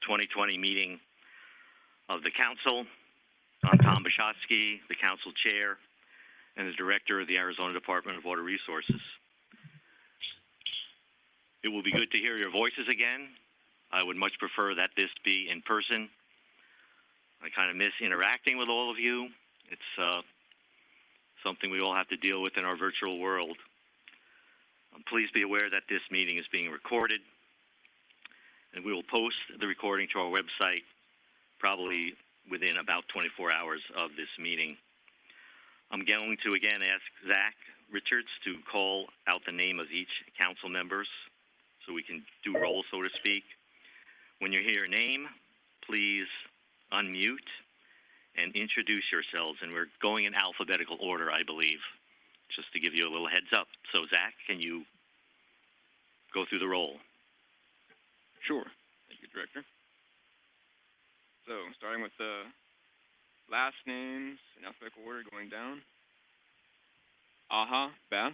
2020 meeting of the Council. I'm Tom Bashosky, the Council Chair and the Director of the Arizona Department of Water Resources. It will be good to hear your voices again. I would much prefer that this be in person. I kind of miss interacting with all of you. It's something we all have to deal with in our virtual world. Please be aware that this meeting is being recorded, and we will post the recording to our website probably within about 24 hours of this meeting. I'm going to again ask Zach Richards to call out the name of each council members so we can do roll, so to speak. When you hear your name, please unmute and introduce yourselves. And we're going in alphabetical order, I believe, just to give you a little heads up. So Zach, can you go through the roll? Sure. Thank you, Director. So starting with the last names in alphabetical order going down. Aha, Bass.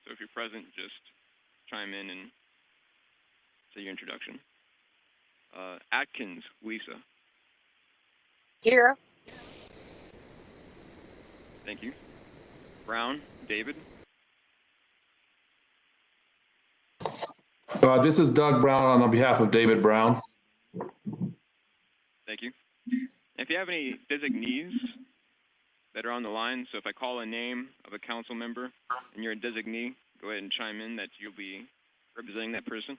So if you're present, just chime in and say your introduction. Atkins, Lisa. Here. Thank you. Brown, David. This is Doug Brown on behalf of David Brown. Thank you. If you have any designees that are on the line, so if I call a name of a council member and you're a designee, go ahead and chime in that you'll be representing that person.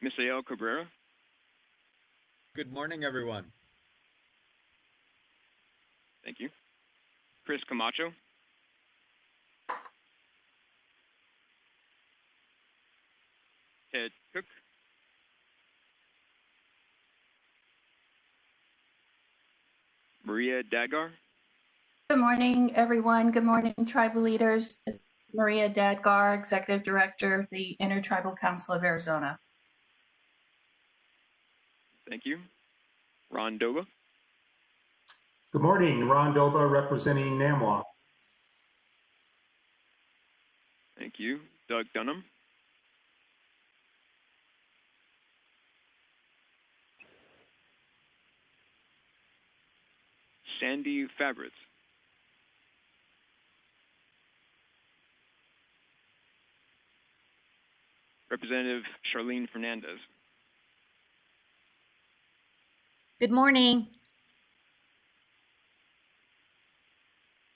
Misael Cabrera. Good morning, everyone. Thank you. Chris Camacho. Ted Cook. Maria Dadgar. Good morning, everyone. Good morning, tribal leaders. It's Maria Dadgar, Executive Director of the Intertribal Council of Arizona. Thank you. Ron Doba. Good morning, Ron Doba representing Namwa. Thank you. Doug Dunham. Sandy Favritz. Representative Charlene Fernandez. Good morning.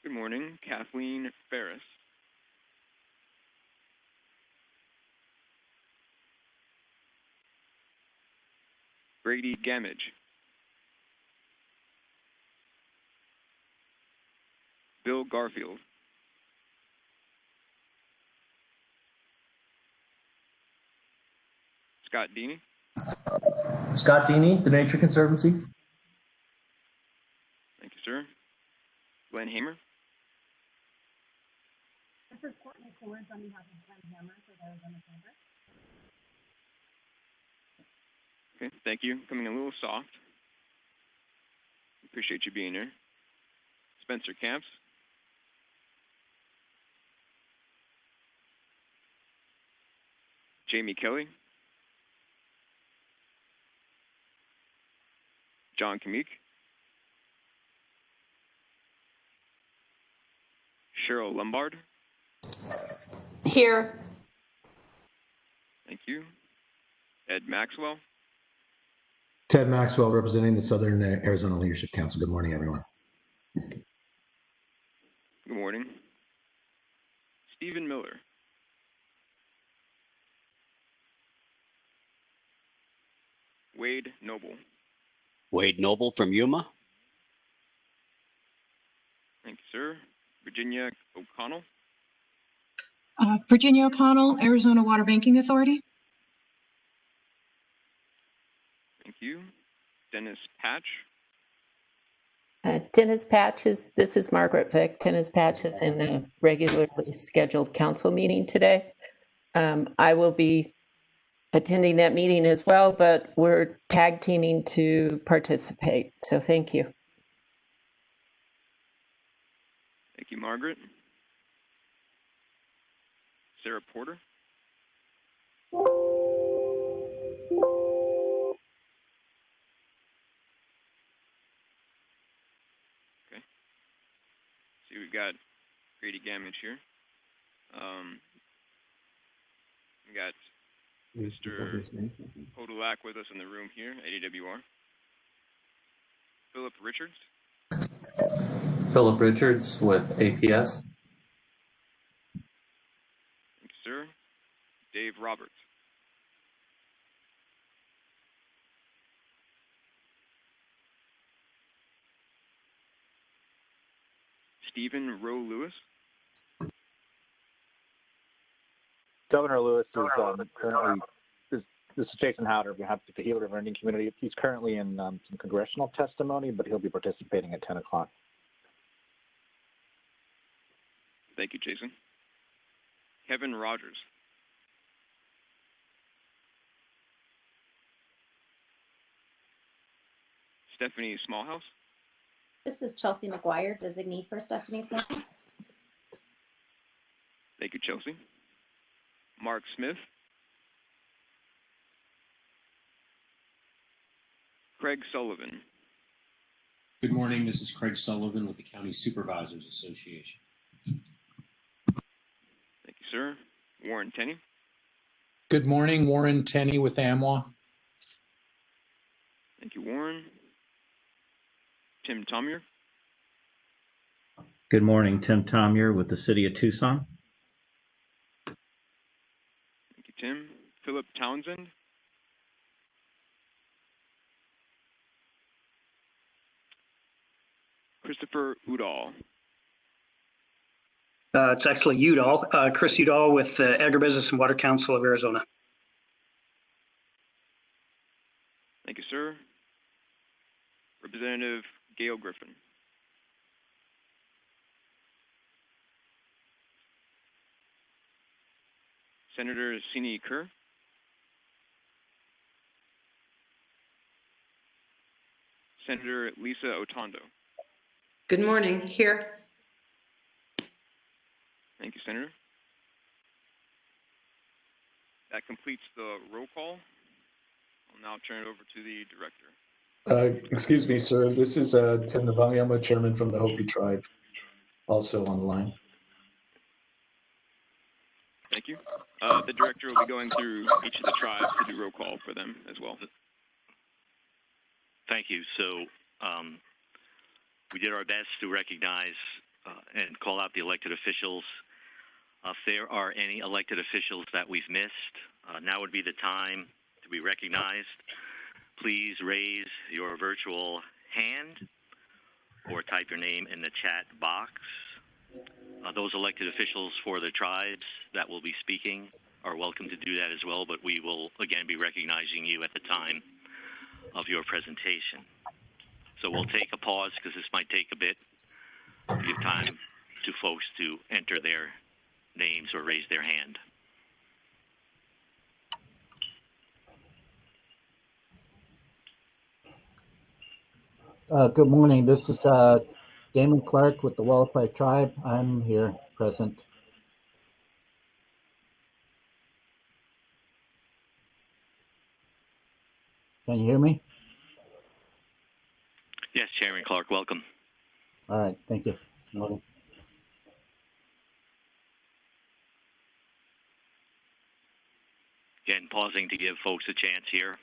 Good morning, Kathleen Ferris. Brady Gamage. Bill Garfield. Scott Deeney. Scott Deeney, the Nature Conservancy. Thank you, sir. Glenn Hamer. This is Courtney Coolidge on behalf of Glenn Hammer for the Arizona Chamber. Okay, thank you. Coming a little soft. Appreciate you being here. Spencer Camps. Jamie Kelly. John Kamik. Cheryl Lombard. Here. Thank you. Ed Maxwell. Ted Maxwell, representing the Southern Arizona Leadership Council. Good morning, everyone. Good morning. Stephen Miller. Wade Noble. Wade Noble from Yuma. Thank you, sir. Virginia O'Connell. Virginia O'Connell, Arizona Water Banking Authority. Thank you. Dennis Patch. Dennis Patch this is Margaret Vick. Dennis Patch is in a regularly scheduled council meeting today. I will be attending that meeting as well, but we're tag teaming to participate. So thank you. Thank you, Margaret. Sarah Porter. Okay. See, we've got Grady Gamage here. We got Mr. Podolak with us in the room here at AWR. Philip Richards. Philip Richards with APS. Thank you, sir. Dave Roberts. Stephen Rowe Lewis. Governor Lewis is currently, this is Jason Howder on behalf of the Gila River Indian community. He's currently in some congressional testimony, but he'll be participating at 10 o'clock. Thank you, Jason. Kevin Rogers. Stephanie Smallhouse. This is Chelsea McGuire, designee for Stephanie Smallhouse. Thank you, Chelsea. Mark Smith. Craig Sullivan. Good morning. This is Craig Sullivan with the County Supervisors Association. Thank you, sir. Warren Tenney. Good morning. Warren Tenney with AMWA. Thank you, Warren. Tim Tomier. Good morning. Tim Tomier with the City of Tucson. Thank you, Tim. Philip Townsend. Christopher Udall. It's actually Udall, Chris Udall with the Agribusiness and Water Council of Arizona. Thank you, sir. Representative Gail Griffin. Senator Sini Kerr. Senator Lisa Otondo. Good morning. Here. Thank you, Senator. That completes the roll call. I'll now turn it over to the director. Excuse me, sir. This is Tim Navajo. I'm a chairman from the Hopi tribe, also on the line. Thank you. The director will be going through each of the tribes to do roll call for them as well. Thank you. So we did our best to recognize and call out the elected officials. If there are any elected officials that we've missed, now would be the time to be recognized. Please raise your virtual hand or type your name in the chat box. Those elected officials for the tribes that will be speaking are welcome to do that as well, but we will again be recognizing you at the time of your presentation. So we'll take a pause because this might take a bit to give time to folks to enter their names or raise their hand. Good morning. This is Damon Clark with the Wallapai Tribe. I'm here present. Can you hear me? Yes, Chairman Clark, welcome. All right, thank you. Morning. Again, pausing to give folks a chance here.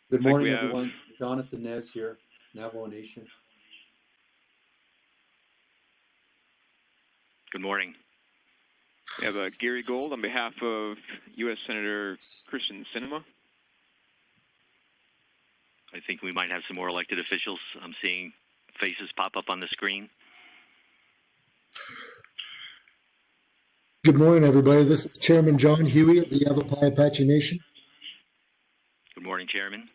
Good morning, everyone. Jonathan Nez here, Navajo Nation. Good morning. We have Gary Gold on behalf of U.S. Senator Christian Sinema. I think we might have some more elected officials. I'm seeing faces pop up on the screen. Good morning, everybody. This is Chairman John Huey of the Yavapai Apache Nation. Good morning, Chairman.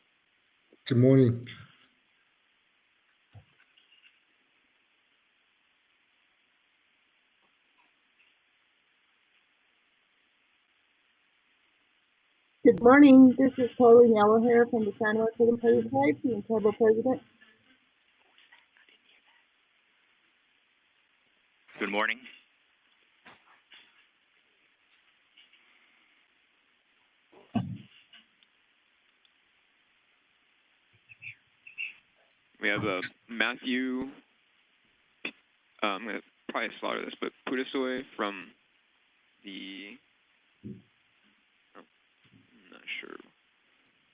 Good morning. Good Morning, this is Pauline Yellow Hair from the San Juan Southern Paiute Tribe, and tribal president. Good morning. We have Matthew, I'm going to probably slaughter this, but Pudasoy from the, I'm not sure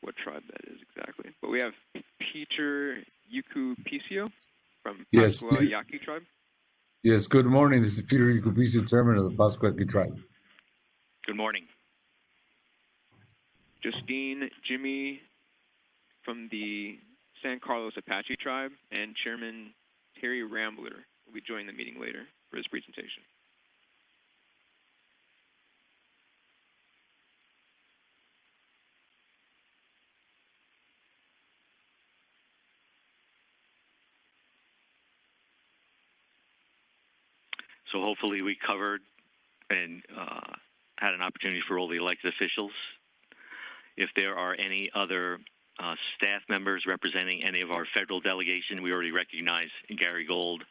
what tribe that is exactly, but we have Peter Yukupisio from Yes. Pascua Yaqui tribe. Yes, good morning. This is Peter Yukupisio, chairman of the Pascua-Yaqui tribe. Good morning. Justine Jimmy from the San Carlos Apache tribe, and Chairman Terry Rambler will be joining the meeting later for his presentation. So hopefully we covered and had an opportunity for all the elected officials. If there are any other staff members representing any of our federal delegation, we already recognize Gary Gold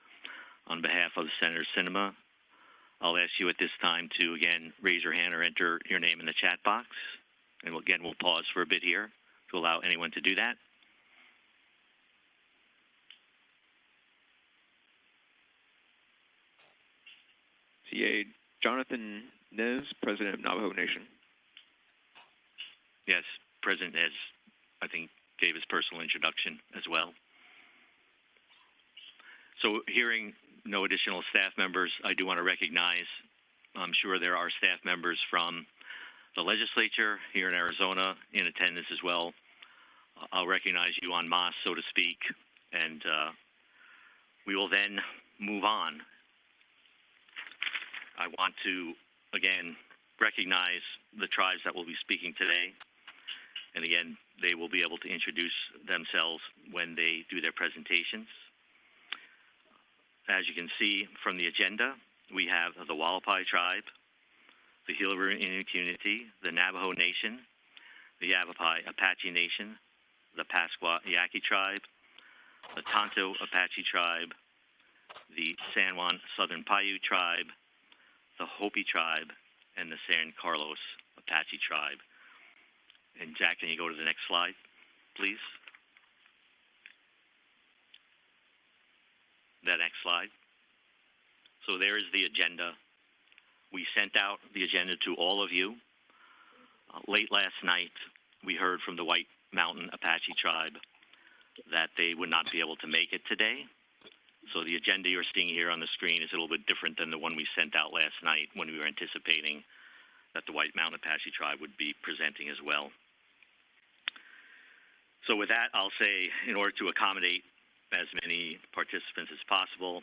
on behalf of Senator Sinema. I'll ask you at this time to, again, raise your hand or enter your name in the chat box. And again, we'll pause for a bit here to allow anyone to do that. CA Jonathan Nez, President of Navajo Nation. Yes, President Nez, I think, gave his personal introduction as well. So hearing no additional staff members, I do want to recognize, I'm sure there are staff members from the legislature here in Arizona in attendance as well. I'll recognize you en masse, so to speak, and we will then move on. I want to, again, recognize the tribes that will be speaking today. And again, they will be able to introduce themselves when they do their presentations. As you can see from the agenda, we have the Wallapai tribe, the Gila River Indian Community, the Navajo Nation, the Yavapai Apache Nation, the Pascua Yaqui tribe, the Tonto Apache tribe, the San Juan Southern Paiute tribe, the Hopi tribe, and the San Carlos Apache tribe. And Jack, can you go to the next slide, please? That next slide. So there is the agenda. We sent out the agenda to all of you. Late last night, we heard from the White Mountain Apache tribe that they would not be able to make it today. So the agenda you're seeing here on the screen is a little bit different than the one we sent out last night when we were anticipating that the White Mountain Apache tribe would be presenting as well. So with that, I'll say, in order to accommodate as many participants as possible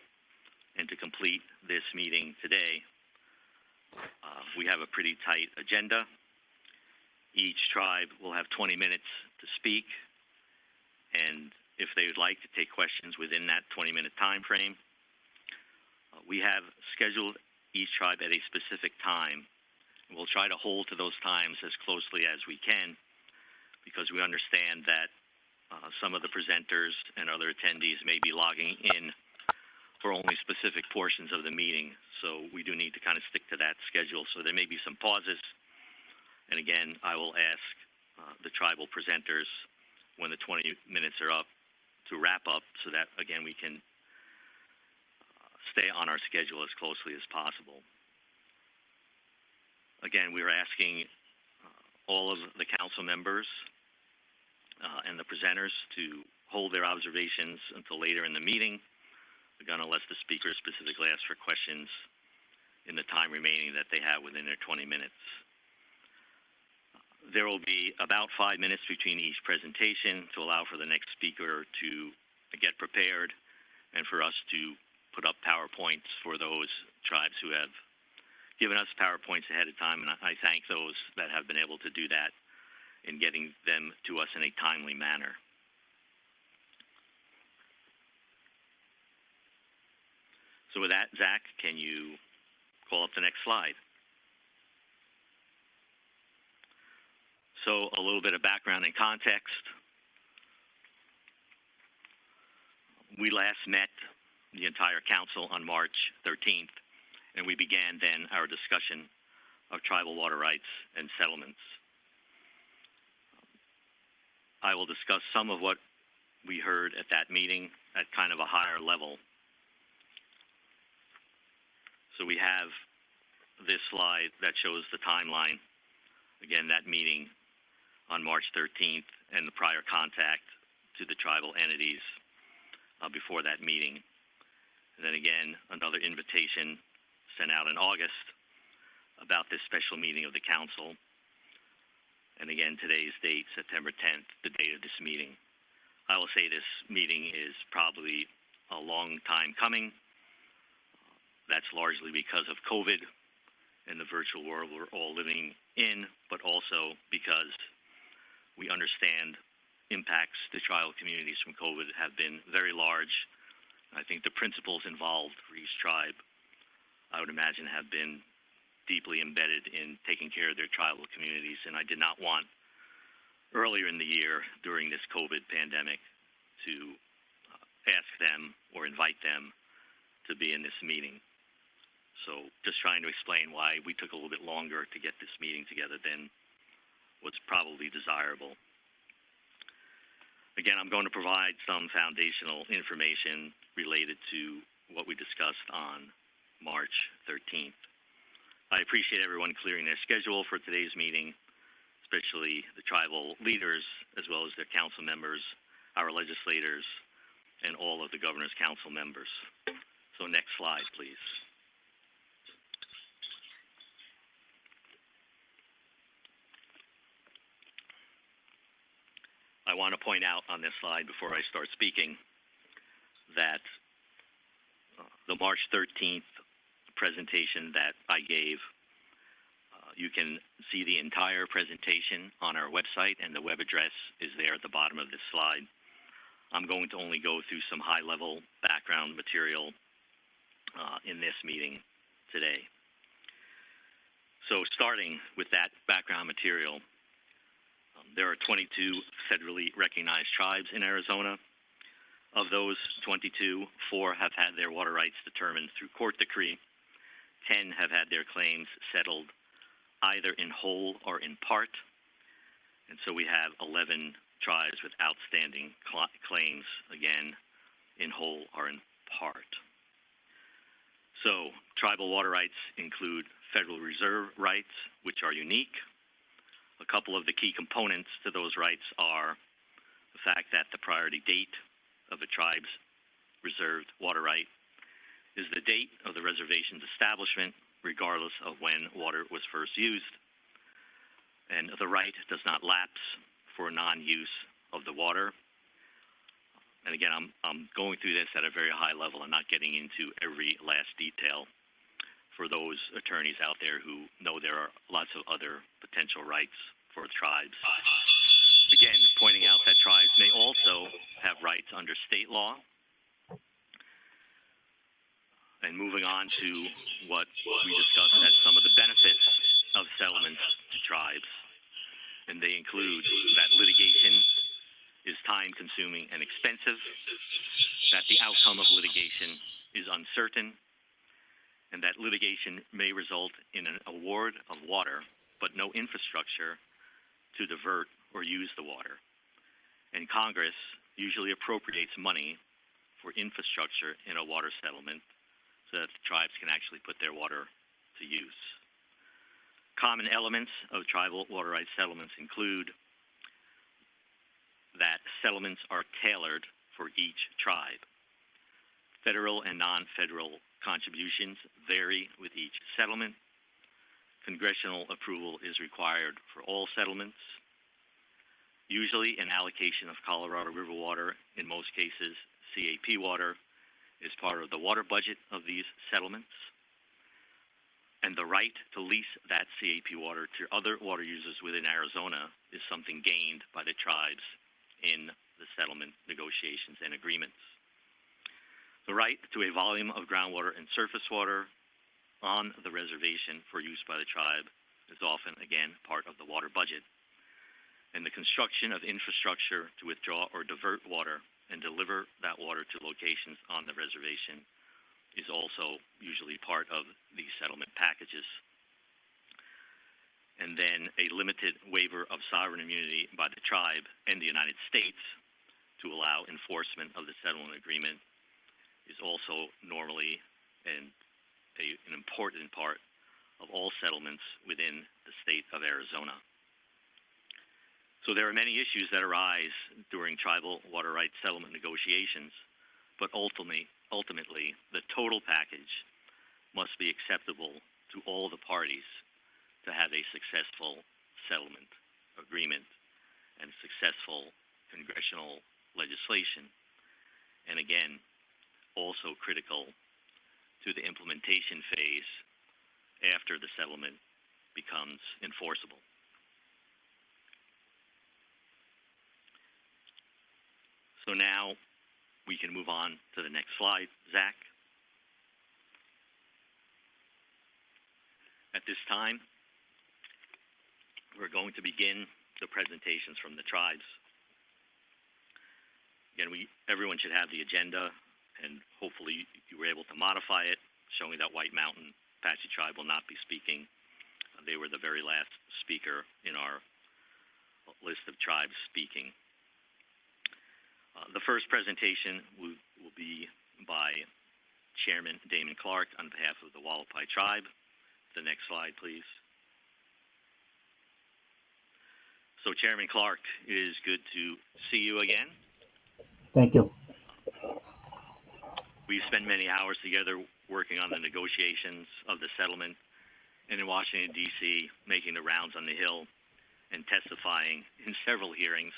and to complete this meeting today, we have a pretty tight agenda. Each tribe will have 20 minutes to speak, and if they would like to take questions within that 20-minute time frame, we have scheduled each tribe at a specific time. We'll try to hold to those times as closely as we can, because we understand that some of the presenters and other attendees may be logging in for only specific portions of the meeting. So we do need to kind of stick to that schedule. So there may be some pauses. And again, I will ask the tribal presenters when the 20 minutes are up to wrap up so that, again, we can stay on our schedule as closely as possible. Again, we are asking all of the council members and the presenters to hold their observations until later in the meeting, again, unless the speaker specifically asks for questions in the time remaining that they have within their 20 minutes. There will be about 5 minutes between each presentation to allow for the next speaker to get prepared and for us to put up PowerPoints for those tribes who have given us PowerPoints ahead of time, and I thank those that have been able to do that in getting them to us in a timely manner. So with that, Zach, can you call up the next slide? So a little bit of background and context. We last met the entire council on March 13th, and we began then our discussion of tribal water rights and settlements. I will discuss some of what we heard at that meeting at kind of a higher level. So we have this slide that shows the timeline. Again, that meeting on March 13th and the prior contact to the tribal entities before that meeting. And then again, another invitation sent out in August about this special meeting of the council. And again, today's date, September 10th, the date of this meeting. I will say this meeting is probably a long time coming. That's largely because of COVID and the virtual world we're all living in, but also because we understand impacts to tribal communities from COVID have been very large. I think the principles involved for each tribe, I would imagine, have been deeply embedded in taking care of their tribal communities. And I did not want, earlier in the year during this COVID pandemic, to ask them or invite them to be in this meeting. So just trying to explain why we took a little bit longer to get this meeting together than was probably desirable. Again, I'm going to provide some foundational information related to what we discussed on March 13th. I appreciate everyone clearing their schedule for today's meeting, especially the tribal leaders, as well as their council members, our legislators, and all of the Governor's Council members. So next slide, please. I want to point out on this slide before I start speaking that the March 13th presentation that I gave, you can see the entire presentation on our website, and the web address is there at the bottom of this slide. I'm going to only go through some high-level background material in this meeting today. So starting with that background material, there are 22 federally recognized tribes in Arizona. Of those 22, 4 have had their water rights determined through court decree. 10 have had their claims settled either in whole or in part. And so we have 11 tribes with outstanding claims, again, in whole or in part. So tribal water rights include federal reserve rights, which are unique. A couple of the key components to those rights are the fact that the priority date of a tribe's reserved water right is the date of the reservation's establishment, regardless of when water was first used. And the right does not lapse for non-use of the water. And again, I'm going through this at a very high level. I'm not getting into every last detail for those attorneys out there who know there are lots of other potential rights for tribes. Again, pointing out that tribes may also have rights under state law. And moving on to what we discussed as some of the benefits of settlements to tribes. And they include that litigation is time-consuming and expensive, that the outcome of litigation is uncertain, and that litigation may result in an award of water, but no infrastructure to divert or use the water. And Congress usually appropriates money for infrastructure in a water settlement so that the tribes can actually put their water to use. Common elements of tribal water rights settlements include that settlements are tailored for each tribe. Federal and non-federal contributions vary with each settlement. Congressional approval is required for all settlements. Usually an allocation of Colorado River water, in most cases CAP water, is part of the water budget of these settlements. And the right to lease that CAP water to other water users within Arizona is something gained by the tribes in the settlement negotiations and agreements. The right to a volume of groundwater and surface water on the reservation for use by the tribe is often, again, part of the water budget. and the construction of infrastructure to withdraw or divert water and deliver that water to locations on the reservation is also usually part of the settlement packages. And then a limited waiver of sovereign immunity by the tribe and the United States to allow enforcement of the settlement agreement is also normally an important part of all settlements within the state of Arizona. So there are many issues that arise during tribal water rights settlement negotiations, but ultimately, the total package must be acceptable to all the parties to have a successful settlement agreement and successful congressional legislation. And again, also critical to the implementation phase after the settlement becomes enforceable. So now we can move on to the next slide, Zach. At this time, we're going to begin the presentations from the tribes. Again, everyone should have the agenda, and hopefully you were able to modify it, showing that White Mountain Apache tribe will not be speaking. They were the very last speaker in our list of tribes speaking. The first presentation will be by Chairman Damon Clark on behalf of the Wallapai tribe. The next slide, please. So Chairman Clark, it is good to see you again. Thank you. We've spent many hours together working on the negotiations of the settlement, and in Washington, D.C., making the rounds on the Hill and testifying in several hearings.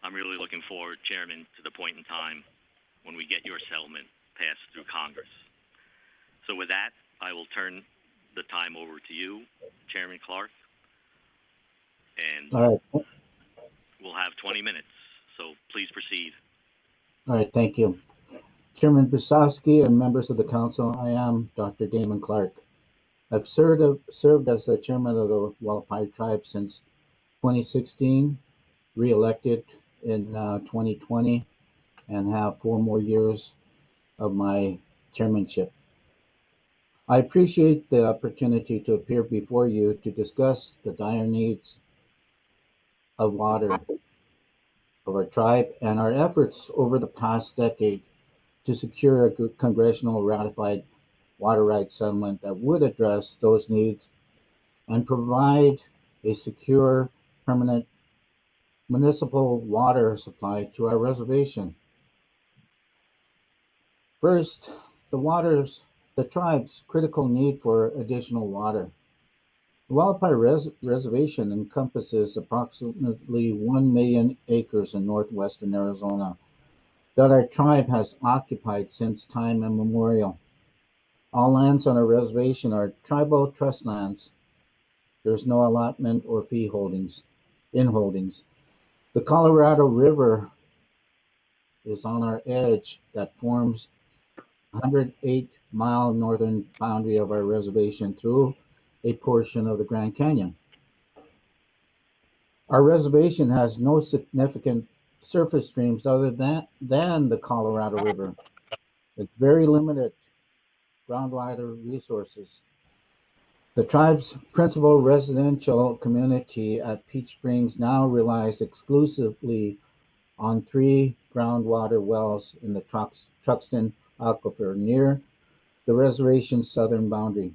I'm really looking forward, Chairman, to the point in time when we get your settlement passed through Congress. So with that, I will turn the time over to you, Chairman Clark, and All right. we'll have 20 minutes, so please proceed. All right, thank you. Chairman Busowski and members of the council, I am Dr. Damon Clark. I've served as the chairman of the Wallapai tribe since 2016, re-elected in 2020, and have 4 more years of my chairmanship. I appreciate the opportunity to appear before you to discuss the dire needs of water of our tribe and our efforts over the past decade to secure a congressional ratified water rights settlement that would address those needs and provide a secure, permanent municipal water supply to our reservation. First, the tribe's critical need for additional water. The Wallapai Reservation encompasses approximately 1 million acres in northwestern Arizona that our tribe has occupied since time immemorial. All lands on our reservation are tribal trust lands. There's no allotment or fee holdings. The Colorado River is on our edge that forms 108-mile northern boundary of our reservation through a portion of the Grand Canyon. Our reservation has no significant surface streams other than the Colorado River. It's very limited groundwater resources. The tribe's principal residential community at Peach Springs now relies exclusively on 3 groundwater wells in the Truxton Aquifer near the reservation's southern boundary.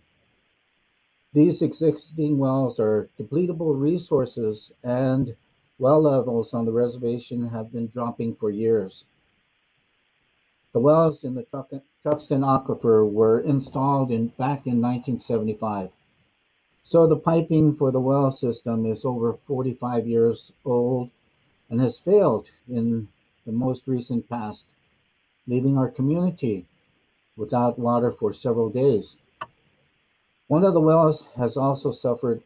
These existing wells are depletable resources, and well levels on the reservation have been dropping for years. The wells in the Truxton Aquifer were installed back in 1975. So the piping for the well system is over 45 years old and has failed in the most recent past, leaving our community without water for several days. One of the wells has also suffered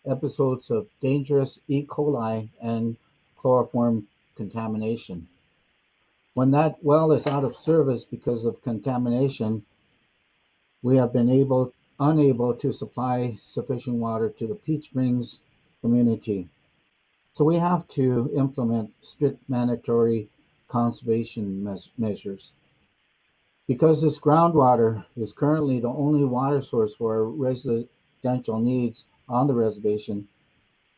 episodes of dangerous E. coli and chloroform contamination. When that well is out of service because of contamination, we have been unable to supply sufficient water to the Peach Springs community. So we have to implement strict mandatory conservation measures. Because this groundwater is currently the only water source for our residential needs on the reservation,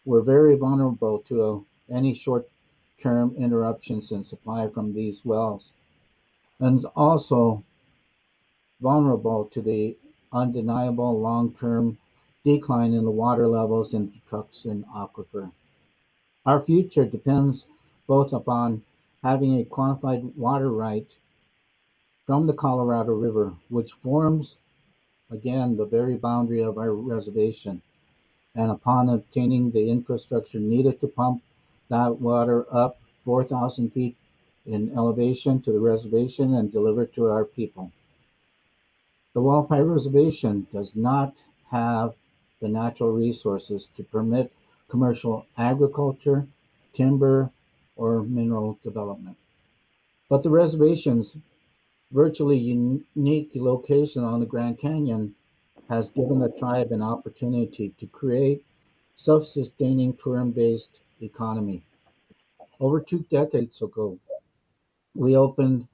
we're very vulnerable to any short-term interruptions in supply from these wells, and also vulnerable to the undeniable long-term decline in the water levels in the Tuxton Aquifer. Our future depends both upon having a quantified water right from the Colorado River, which forms, again, the very boundary of our reservation, and upon obtaining the infrastructure needed to pump that water up 4,000 feet in elevation to the reservation and deliver it to our people. The Wallapai Reservation does not have the natural resources to permit commercial agriculture, timber, or mineral development. But the reservation's virtually unique location on the Grand Canyon has given the tribe an opportunity to create self-sustaining tourism-based economy. Over 2 decades ago, we opened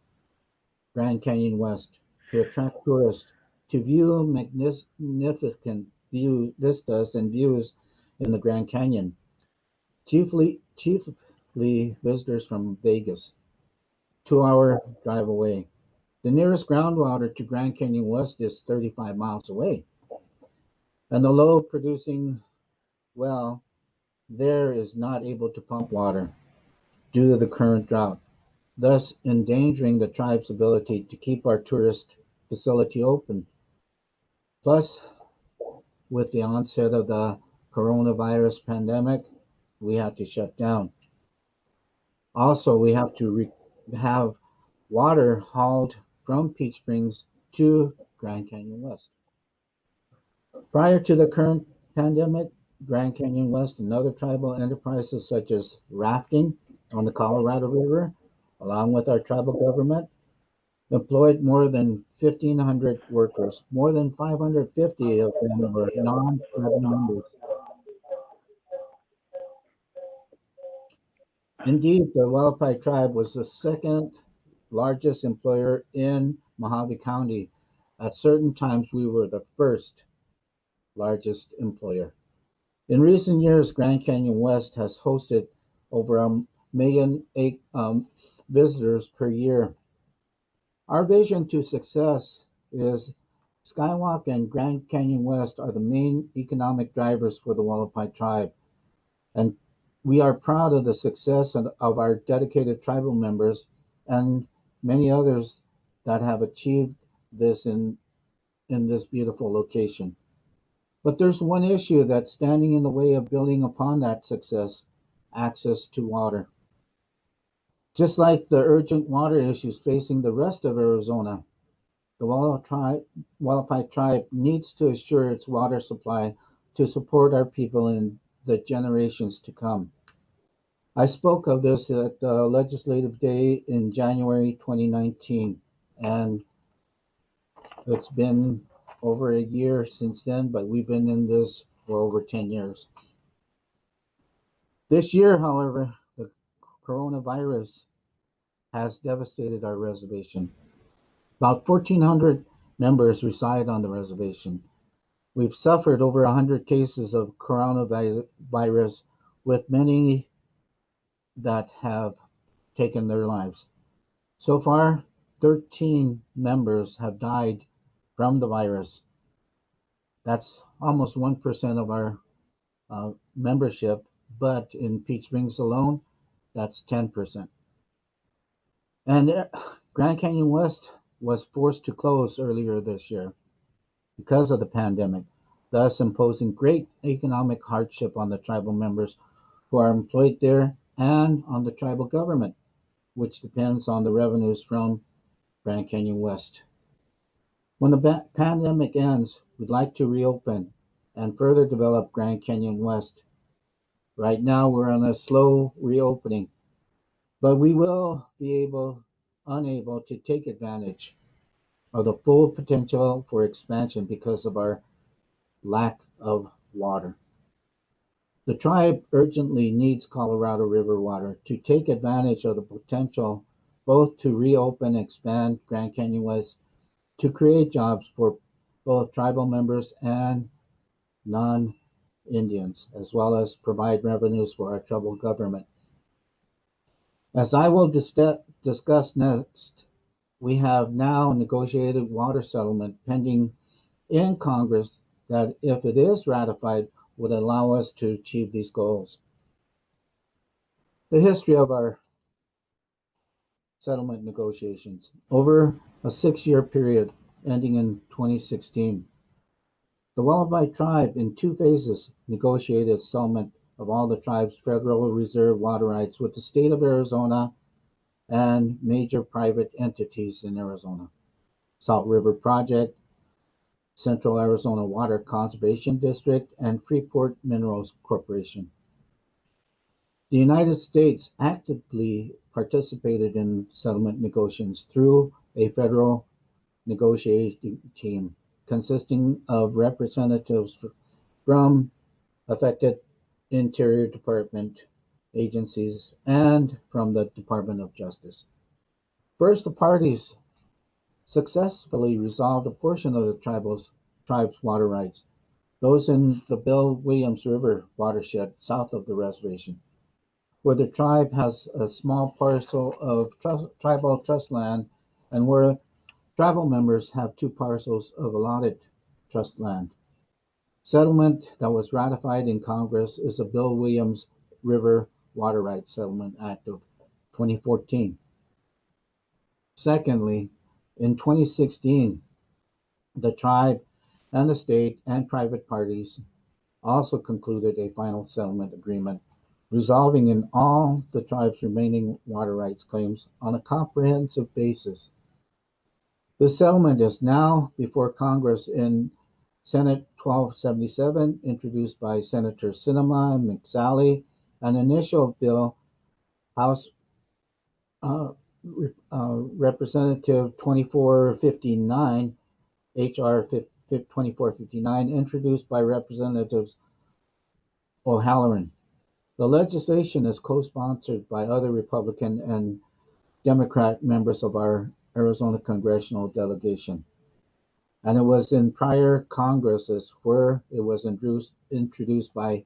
Grand Canyon West to attract tourists to view magnificent vistas and views in the Grand Canyon, chiefly visitors from Vegas, 2-hour drive away. The nearest groundwater to Grand Canyon West is 35 miles away, and the low producing well there is not able to pump water due to the current drought, thus endangering the tribe's ability to keep our tourist facility open. Plus, with the onset of the coronavirus pandemic, we had to shut down. Also, we have to have water hauled from Peach Springs to Grand Canyon West. Prior to the current pandemic, Grand Canyon West and other tribal enterprises such as rafting on the Colorado River, along with our tribal government, employed more than 1,500 workers. More than 550 of them were non-tribal members. Indeed, the Wallapai tribe was the second largest employer in Mojave County. At certain times, we were the first largest employer. In recent years, Grand Canyon West has hosted over 1 million visitors per year. Our vision to success is Skywalk and Grand Canyon West are the main economic drivers for the Wallapai tribe, and we are proud of the success of our dedicated tribal members and many others that have achieved this in this beautiful location. But there's one issue that's standing in the way of building upon that success: access to water. Just like the urgent water issues facing the rest of Arizona, the Wallapai tribe needs to assure its water supply to support our people in the generations to come. I spoke of this at the Legislative Day in January 2019, and it's been over a year since then, but we've been in this for over 10 years. This year, however, the coronavirus has devastated our reservation. About 1,400 members reside on the reservation. We've suffered over 100 cases of coronavirus, with many that have taken their lives. So far, 13 members have died from the virus. That's almost 1% of our membership, but in Peach Springs alone, that's 10%. And Grand Canyon West was forced to close earlier this year because of the pandemic, thus imposing great economic hardship on the tribal members who are employed there and on the tribal government, which depends on the revenues from Grand Canyon West. When the pandemic ends, we'd like to reopen and further develop Grand Canyon West. Right now, we're on a slow reopening, but we will be unable to take advantage of the full potential for expansion because of our lack of water. The tribe urgently needs Colorado River water to take advantage of the potential both to reopen and expand Grand Canyon West, to create jobs for both tribal members and non-Indians, as well as provide revenues for our tribal government. As I will discuss next, we have now negotiated water settlement pending in Congress that, if it is ratified, would allow us to achieve these goals. The history of our settlement negotiations. Over a 6-year period ending in 2016, the Wallapai tribe in 2 phases negotiated settlement of all the tribe's federal reserve water rights with the state of Arizona and major private entities in Arizona. Salt River Project, Central Arizona Water Conservation District, and Freeport Minerals Corporation. The United States actively participated in settlement negotiations through a federal negotiating team consisting of representatives from affected Interior Department agencies and from the Department of Justice. First, the parties successfully resolved a portion of the tribe's water rights, those in the Bill Williams River watershed south of the reservation, where the tribe has a small parcel of tribal trust land and where tribal members have 2 parcels of allotted trust land. Settlement that was ratified in Congress is the Bill Williams River Water Rights Settlement Act of 2014. Secondly, in 2016, the tribe and the state and private parties also concluded a final settlement agreement resolving in all the tribe's remaining water rights claims on a comprehensive basis. The settlement is now before Congress in Senate 1277, introduced by Senators Sinema and McSally, an initial bill, House Representative 2459, H.R. 2459, introduced by Representatives O'Halloran. The legislation is co-sponsored by other Republican and Democrat members of our Arizona congressional delegation. And it was in prior Congresses where it was introduced by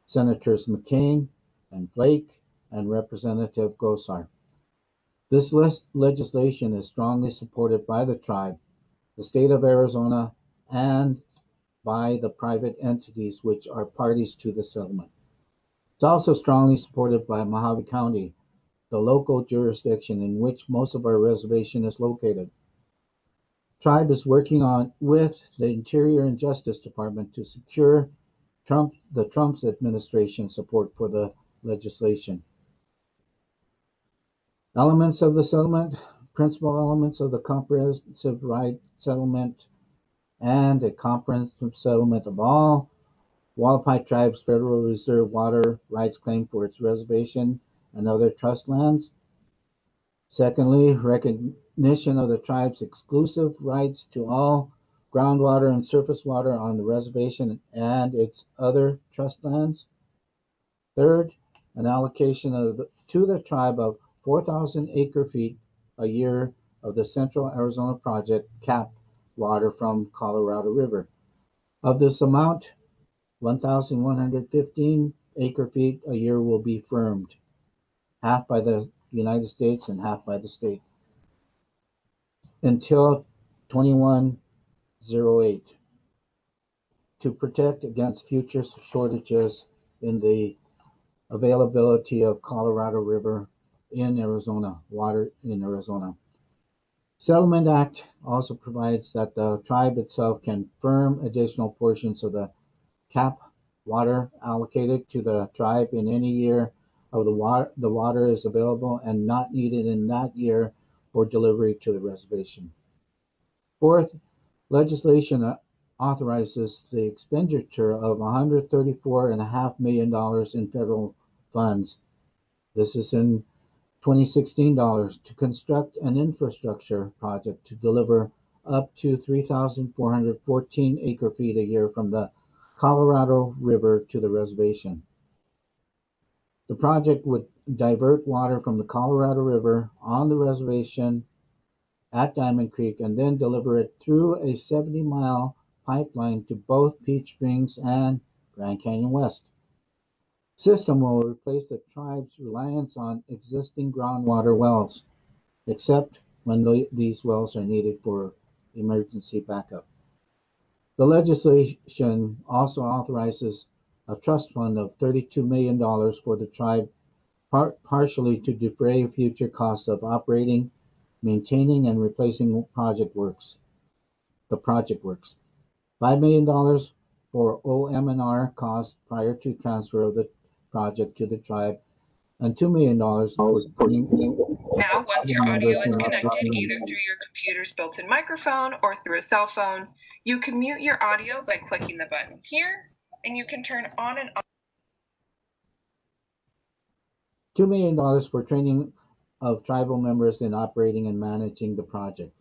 Senators McCain and Blake and Representative Gosar. This legislation is strongly supported by the tribe, the state of Arizona, and by the private entities which are parties to the settlement. It's also strongly supported by Mojave County, the local jurisdiction in which most of our reservation is located. Tribe is working with the Interior and Justice Department to secure the Trump's administration support for the legislation. Elements of the settlement, principal elements of the comprehensive right settlement, and a comprehensive settlement of all Wallapai Tribe's Federal Reserve water rights claim for its reservation and other trust lands. Secondly, recognition of the tribe's exclusive rights to all groundwater and surface water on the reservation and its other trust lands. Third, an allocation to the tribe of 4,000 acre-feet a year of the Central Arizona Project CAP water from Colorado River. Of this amount, 1,115 acre-feet a year will be firmed, half by the United States and half by the state, until 2108, to protect against future shortages in the availability of Colorado River in Arizona, water in Arizona. Settlement Act also provides that the tribe itself can firm additional portions of the CAP water allocated to the tribe in any year of the water is available and not needed in that year for delivery to the reservation. Fourth, legislation authorizes the expenditure of $134.5 million in federal funds. This is in 2016 dollars to construct an infrastructure project to deliver up to 3,414 acre-feet a year from the Colorado River to the reservation. The project would divert water from the Colorado River on the reservation at Diamond Creek and then deliver it through a 70-mile pipeline to both Peach Springs and Grand Canyon West. System will replace the tribe's reliance on existing groundwater wells, except when these wells are needed for emergency backup. The legislation also authorizes a trust fund of $32 million for the tribe, partially to defray future costs of operating, maintaining, and replacing the project works. $5 million for OM&R costs prior to transfer of the project to the tribe, and $2 million for Now, once your audio is connected either through your computer's built-in microphone or through a cell phone, you can mute your audio by clicking the button here, and you can turn on and off. $2 million for training of tribal members in operating and managing the project.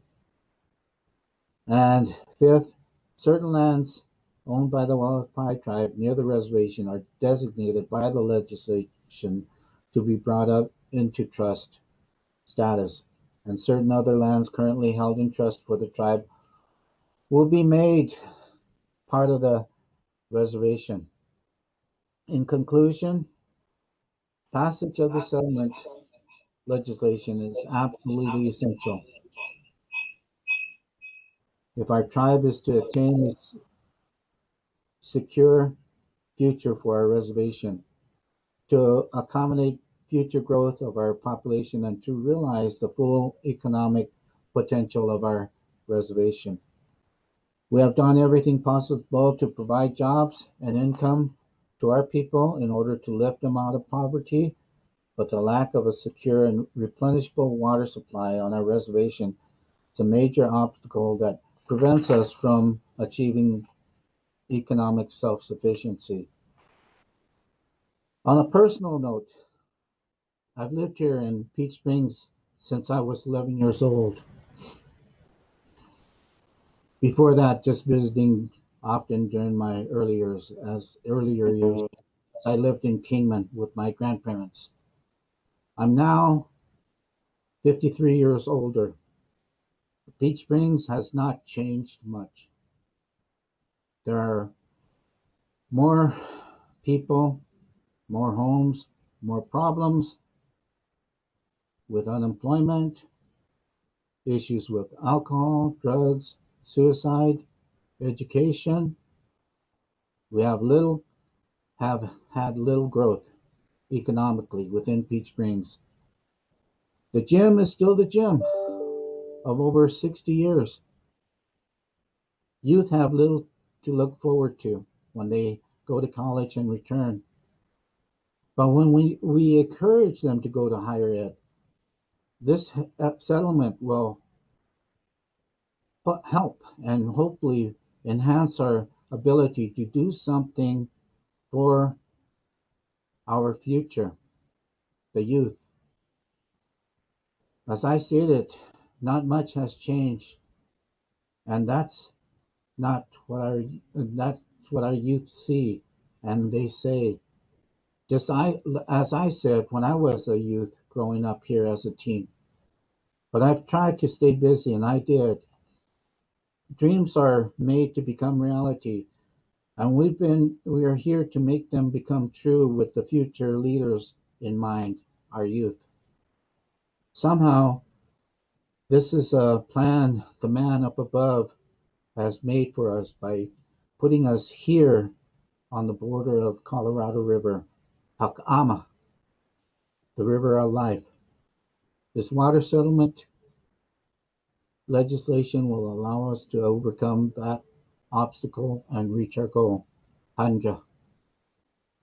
And fifth, certain lands owned by the Wallapai tribe near the reservation are designated by the legislation to be brought up into trust status, and certain other lands currently held in trust for the tribe will be made part of the reservation. In conclusion, passage of the settlement legislation is absolutely essential if our tribe is to attain its secure future for our reservation, to accommodate future growth of our population, and to realize the full economic potential of our reservation. We have done everything possible to provide jobs and income to our people in order to lift them out of poverty, but the lack of a secure and replenishable water supply on our reservation is a major obstacle that prevents us from achieving economic self-sufficiency. On a personal note, I've lived here in Peach Springs since I was 11 years old. Before that, just visiting often during my earlier years. I lived in Kingman with my grandparents. I'm now 53 years older. Peach Springs has not changed much. There are more people, more homes, more problems with unemployment, issues with alcohol, drugs, suicide, education. We have had little growth economically within Peach Springs. The gym is still the gym of over 60 years. Youth have little to look forward to when they go to college and return. But when we encourage them to go to higher ed, this settlement will help and hopefully enhance our ability to do something for our future, the youth. As I stated, not much has changed, and that's what our youth see and they say. As I said when I was a youth growing up here as a teen. But I've tried to stay busy, and I did. Dreams are made to become reality, and we are here to make them become true with the future leaders in mind, our youth. Somehow, this is a plan the man up above has made for us by putting us here on the border of Colorado River, Hakama, the river of life. This water settlement legislation will allow us to overcome that obstacle and reach our goal. Hanja.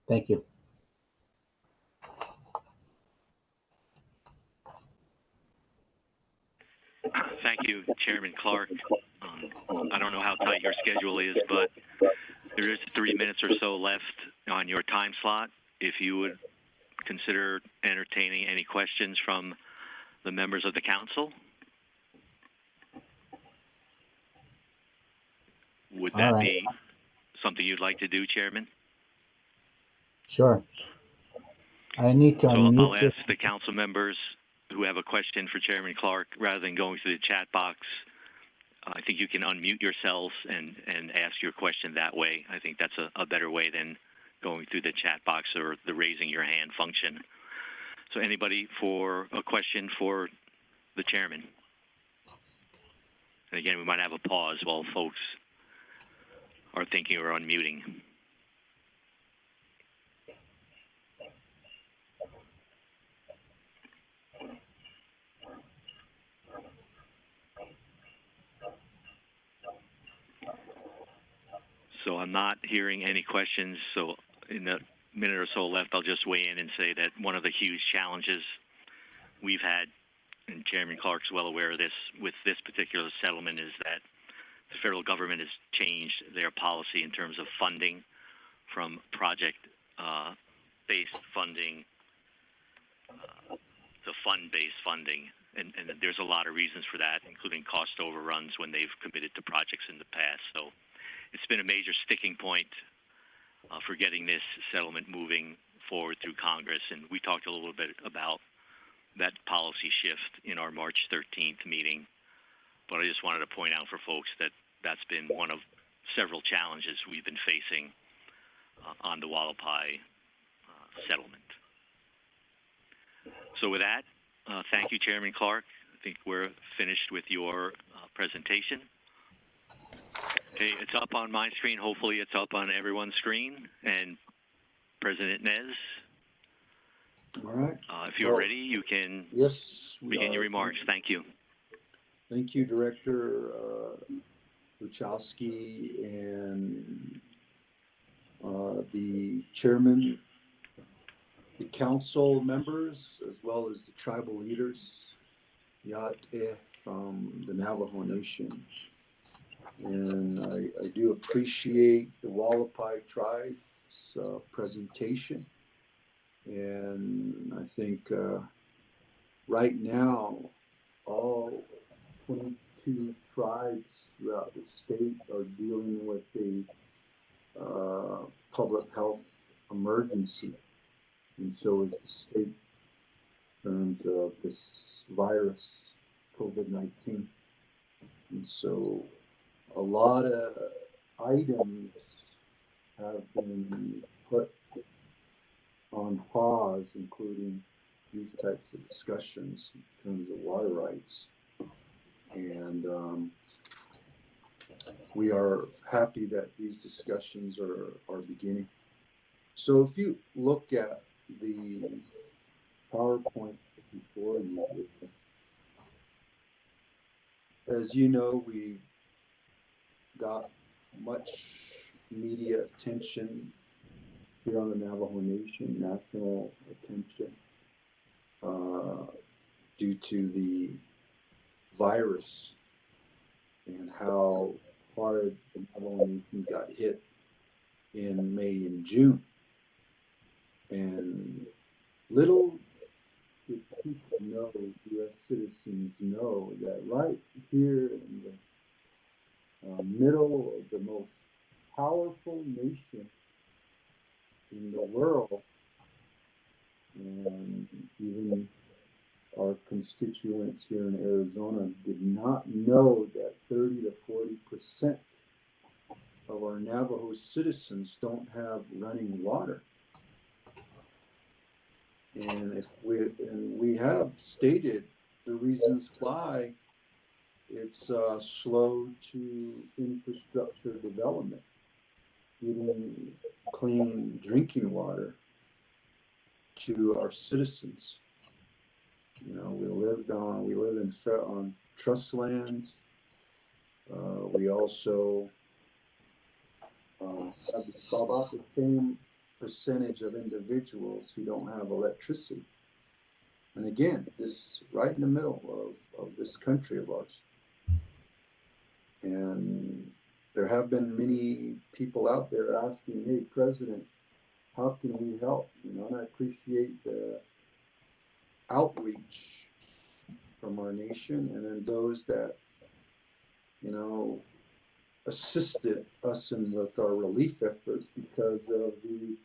Thank you. Thank you, Chairman Clark. I don't know how tight your schedule is, but there is 3 minutes or so left on your time slot. If you would consider entertaining any questions from the members of the council. Would that be something you'd like to do, Chairman? Sure. I need to So unmute I'll this. ask the council members who have a question for Chairman Clark, rather than going through the chat box, I think you can unmute yourselves and ask your question that way. I think that's a better way than going through the chat box or the raising your hand function. So anybody for a question for the chairman? And again, we might have a pause while folks are thinking or unmuting. So I'm not hearing any questions. So in the minute or so left, I'll just weigh in and say that one of the huge challenges we've had, and Chairman Clark's well aware of this, with this particular settlement, is that the federal government has changed their policy in terms of funding from project-based funding to fund-based funding. And there's a lot of reasons for that, including cost overruns when they've committed to projects in the past. So it's been a major sticking point for getting this settlement moving forward through Congress. And we talked a little bit about that policy shift in our March 13th meeting. But I just wanted to point out for folks that that's been one of several challenges we've been facing on the Wallapai settlement. So with that, thank you, Chairman Clark. I think we're finished with your presentation. Okay, it's up on my screen. Hopefully it's up on everyone's screen. And President Nez, All right. If you're ready, you can begin your remarks. Thank you. Thank you, Director Wachowski, and the chairman, the council members, as well as the tribal leaders, Yat-eh from the Navajo Nation. And I do appreciate the Wallapai tribe's presentation. And I think right now, all 22 tribes throughout the state are dealing with a public health emergency. And so is the state in terms of this virus, COVID-19. And so a lot of items have been put on pause, including these types of discussions in terms of water rights. And we are happy that these discussions are beginning. So if you look at the PowerPoint before you, as you know, we've got much media attention here on the Navajo Nation, national attention, due to the virus and how hard the Navajo Nation got hit in May and June. And little did people know, U.S. citizens know, that right here in the middle of the most powerful nation in the world, and even our constituents here in Arizona did not know that 30 to 40% of our Navajo citizens don't have running water. And we have stated the reasons why it's slow to infrastructure development, getting clean drinking water to our citizens. You know, we live on trust lands. We also have about the same percentage of individuals who don't have electricity. And again, this right in the middle of this country of ours. And there have been many people out there asking, hey, President, how can we help? You know, and I appreciate the outreach from our nation, and then those that, you know, assisted us with our relief efforts because of the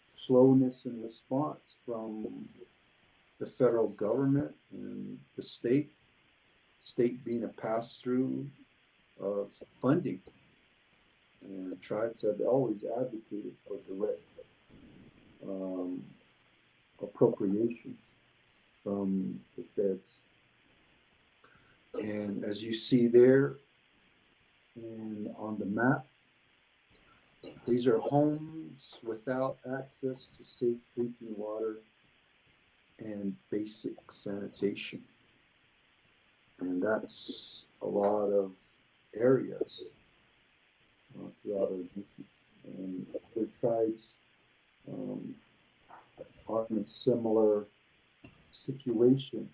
slowness in response from the federal government and the state being a pass-through of funding. And tribes have always advocated for direct appropriations from the feds. And as you see there and on the map, these are homes without access to safe drinking water and basic sanitation. And that's a lot of areas throughout our nation. And other tribes are in a similar situation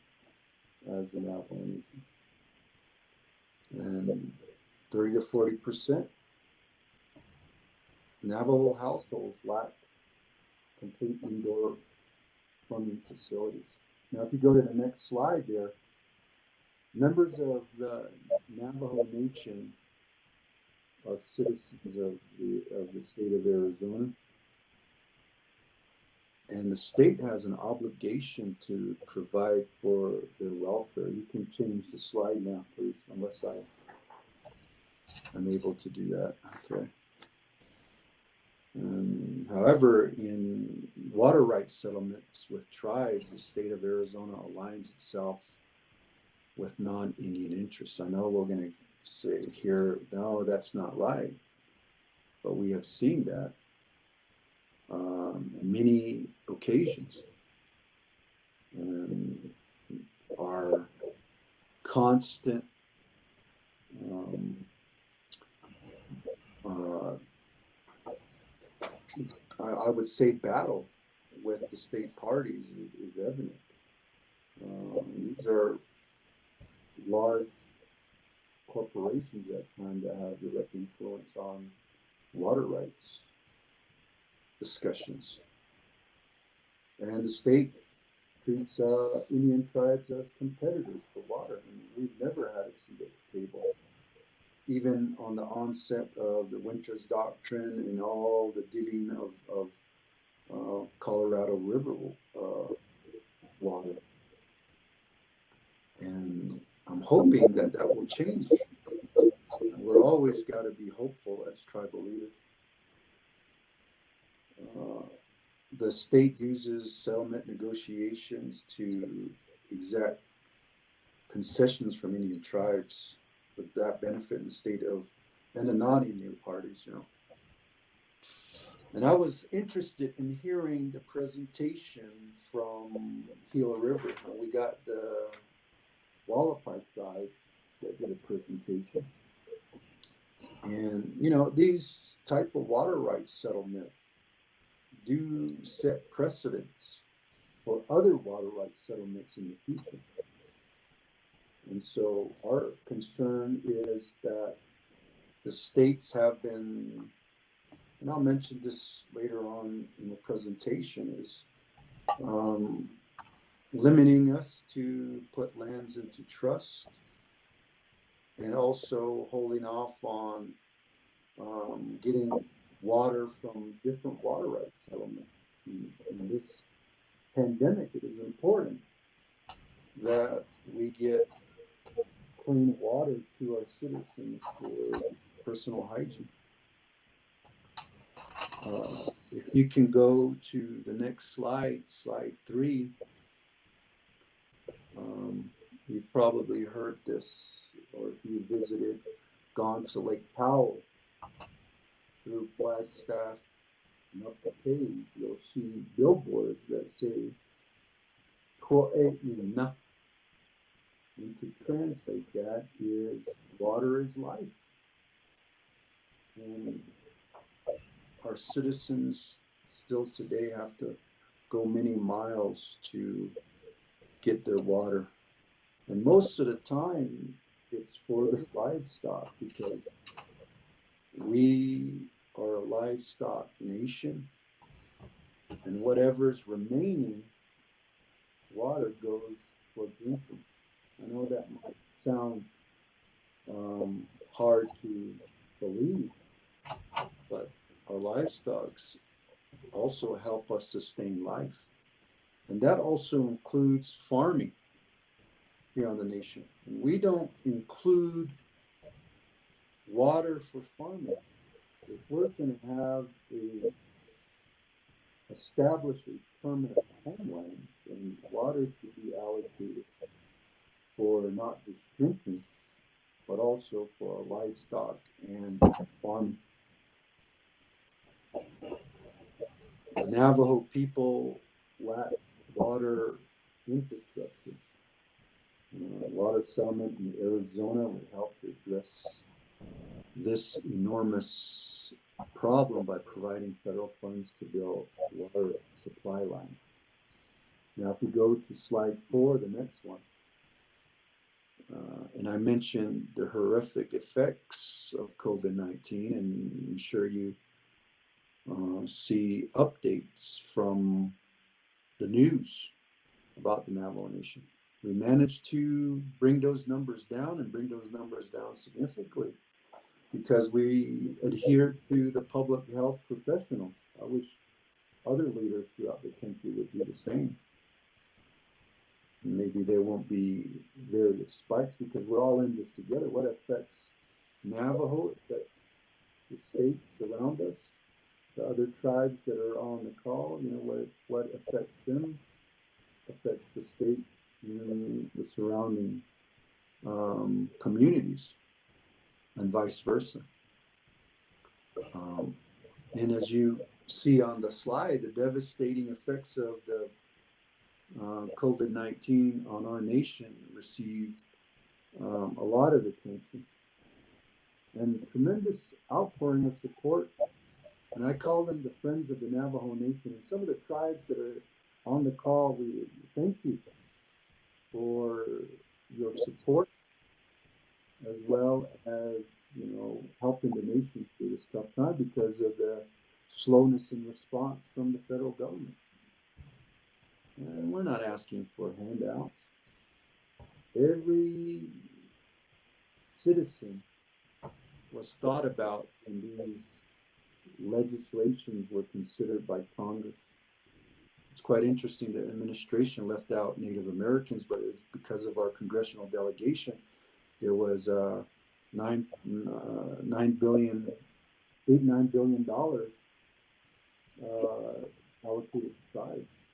as the Navajo Nation. And 30 to 40% Navajo households lack complete indoor plumbing facilities. Now, if you go to the next slide there, members of the Navajo Nation are citizens of the state of Arizona. And the state has an obligation to provide for their welfare. You can change the slide now, please, unless I'm able to do that. Okay. However, in water rights settlements with tribes, the state of Arizona aligns itself with non-Indian interests. I know we're going to say here, no, that's not right. But we have seen that many occasions. And our constant I would say battle with the state parties is evident. These are large corporations that kind of have direct influence on water rights discussions. And the state treats Indian tribes as competitors for water. I mean, we've never had a seat at the table. Even on the onset of the Winters Doctrine and all the divvying of Colorado River water. And I'm hoping that will change. We're always got to be hopeful as tribal leaders. The state uses settlement negotiations to exact concessions from Indian tribes for that benefit in the state of, and the non-Indian parties, you know. And I was interested in hearing the presentation from Gila River. We got the Wallapai tribe that did a presentation. And, you know, these type of water rights settlement do set precedents for other water rights settlements in the future. And so our concern is that the states have been, and I'll mention this later on in the presentation, is limiting us to put lands into trust and also holding off on getting water from different water rights settlements. In this pandemic, it is important that we get clean water to our citizens for personal hygiene. If you can go to the next slide, slide 3. You've probably heard this, or if you visited, gone to Lake Powell through Flagstaff and up the page, you'll see billboards that say To'e'ina. And to translate that is water is life. And our citizens still today have to go many miles to get their water. And most of the time, it's for the livestock, because we are a livestock nation, and whatever's remaining water goes for drinking. I know that might sound hard to believe, but our livestock also help us sustain life. And that also includes farming here on the nation. We don't include water for farming. If we're going to have establish a permanent homeland, then water should be allocated for not just drinking, but also for livestock and farming. The Navajo people lack water infrastructure. Water settlement in Arizona would help to address this enormous problem by providing federal funds to build water supply lines. Now, if we go to slide 4, the next one, and I mentioned the horrific effects of COVID-19, and I'm sure you see updates from the news about the Navajo Nation. We managed to bring those numbers down and bring those numbers down significantly because we adhere to the public health professionals. I wish other leaders throughout the country would do the same. Maybe there won't be various spikes because we're all in this together. What affects Navajo affects the states around us, the other tribes that are on the call. What affects them affects the state and the surrounding communities, and vice versa. And as you see on the slide, the devastating effects of the COVID-19 on our nation received a lot of attention and tremendous outpouring of support. And I call them the Friends of the Navajo Nation. And some of the tribes that are on the call, we thank you for your support, as well as, helping the nation through this tough time because of the slowness in response from the federal government. And we're not asking for handouts. Every citizen was thought about when these legislations were considered by Congress. It's quite interesting that administration left out Native Americans, but it's because of our congressional delegation. There was $9 billion allocated to tribes.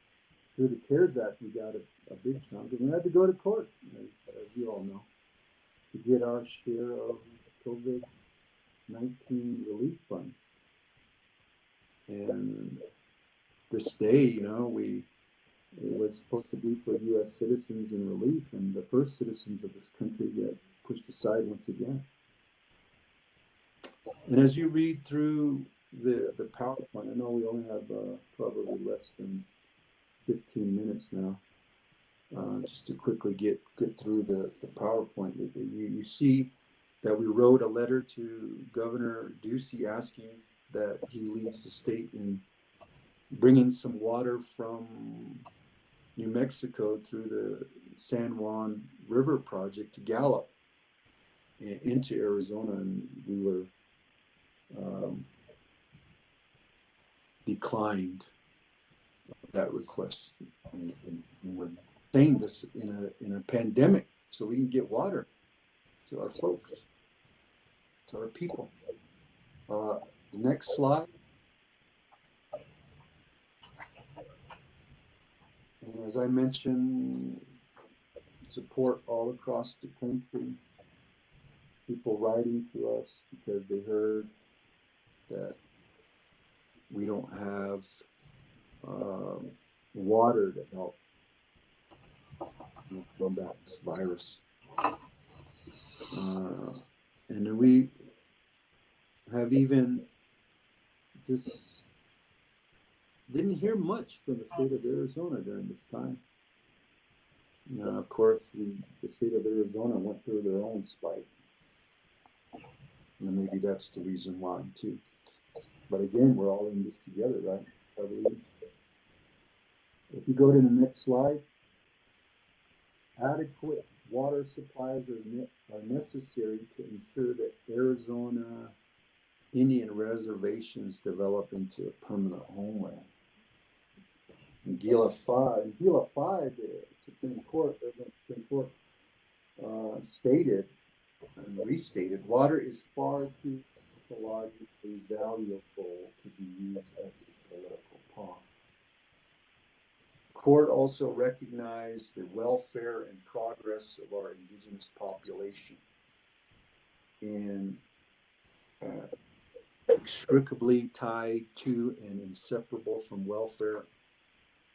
Through the CARES Act, we got a big chunk, and we had to go to court, as you all know, to get our share of COVID-19 relief funds. And this day, it was supposed to be for U.S. citizens in relief, and the first citizens of this country get pushed aside once again. And as you read through the PowerPoint, I know we only have probably less than 15 minutes now, just to quickly get through the PowerPoint. You see that we wrote a letter to Governor Ducey asking that he leads the state in bringing some water from New Mexico through the San Juan River project to Gallup into Arizona, and we were declined that request. And we're saying this in a pandemic so we can get water to our folks, to our people. The next slide. And as I mentioned, support all across the country. People writing to us because they heard that we don't have water to help combat this virus. And then we have even just didn't hear much from the state of Arizona during this time. Of course, the state of Arizona went through their own spike. And maybe that's the reason why, too. But again, we're all in this together, right? I believe. If you go to the next slide, adequate water supplies are necessary to ensure that Arizona Indian reservations develop into a permanent homeland. In Gila 5, the Supreme Court stated and restated, water is far too ecologically valuable to be used as a political pawn. The court also recognized the welfare and progress of our indigenous population in inextricably tied to and inseparable from welfare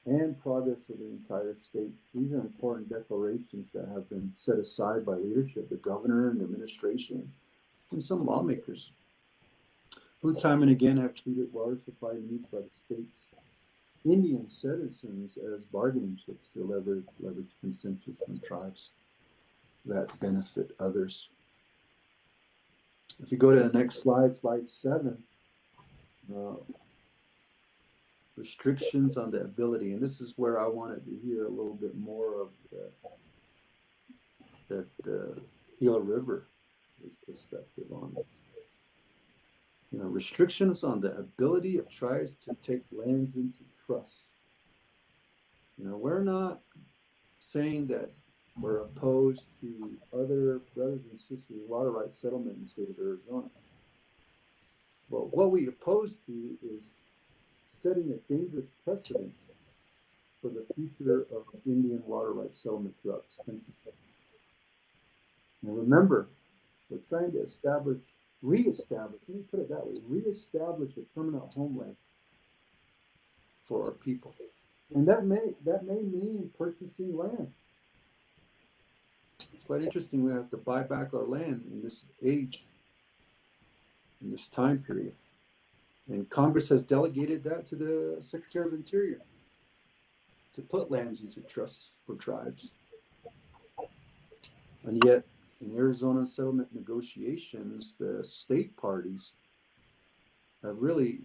and progress of the entire state. These are important declarations that have been set aside by leadership, the governor and the administration, and some lawmakers, who time and again have treated water supply needs by the state's Indian citizens as bargaining chips to leverage consensus from tribes that benefit others. If you go to the next slide, slide 7, restrictions on the ability, and this is where I wanted to hear a little bit more of that Gila River perspective on this. You know, restrictions on the ability of tribes to take lands into trust. You know, we're not saying that we're opposed to other brothers and sisters water rights settlement in the state of Arizona. But what we oppose to is setting a dangerous precedent for the future of Indian water rights settlement throughout this country. Now remember, we're trying to reestablish, let me put it that way, reestablish a permanent homeland for our people. And that may mean purchasing land. It's quite interesting. We have to buy back our land in this age, in this time period. And Congress has delegated that to the Secretary of Interior to put lands into trusts for tribes. And yet, in Arizona settlement negotiations, the state parties have really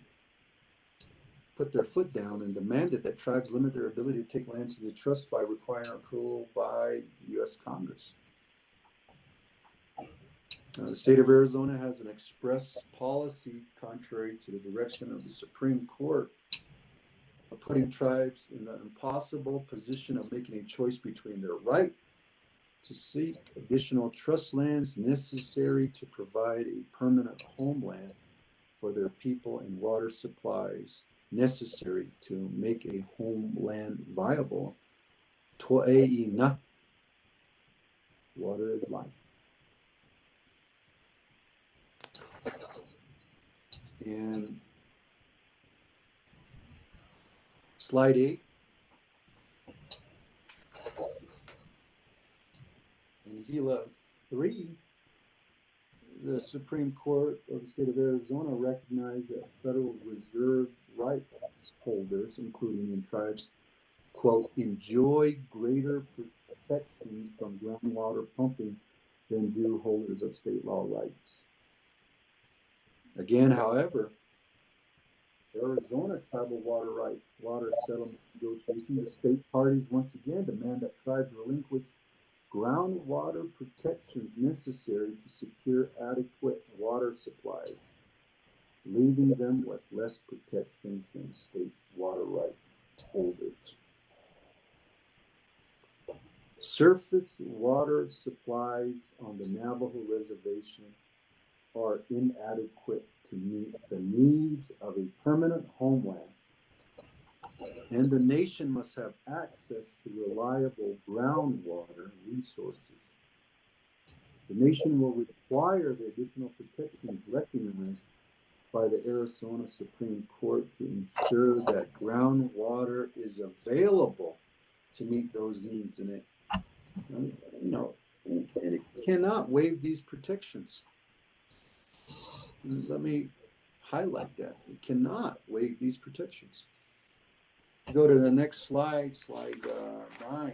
put their foot down and demanded that tribes limit their ability to take lands into trust by requiring approval by the U.S. Congress. The state of Arizona has an express policy contrary to the direction of the Supreme Court of putting tribes in the impossible position of making a choice between their right to seek additional trust lands necessary to provide a permanent homeland for their people and water supplies necessary to make a homeland viable. To'eina, water is life. And slide 8. In Gila 3, the Supreme Court of the state of Arizona recognized that Federal Reserve rights holders, including in tribes, quote, enjoy greater protections from groundwater pumping than do holders of state law rights. Again, however, Arizona tribal water settlement negotiation, the state parties once again demand that tribes relinquish groundwater protections necessary to secure adequate water supplies, leaving them with less protections than state water right holders. Surface water supplies on the Navajo reservation are inadequate to meet the needs of a permanent homeland, and the nation must have access to reliable groundwater resources. The nation will require the additional protections recognized by the Arizona Supreme Court to ensure that groundwater is available to meet those needs, and it, and it cannot waive these protections. Let me highlight that. It cannot waive these protections. Go to the next slide, slide 9.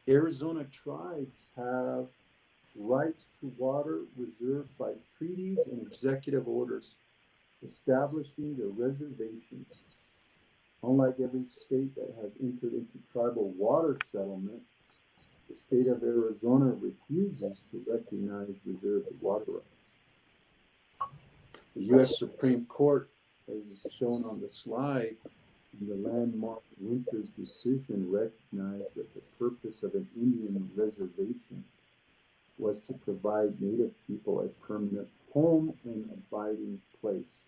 Arizona tribes have rights to water reserved by treaties and executive orders establishing their reservations. Unlike every state that has entered into tribal water settlements, the state of Arizona refuses to recognize reserved water rights. The U.S. Supreme Court, as is shown on the slide, in the landmark Winters decision, recognized that the purpose of an Indian reservation was to provide Native people a permanent home and abiding place.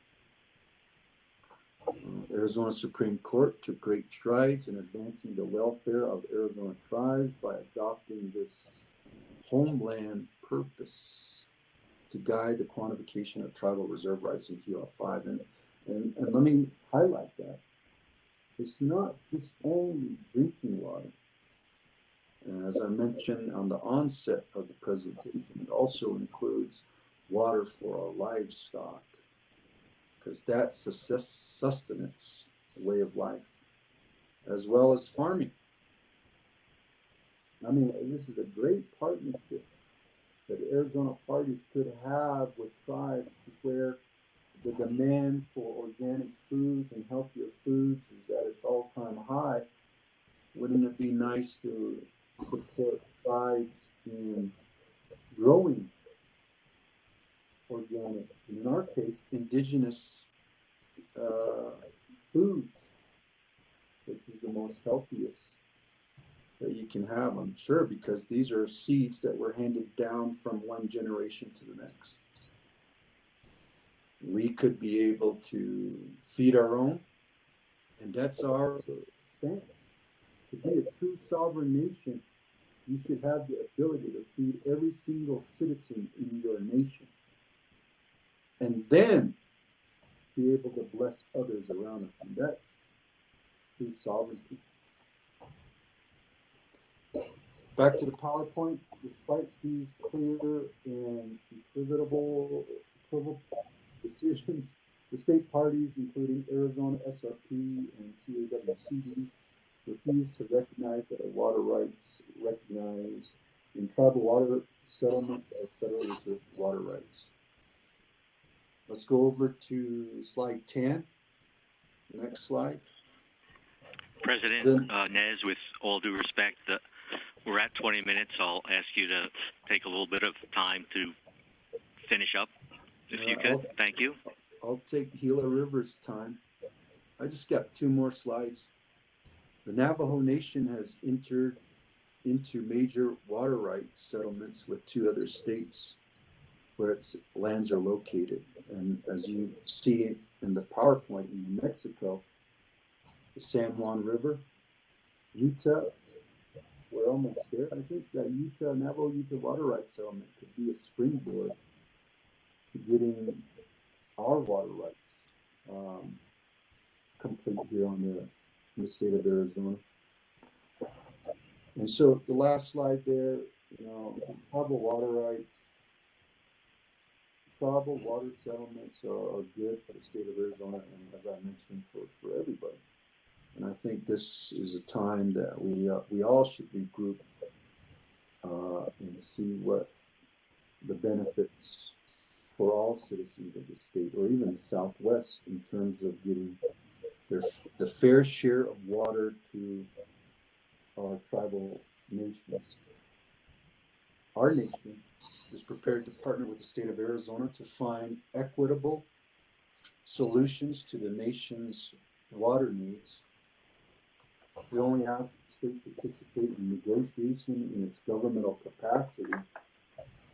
Arizona Supreme Court took great strides in advancing the welfare of Arizona tribes by adopting this homeland purpose to guide the quantification of tribal reserve rights in HELA 5. And let me highlight that. It's not just only drinking water. As I mentioned on the onset of the presentation, it also includes water for our livestock, because that's a sustenance, a way of life, as well as farming. I mean, this is a great partnership that Arizona parties could have with tribes, to where the demand for organic foods and healthier foods is at its all-time high. Wouldn't it be nice to support tribes in growing organic, and in our case, indigenous foods, which is the most healthiest that you can have, I'm sure, because these are seeds that were handed down from one generation to the next. We could be able to feed our own, and that's our stance. To be a true sovereign nation, you should have the ability to feed every single citizen in your nation, and then be able to bless others around us. And that's true sovereignty. Back to the PowerPoint. Despite these clear and equitable decisions, the state parties, including Arizona SRP and CAWCD, refuse to recognize that our water rights recognized in tribal water settlements are federal reserve water rights. Let's go over to slide 10. Next slide. President Nez, with all due respect, we're at 20 minutes. I'll ask you to take a little bit of time to finish up, if you could. Thank you. I'll take Gila River's time. I just got 2 more slides. The Navajo Nation has entered into major water rights settlements with 2 other states where its lands are located. And as you see in the PowerPoint, in New Mexico, the San Juan River, Utah, we're almost there. I think that Navajo-Utah water rights settlement could be a springboard to getting our water rights complete here in the state of Arizona. And so the last slide there, tribal water rights, tribal water settlements are good for the state of Arizona, and as I mentioned, for everybody. And I think this is a time that we all should regroup and see what the benefits for all citizens of the state, or even the Southwest, in terms of getting the fair share of water to our tribal nations. Our nation is prepared to partner with the state of Arizona to find equitable solutions to the nation's water needs. We only ask the state to participate in negotiation in its governmental capacity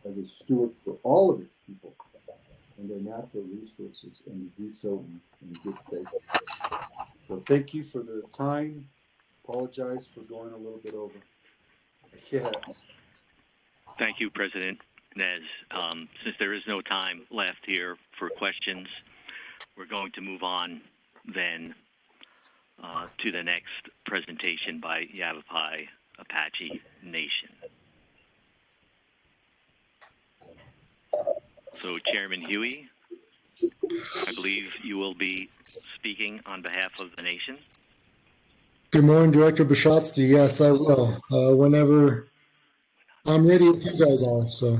as a steward for all of its people and their natural resources, and to do so in good faith. So thank you for the time. Apologize for going a little bit over. Yeah. Thank you, President Nez. Since there is no time left here for questions, we're going to move on then to the next presentation by Yavapai Apache Nation. So, Chairman Huey, I believe you will be speaking on behalf of the nation. Good morning, Director Bishotsky. Yes, I will. Whenever I'm ready, if you guys are. So.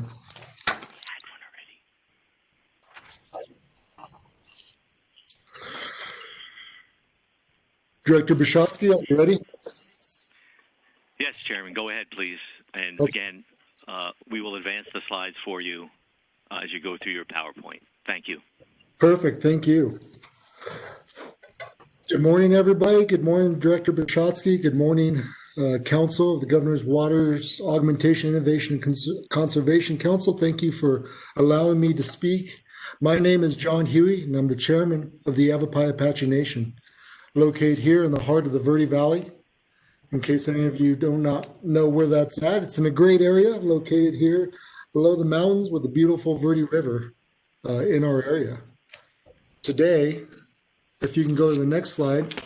Director Bishotsky, are you ready? Yes, Chairman. Go ahead, please. And again, we will advance the slides for you as you go through your PowerPoint. Thank you. Perfect. Thank you. Good morning, everybody. Good morning, Director Bishotsky. Good morning, Council of the Governor's Waters Augmentation, Innovation, and Conservation Council. Thank you for allowing me to speak. My name is John Huey, and I'm the chairman of the Yavapai Apache Nation, located here in the heart of the Verde Valley. In case any of you do not know where that's at, it's in a great area located here below the mountains with the beautiful Verde River in our area. Today, if you can go to the next slide,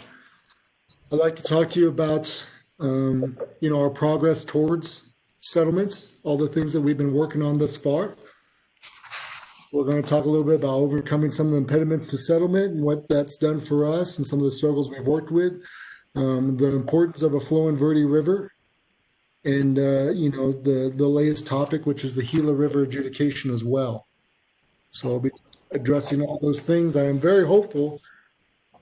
I'd like to talk to you about our progress towards settlements, all the things that we've been working on thus far. We're going to talk a little bit about overcoming some of the impediments to settlement and what that's done for us and some of the struggles we've worked with. The importance of a flowing Verde River, and the latest topic, which is the Gila River adjudication as well. So I'll be addressing all those things. I am very hopeful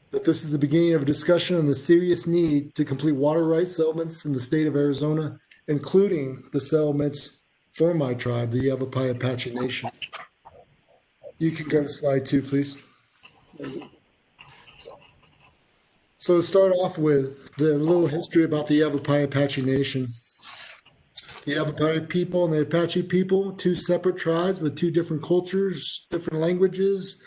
that this is the beginning of a discussion on the serious need to complete water rights settlements in the state of Arizona, including the settlements for my tribe, the Yavapai Apache Nation. You can go to slide 2, please. So to start off with the little history about the Yavapai Apache Nation. The Yavapai people and the Apache people, two separate tribes with two different cultures, different languages,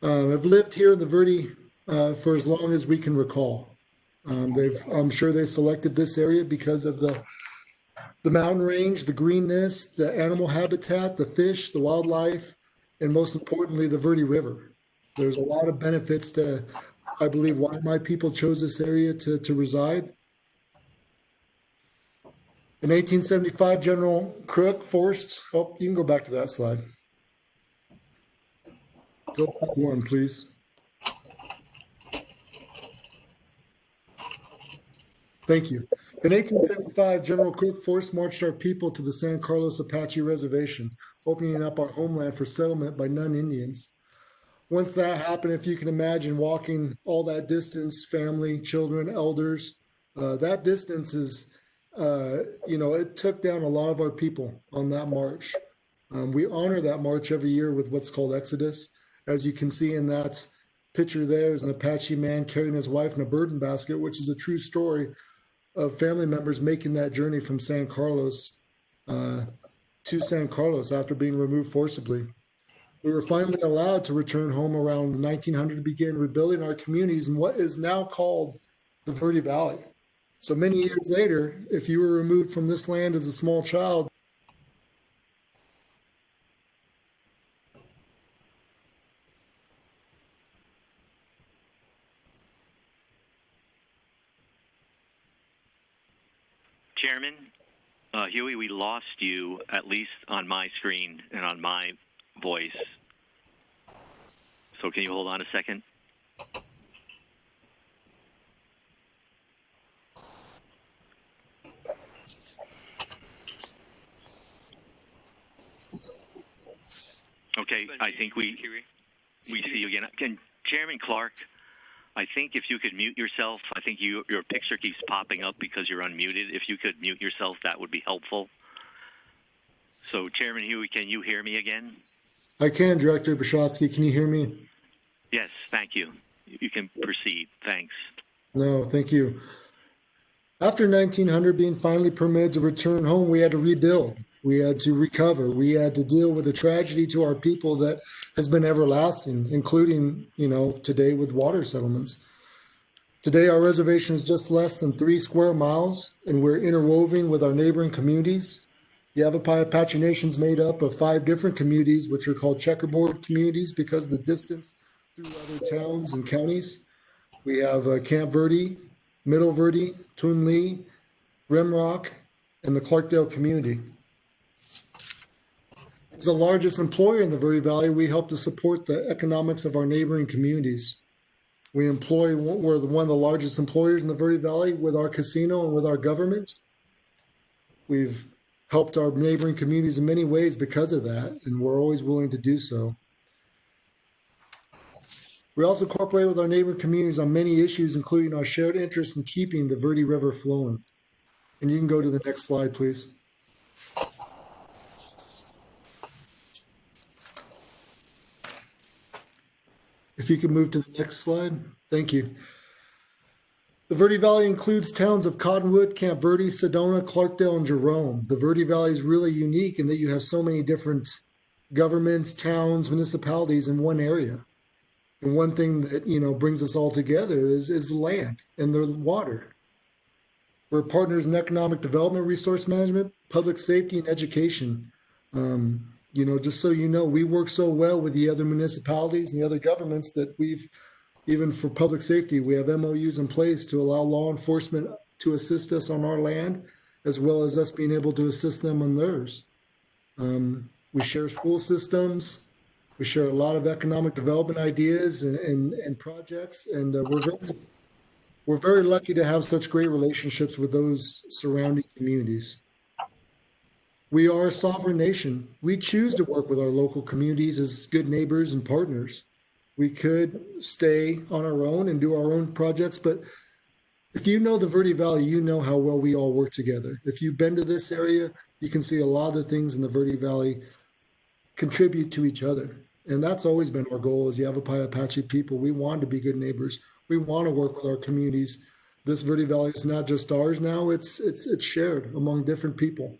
have lived here in the Verde for as long as we can recall. I'm sure they selected this area because of the mountain range, the greenness, the animal habitat, the fish, the wildlife, and most importantly, the Verde River. There's a lot of benefits to, I believe, why my people chose this area to reside. In 1875, General Crook forced, you can go back to that slide. Go back one, please. Thank you. In 1875, General Crook forced marched our people to the San Carlos Apache Reservation, opening up our homeland for settlement by non-Indians. Once that happened, if you can imagine walking all that distance, family, children, elders, that distance is, it took down a lot of our people on that march. We honor that march every year with what's called Exodus. As you can see in that picture there is an Apache man carrying his wife in a burden basket, which is a true story of family members making that journey from San Carlos to San Carlos after being removed forcibly. We were finally allowed to return home around 1900 to begin rebuilding our communities in what is now called the Verde Valley. So many years later, if you were removed from this land as a small child, Chairman, Huey, we lost you, at least on my screen and on my voice. So can you hold on a second? Okay, I think we see you again. Can Chairman Clark, I think if you could mute yourself, I think your picture keeps popping up because you're unmuted. If you could mute yourself, that would be helpful. So Chairman Huey, can you hear me again? I can, Director Bishotsky. Can you hear me? Yes, thank you. You can proceed. Thanks. No, thank you. After 1900 being finally permitted to return home, we had to rebuild. We had to recover. We had to deal with a tragedy to our people that has been everlasting, including, today with water settlements. Today, our reservation is just less than 3 square miles, and we're interwoven with our neighboring communities. The Yavapai Apache Nation is made up of 5 different communities, which are called checkerboard communities because of the distance through other towns and counties. We have Camp Verde, Middle Verde, Toon Lee, Rimrock, and the Clarkdale community. As the largest employer in the Verde Valley, we help to support the economics of our neighboring communities. We're one of the largest employers in the Verde Valley with our casino and with our government. We've helped our neighboring communities in many ways because of that, and we're always willing to do so. We also cooperate with our neighboring communities on many issues, including our shared interest in keeping the Verde River flowing. And you can go to the next slide, please. If you could move to the next slide. Thank you. The Verde Valley includes towns of Cottonwood, Camp Verde, Sedona, Clarkdale, and Jerome. The Verde Valley is really unique in that you have so many different governments, towns, municipalities in one area. And one thing that, brings us all together is the land and the water. We're partners in economic development, resource management, public safety, and education. Just so you know, we work so well with the other municipalities and the other governments that even for public safety, we have MOUs in place to allow law enforcement to assist us on our land, as well as us being able to assist them on theirs. We share school systems. We share a lot of economic development ideas and projects, and we're very lucky to have such great relationships with those surrounding communities. We are a sovereign nation. We choose to work with our local communities as good neighbors and partners. We could stay on our own and do our own projects, but if you know the Verde Valley, you know how well we all work together. If you've been to this area, you can see a lot of the things in the Verde Valley contribute to each other. And that's always been our goal as Yavapai Apache people. We want to be good neighbors. We want to work with our communities. This Verde Valley is not just ours now, it's shared among different people.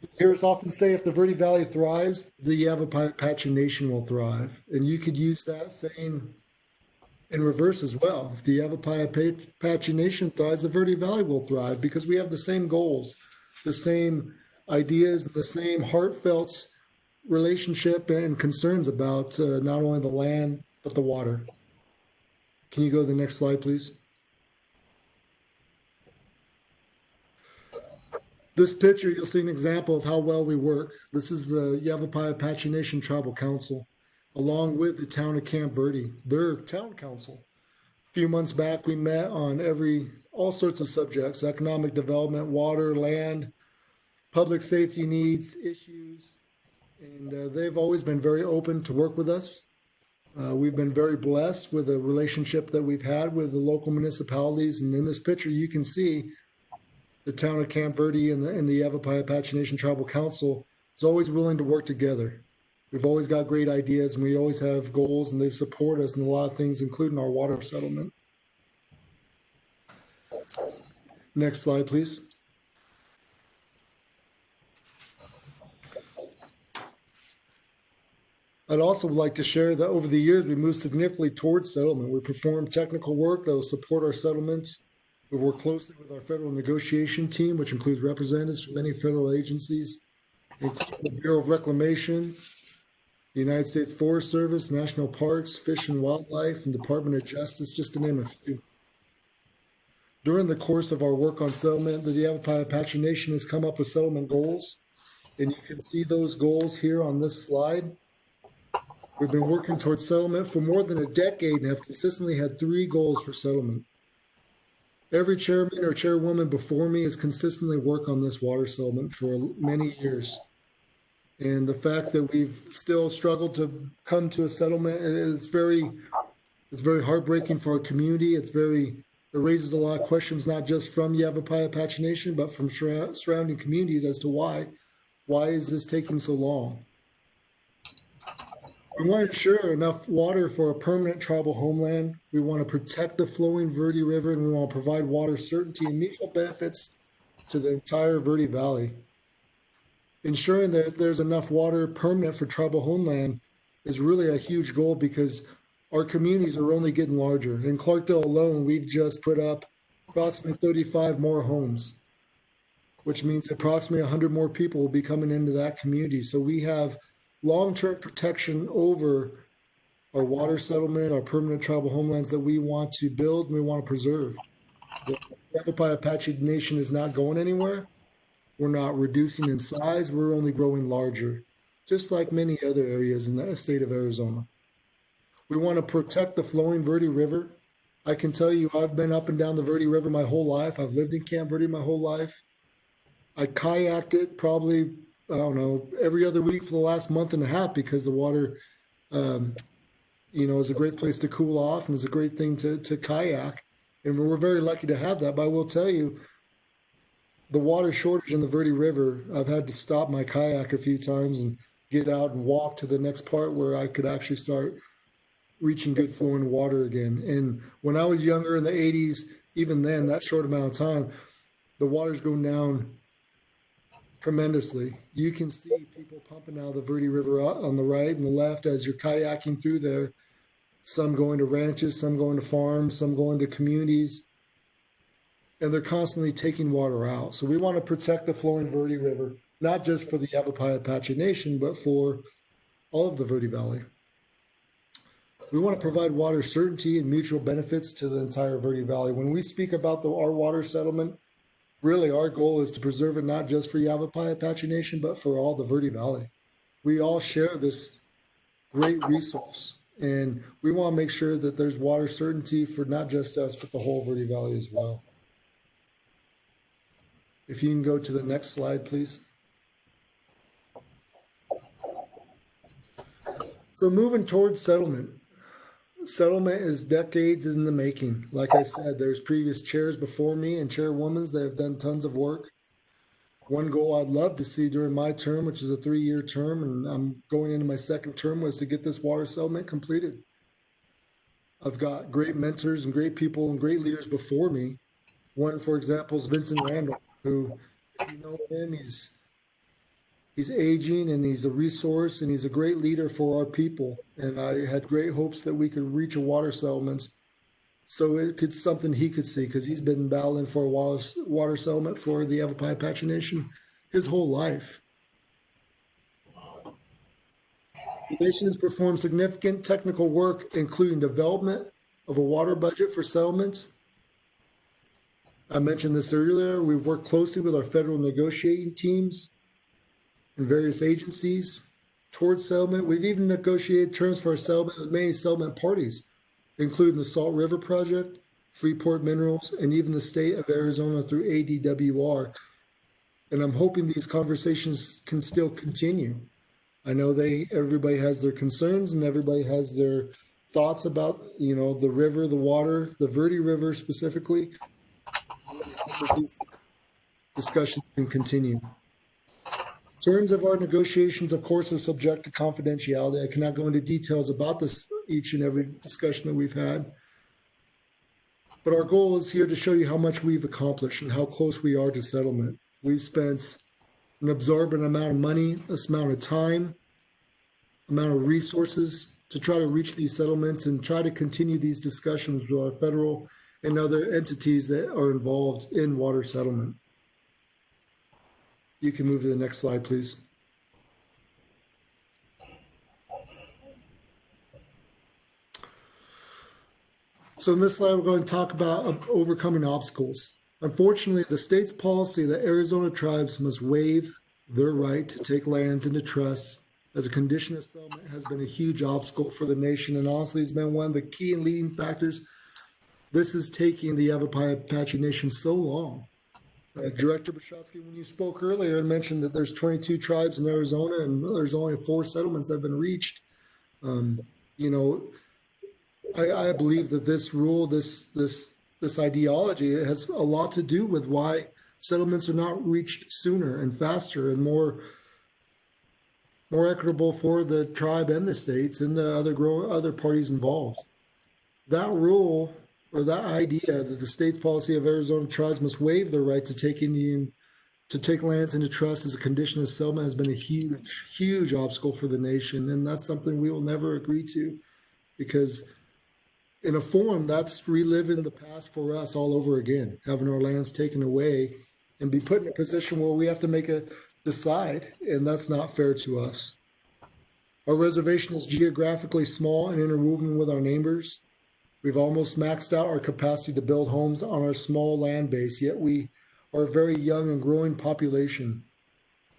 You hear us often say, if the Verde Valley thrives, the Yavapai Apache Nation will thrive. And you could use that saying in reverse as well. If the Yavapai Apache Nation thrives, the Verde Valley will thrive, because we have the same goals, the same ideas, and the same heartfelt relationship and concerns about not only the land, but the water. Can you go to the next slide, please? This picture, you'll see an example of how well we work. This is the Yavapai Apache Nation Tribal Council, along with the town of Camp Verde, their town council. A few months back, we met on all sorts of subjects: economic development, water, land, public safety needs, issues, and they've always been very open to work with us. We've been very blessed with the relationship that we've had with the local municipalities, and in this picture, you can see the town of Camp Verde and the Yavapai Apache Nation Tribal Council is always willing to work together. We've always got great ideas, and we always have goals, and they support us in a lot of things, including our water settlement. Next slide, please. I'd also like to share that over the years, we moved significantly towards settlement. We performed technical work that will support our settlements. We work closely with our federal negotiation team, which includes representatives from many federal agencies, including the Bureau of Reclamation, the United States Forest Service, National Parks, Fish and Wildlife, and Department of Justice, just to name a few. During the course of our work on settlement, the Yavapai Apache Nation has come up with settlement goals, and you can see those goals here on this slide. We've been working towards settlement for more than a decade and have consistently had 3 goals for settlement. Every chairman or chairwoman before me has consistently worked on this water settlement for many years. And the fact that we've still struggled to come to a settlement is very heartbreaking for our community. It raises a lot of questions, not just from Yavapai Apache Nation, but from surrounding communities as to why is this taking so long? We want to ensure enough water for a permanent tribal homeland. We want to protect the flowing Verde River, and we want to provide water certainty and mutual benefits to the entire Verde Valley. Ensuring that there's enough water permanent for tribal homeland is really a huge goal, because our communities are only getting larger. In Clarkdale alone, we've just put up approximately 35 more homes, which means approximately 100 more people will be coming into that community. So we have long-term protection over our water settlement, our permanent tribal homelands that we want to build and we want to preserve. The Yavapai Apache Nation is not going anywhere. We're not reducing in size. We're only growing larger, just like many other areas in the state of Arizona. We want to protect the flowing Verde River. I can tell you, I've been up and down the Verde River my whole life. I've lived in Camp Verde my whole life. I kayaked it probably, I don't know, every other week for the last month and a half, because the water, is a great place to cool off and is a great thing to kayak. And we're very lucky to have that. But I will tell you, the water shortage in the Verde River, I've had to stop my kayak a few times and get out and walk to the next part where I could actually start reaching good flowing water again. And when I was younger in the 80s, even then, that short amount of time, the water's going down tremendously. You can see people pumping out of the Verde River on the right and the left as you're kayaking through there. Some going to ranches, some going to farms, some going to communities. And they're constantly taking water out. So we want to protect the flowing Verde River, not just for the Yavapai Apache Nation, but for all of the Verde Valley. We want to provide water certainty and mutual benefits to the entire Verde Valley. When we speak about our water settlement, really our goal is to preserve it not just for Yavapai Apache Nation, but for all the Verde Valley. We all share this great resource, and we want to make sure that there's water certainty for not just us, but the whole Verde Valley as well. If you can go to the next slide, please. So moving towards settlement. Settlement is decades in the making. Like I said, there's previous chairs before me and chairwomen that have done tons of work. One goal I'd love to see during my term, which is a 3-year term, and I'm going into my second term, was to get this water settlement completed. I've got great mentors and great people and great leaders before me. One, for example, is Vincent Randall, who, if you know him, he's aging and he's a resource and he's a great leader for our people. And I had great hopes that we could reach a water settlement so it could something he could see, because he's been battling for a water settlement for the Yavapai Apache Nation his whole life. The nation has performed significant technical work, including development of a water budget for settlements. I mentioned this earlier. We've worked closely with our federal negotiating teams and various agencies towards settlement. We've even negotiated terms for our settlement with many settlement parties, including the Salt River Project, Freeport Minerals, and even the state of Arizona through ADWR. And I'm hoping these conversations can still continue. I know everybody has their concerns and everybody has their thoughts about, the river, the water, the Verde River specifically. These discussions can continue. Terms of our negotiations, of course, are subject to confidentiality. I cannot go into details about this each and every discussion that we've had. But our goal is here to show you how much we've accomplished and how close we are to settlement. We've spent an absorbent amount of money, this amount of time, amount of resources to try to reach these settlements and try to continue these discussions with our federal and other entities that are involved in water settlement. You can move to the next slide, please. So in this slide, we're going to talk about overcoming obstacles. Unfortunately, the state's policy that Arizona tribes must waive their right to take lands into trust as a condition of settlement has been a huge obstacle for the nation, and honestly has been one of the key and leading factors. This is taking the Yavapai Apache Nation so long. Director Bishotsky, when you spoke earlier and mentioned that there's 22 tribes in Arizona and there's only 4 settlements that have been reached, I believe that this rule, this ideology has a lot to do with why settlements are not reached sooner and faster and more equitable for the tribe and the states and the other parties involved. That rule, or that idea that the state's policy of Arizona tribes must waive their right to take lands into trust as a condition of settlement has been a huge, huge obstacle for the nation. And that's something we will never agree to, because in a form that's reliving the past for us all over again, having our lands taken away and be put in a position where we have to decide, and that's not fair to us. Our reservation is geographically small and interwoven with our neighbors. We've almost maxed out our capacity to build homes on our small land base, yet we are a very young and growing population.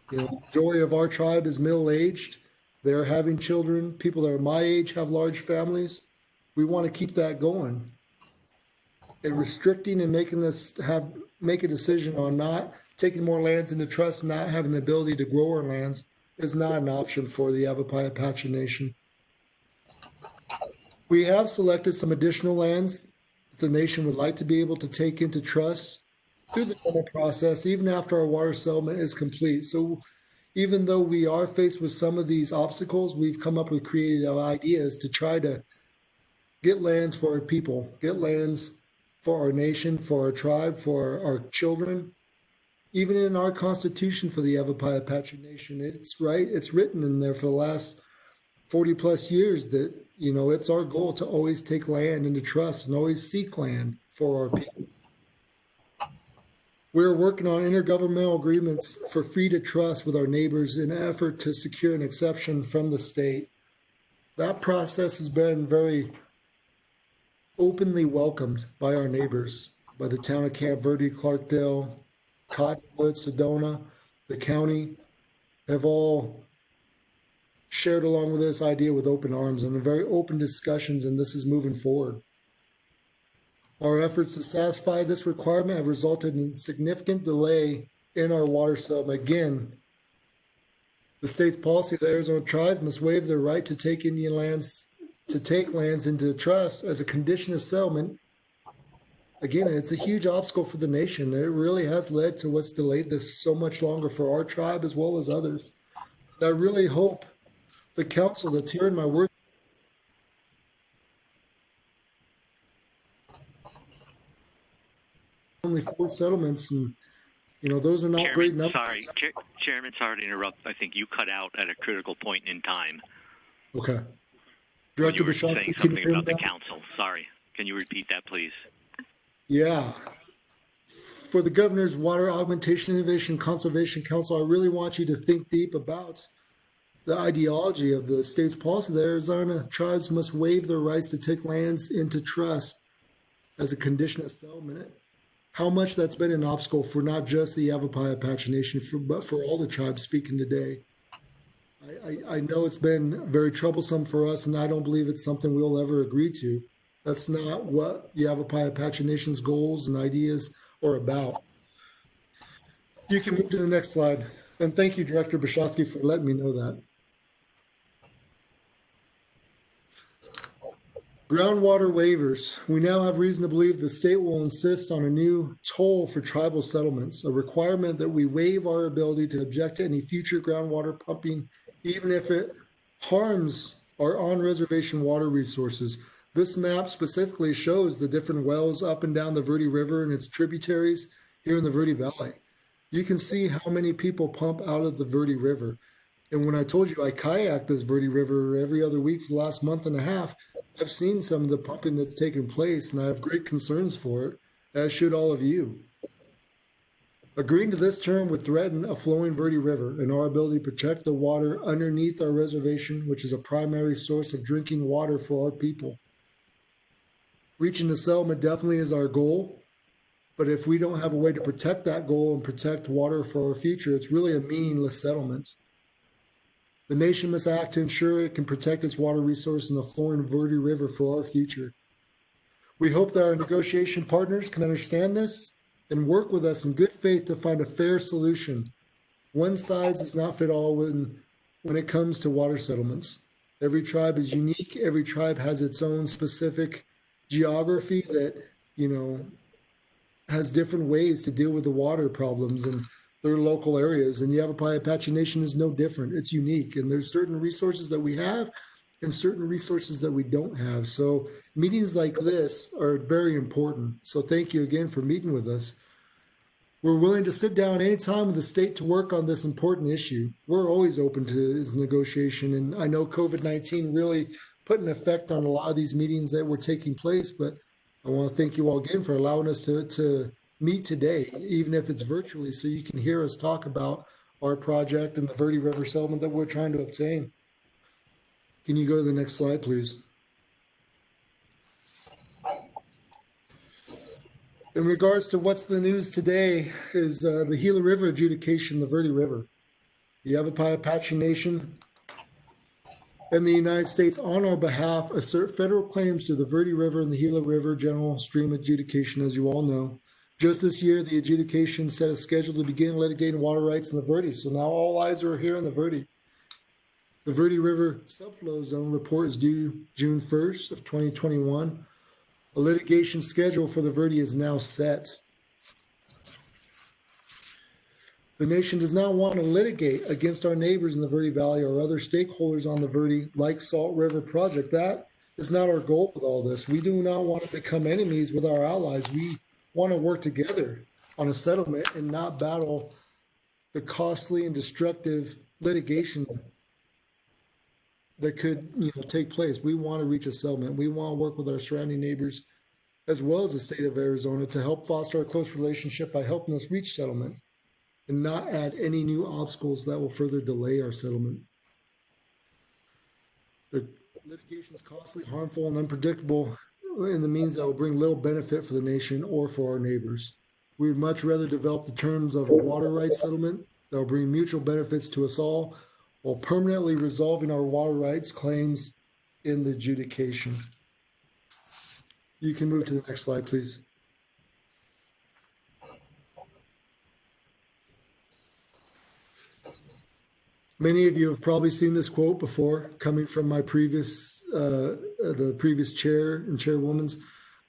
The majority of our tribe is middle-aged. They're having children. People that are my age have large families. We want to keep that going. And restricting and making us make a decision on not taking more lands into trust, not having the ability to grow our lands, is not an option for the Yavapai Apache Nation. We have selected some additional lands that the nation would like to be able to take into trust through the normal process, even after our water settlement is complete. So even though we are faced with some of these obstacles, we've come up with creative ideas to try to get lands for our people, get lands for our nation, for our tribe, for our children. Even in our Constitution for the Yavapai Apache Nation, it's written in there for the last 40 plus years that, you know, it's our goal to always take land into trust and always seek land for our people. We're working on intergovernmental agreements for free to trust with our neighbors in an effort to secure an exception from the state. That process has been very openly welcomed by our neighbors, by the town of Camp Verde, Clarkdale, Cottonwood, Sedona, the county, have all shared along with this idea with open arms and very open discussions, and this is moving forward. Our efforts to satisfy this requirement have resulted in significant delay in our water settlement. Again, the state's policy that Arizona tribes must waive their right to take Indian lands, to take lands into trust as a condition of settlement. Again, it's a huge obstacle for the nation. It really has led to what's delayed this so much longer for our tribe as well as others. And I really hope the council that's hearing my words only 4 settlements, and you know those are not Chairman, great numbers. Sorry, Chairman, sorry to interrupt. I think you cut out at a critical point in time. Okay. When you Director were Bishotsky, saying can you something hear me about the now? council. Sorry. Can you repeat that, please? Yeah. For the Governor's Water Augmentation Innovation Conservation Council, I really want you to think deep about the ideology of the state's policy that Arizona tribes must waive their rights to take lands into trust as a condition of settlement. How much that's been an obstacle for not just the Yavapai Apache Nation, but for all the tribes speaking today. I know it's been very troublesome for us, and I don't believe it's something we'll ever agree to. That's not what the Yavapai Apache Nation's goals and ideas are about. You can move to the next slide. And thank you, Director Bishotsky, for letting me know that. Groundwater waivers. We now have reason to believe the state will insist on a new toll for tribal settlements, a requirement that we waive our ability to object to any future groundwater pumping, even if it harms our on-reservation water resources. This map specifically shows the different wells up and down the Verde River and its tributaries here in the Verde Valley. You can see how many people pump out of the Verde River. And when I told you I kayak this Verde River every other week for the last month and a half, I've seen some of the pumping that's taken place, and I have great concerns for it, as should all of you. Agreeing to this term would threaten a flowing Verde River and our ability to protect the water underneath our reservation, which is a primary source of drinking water for our people. Reaching the settlement definitely is our goal, but if we don't have a way to protect that goal and protect water for our future, it's really a meaningless settlement. The nation must act to ensure it can protect its water resource in the flowing Verde River for our future. We hope that our negotiation partners can understand this and work with us in good faith to find a fair solution. One size does not fit all when it comes to water settlements. Every tribe is unique. Every tribe has its own specific geography that, you know, has different ways to deal with the water problems and their local areas. And the Yavapai Apache Nation is no different. It's unique. And there's certain resources that we have and certain resources that we don't have. So meetings like this are very important. So thank you again for meeting with us. We're willing to sit down anytime with the state to work on this important issue. We're always open to this negotiation. And I know COVID-19 really put an effect on a lot of these meetings that were taking place, but I want to thank you all again for allowing us to meet today, even if it's virtually, so you can hear us talk about our project and the Verde River settlement that we're trying to obtain. Can you go to the next slide, please? In regards to what's the news today is the Gila River adjudication, the Verde River. The Yavapai Apache Nation and the United States on our behalf assert federal claims to the Verde River and the Gila River general stream adjudication, as you all know. Just this year, the adjudication set a schedule to begin litigating water rights in the Verde. So now all eyes are here in the Verde. The Verde River subflow zone report is due June 1st of 2021. A litigation schedule for the Verde is now set. The nation does not want to litigate against our neighbors in the Verde Valley or other stakeholders on the Verde Lake Salt River project. That is not our goal with all this. We do not want to become enemies with our allies. We want to work together on a settlement and not battle the costly and destructive litigation that could, take place. We want to reach a settlement. We want to work with our surrounding neighbors as well as the state of Arizona to help foster a close relationship by helping us reach settlement and not add any new obstacles that will further delay our settlement. The litigation is costly, harmful, and unpredictable in the means that will bring little benefit for the nation or for our neighbors. We would much rather develop the terms of a water rights settlement that will bring mutual benefits to us all while permanently resolving our water rights claims in the adjudication. You can move to the next slide, please. Many of you have probably seen this quote before, coming from my the previous chair and chairwoman's.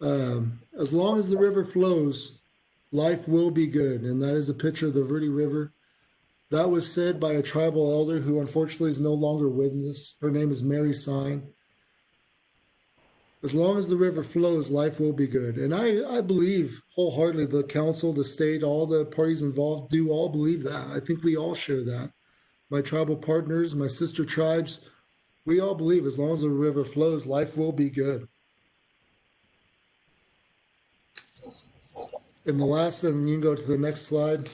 As long as the river flows, life will be good. And that is a picture of the Verde River. That was said by a tribal elder who unfortunately is no longer with us. Her name is Mary Sign. As long as the river flows, life will be good. And I believe wholeheartedly the council, the state, all the parties involved do all believe that. I think we all share that. My tribal partners, my sister tribes, we all believe as long as the river flows, life will be good. And the last, and you can go to the next slide.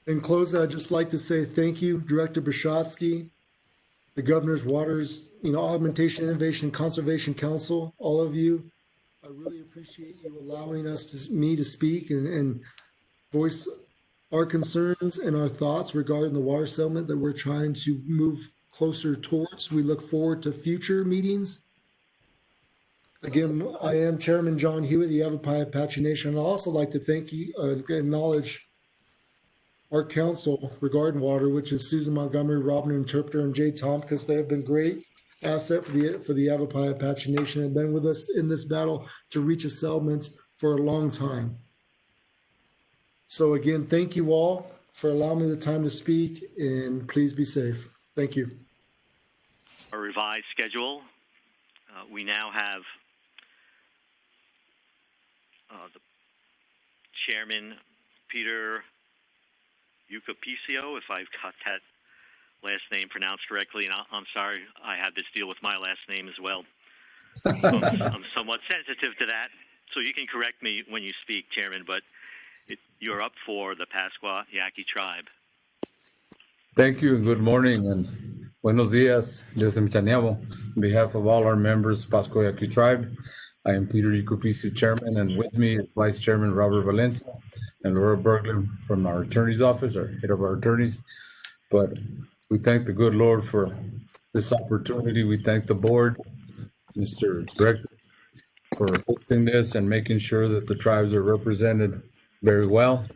In closing, I'd just like to say thank you, Director Bishotsky, the Governor's Waters, Augmentation, Innovation, and Conservation Council, all of you. I really appreciate you allowing me to speak and voice our concerns and our thoughts regarding the water settlement that we're trying to move closer towards. We look forward to future meetings. Again, I am Chairman John Hewitt, the Yavapai Apache Nation. I'd also like to thank you, acknowledge our council regarding water, which is Susan Montgomery, Robin Interpreter, and Jay Tompkins. They have been great asset for the Yavapai Apache Nation and been with us in this battle to reach a settlement for a long time. So again, thank you all for allowing me the time to speak, and please be safe. Thank you. A revised schedule. We now have the Chairman, Peter Ucapicio, if I've got that last name pronounced correctly, and I'm sorry, I have this deal with my last name as well. So I'm somewhat sensitive to that, so you can correct me when you speak, Chairman, but you're up for the Pascua Yaqui tribe. Thank you and good morning and buenos dias. On behalf of all our members, Pascua Yaqui tribe, I am Peter Ucapicio, Chairman, and with me is Vice Chairman Robert Valencia and Laura Berglund from our attorney's office, our head of our attorneys. But we thank the good Lord for this opportunity. We thank the board, Mr. Director, for hosting this and making sure that the tribes are represented very well.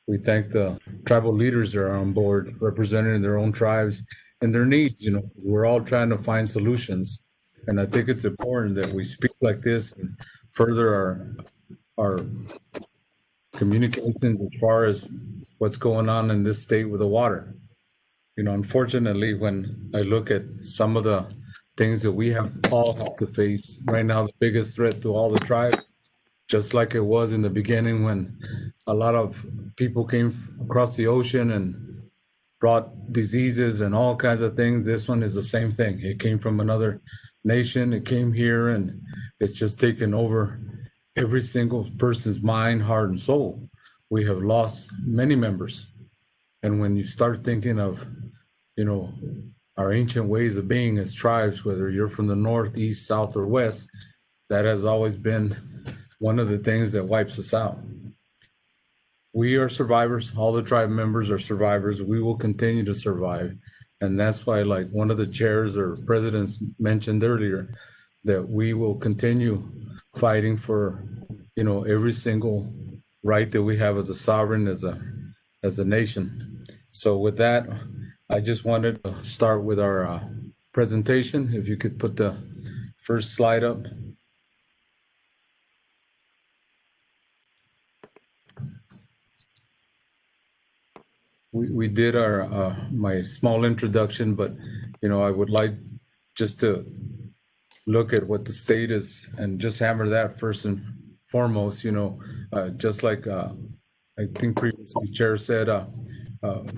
We thank the tribal leaders that are on board, representing their own tribes and their needs. We're all trying to find solutions. And I think it's important that we speak like this and further our communications as far as what's going on in this state with the water. Unfortunately, when I look at some of the things that we all have to face right now, the biggest threat to all the tribes, just like it was in the beginning when a lot of people came across the ocean and brought diseases and all kinds of things. This one is the same thing. It came from another nation. It came here and it's just taken over every single person's mind, heart, and soul. We have lost many members. And when you start thinking of, our ancient ways of being as tribes, whether you're from the north, east, south, or west, that has always been one of the things that wipes us out. We are survivors. All the tribe members are survivors. We will continue to survive. And that's why, like one of the chairs or presidents mentioned earlier, that we will continue fighting for, every single right that we have as a sovereign, as a nation. So with that, I just wanted to start with our presentation. If you could put the first slide up. we did our my small introduction, but I would like just to look at what the state is and just hammer that first and foremost. Just like I think previously Chair said,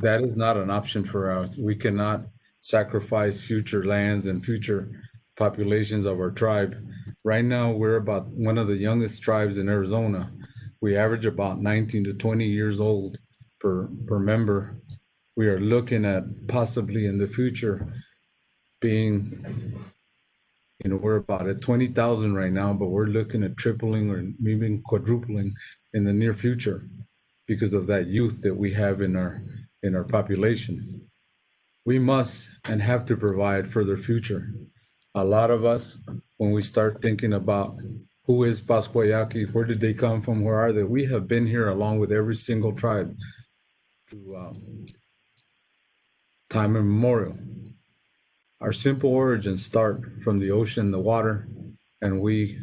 that is not an option for us. We cannot sacrifice future lands and future populations of our tribe. Right now, we're about one of the youngest tribes in Arizona. We average about 19 to 20 years old per member. We are looking at possibly in the future being, we're about at 20,000 right now, but we're looking at tripling or maybe quadrupling in the near future because of that youth that we have in our population. We must and have to provide for their future. A lot of us, when we start thinking about who is Pascua-Yaqui, where did they come from, where are they? We have been here along with every single tribe through time immemorial. Our simple origins start from the ocean, the water, and we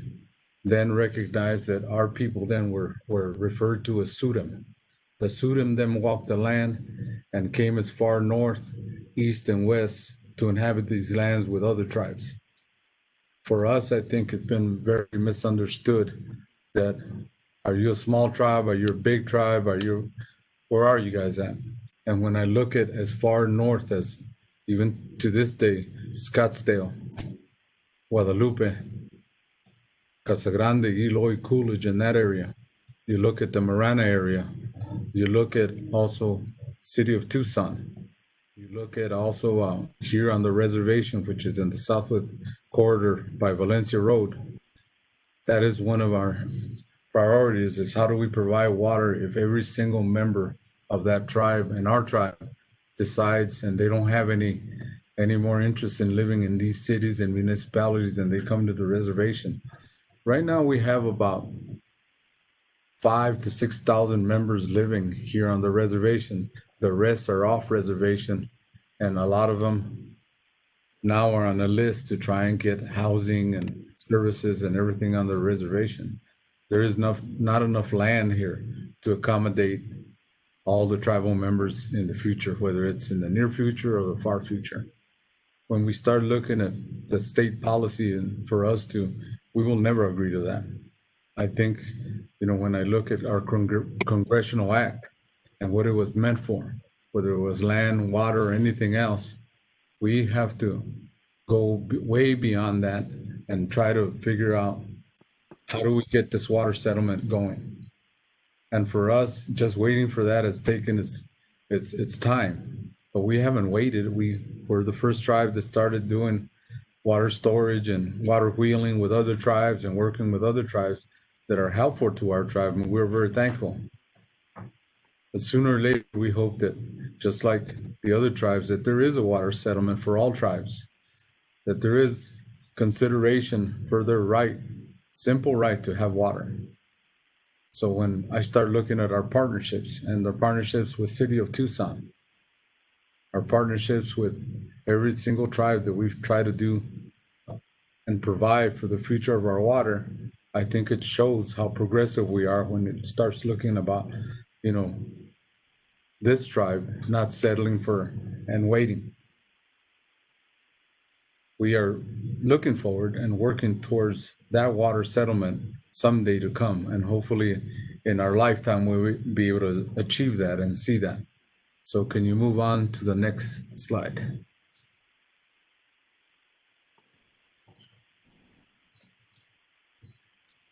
then recognize that our people then were referred to as Sudam. The Sudam then walked the land and came as far north, east, and west to inhabit these lands with other tribes. For us, I think it's been very misunderstood that are you a small tribe? Are you a big tribe? Where are you guys at? And when I look at as far north as even to this day, Scottsdale, Guadalupe, Casa Grande, Eloy, Coolidge, in that area. You look at the Marana area. You look at also city of Tucson. You look at also here on the reservation, which is in the southwest corridor by Valencia Road. That is one of our priorities, is how do we provide water if every single member of that tribe and our tribe decides and they don't have any more interest in living in these cities and municipalities and they come to the reservation. Right now we have about 5,000 to 6,000 members living here on the reservation. The rest are off reservation, and a lot of them now are on a list to try and get housing and services and everything on the reservation. There is not enough land here to accommodate all the tribal members in the future, whether it's in the near future or the far future. When we start looking at the state policy and for us we will never agree to that. I think, when I look at our Congressional Act and what it was meant for, whether it was land, water, or anything else, we have to go way beyond that and try to figure out how do we get this water settlement going. And for us, just waiting for that has taken its time. But we haven't waited. We were the first tribe that started doing water storage and water wheeling with other tribes and working with other tribes that are helpful to our tribe, and we're very thankful. But sooner or later, we hope that, just like the other tribes, that there is a water settlement for all tribes, that there is consideration for their right, simple right to have water. So when I start looking at our partnerships and the partnerships with City of Tucson, our partnerships with every single tribe that we've tried to do and provide for the future of our water, I think it shows how progressive we are when it starts looking about, this tribe not settling for and waiting. We are looking forward and working towards that water settlement someday to come, and hopefully in our lifetime we'll be able to achieve that and see that. So can you move on to the next slide?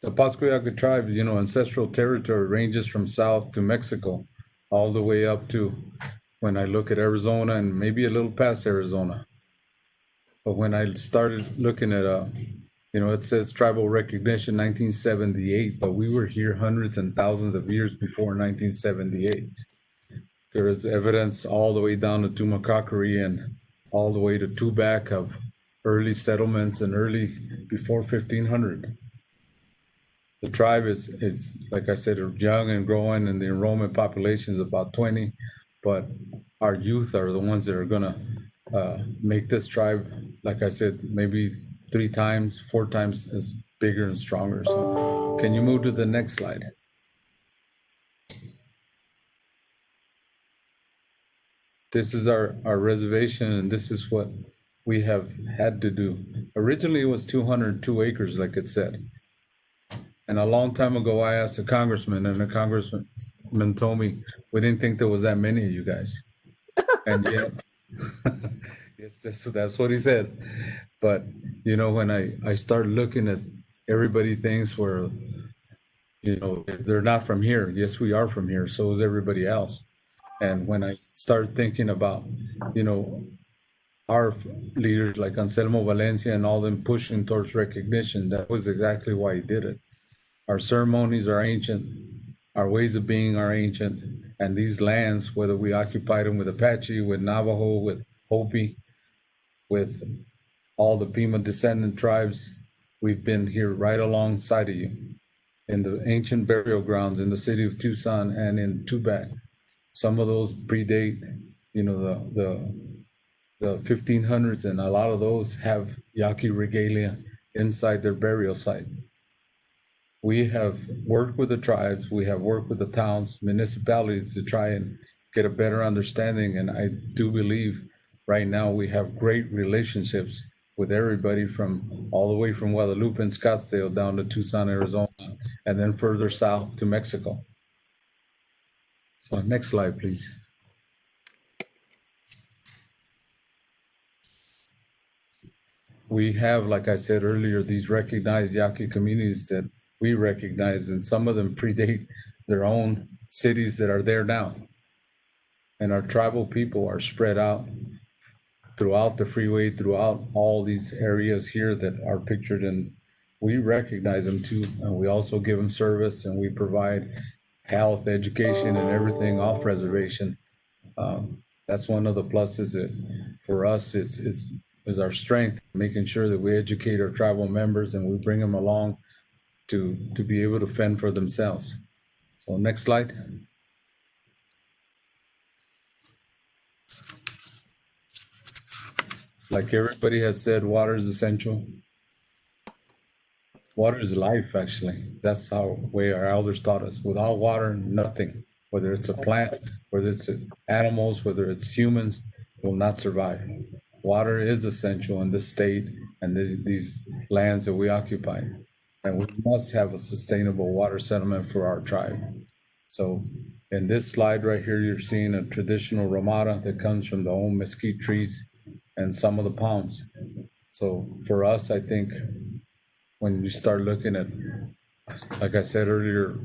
The Pascua-Yaqui tribe, ancestral territory ranges from south to Mexico, all the way up to when I look at Arizona and maybe a little past Arizona. But when I started looking at, it says tribal recognition 1978, but we were here hundreds and thousands of years before 1978. There is evidence all the way down to Tumacacori and all the way to Tubac of early settlements and early before 1500. The tribe is, like I said, young and growing, and the enrollment population is about 20, but our youth are the ones that are gonna make this tribe, like I said, maybe 3 times, 4 times as bigger and stronger. So can you move to the next slide? this is our reservation, and this is what we have had to do. Originally, it was 202 acres, like it said. And a long time ago, I asked a congressman, and the congressman told me, we didn't think there was that many of you guys. And yet, yes, that's what he said. But, you know, when I start looking at everybody thinks we're, you know, they're not from here. Yes, we are from here. So is everybody else. And when I start thinking about, you know, our leaders like Anselmo Valencia and all them pushing towards recognition, that was exactly why he did it. Our ceremonies are ancient, our ways of being are ancient, and these lands, whether we occupied them with Apache, with Navajo, with Hopi, with all the Pima descendant tribes, we've been here right alongside of you in the ancient burial grounds in the city of Tucson and in Tubac. Some of those predate, you know, the 1500s, and a lot of those have Yaqui regalia inside their burial site. We have worked with the tribes, we have worked with the towns, municipalities to try and get a better understanding. And I do believe right now we have great relationships with everybody from all the way from Guadalupe and Scottsdale down to Tucson, Arizona, and then further south to Mexico. So next slide, please. We have, like I said earlier, these recognized Yaqui communities that we recognize, and some of them predate their own cities that are there now. And our tribal people are spread out throughout the freeway, throughout all these areas here that are pictured, and we recognize them too. And we also give them service, and we provide health, education, and everything off reservation. That's one of the pluses that for us is our strength, making sure that we educate our tribal members and we bring them along to be able to fend for themselves. So next slide. Like everybody has said, water is essential. Water is life, actually. That's how way our elders taught us. Without water, nothing. Whether it's a plant, whether it's animals, whether it's humans, will not survive. Water is essential in this state and these lands that we occupy. And we must have a sustainable water settlement for our tribe. So in this slide right here, you're seeing a traditional ramada that comes from the old mesquite trees and some of the palms. So for us, I think when you start looking at, like I said earlier,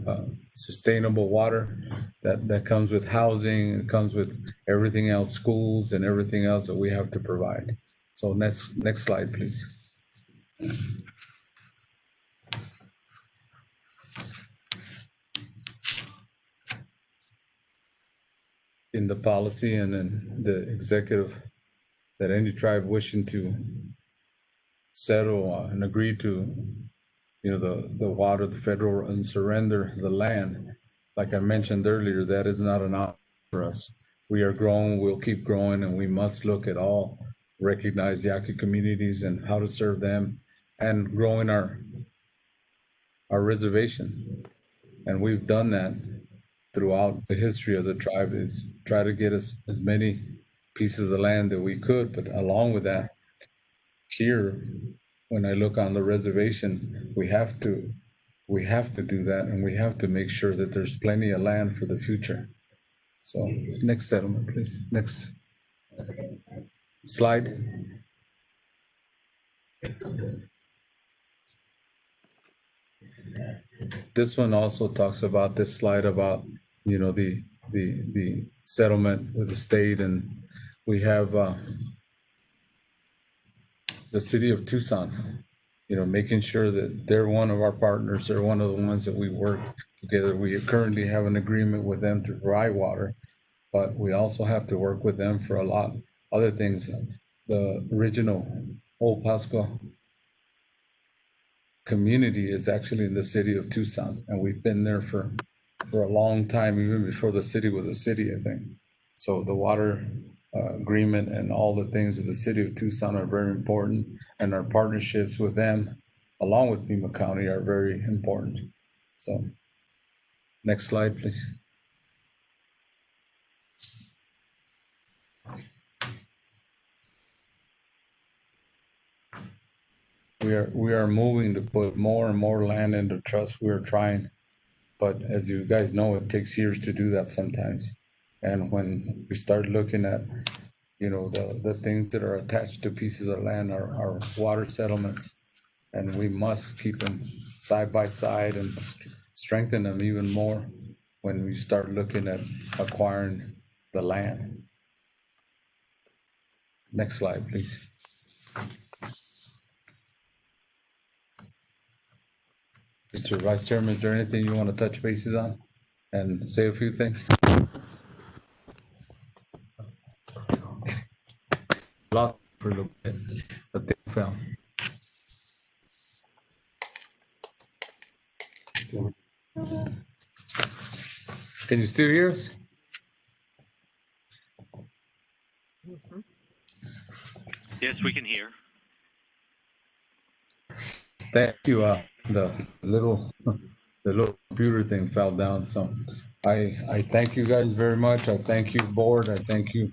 sustainable water, that comes with housing, it comes with everything else, schools and everything else that we have to provide. So next slide, please. In the policy and in the executive, that any tribe wishing to settle and agree to, you know, the water, the federal, and surrender the land, like I mentioned earlier, that is not an option for us. We are growing, we'll keep growing, and we must look at all recognized Yaqui communities and how to serve them and growing our reservation. And we've done that throughout the history of the tribe, is try to get us as many pieces of land that we could. But along with that, here, when I look on the reservation, we have to do that, and we have to make sure that there's plenty of land for the future. So next settlement, please. Next slide. This one also talks about this slide about, you know, the settlement with the state, and we have the city of Tucson, you know, making sure that they're one of our partners. They're one of the ones that we work together. We currently have an agreement with them to provide water, but we also have to work with them for a lot of other things. The original Old Pascua community is actually in the city of Tucson, and we've been there for a long time, even before the city was a city, I think. So the water agreement and all the things with the city of Tucson are very important, and our partnerships with them, along with Pima County, are very important. So next slide, please. We are moving to put more and more land into trust. We're trying, but as you guys know, it takes years to do that sometimes. And when we start looking at, you know, the things that are attached to pieces of land are water settlements, and we must keep them side by side and strengthen them even more when we start looking at acquiring the land. Next slide, please. Mr. Vice Chairman, is there anything you want to touch bases on and say a few things? A lot for a little bit, but they fell. Can you still hear us? Yes, we can hear. Thank you. The little computer thing fell down, so I thank you guys very much. I thank you, board. I thank you,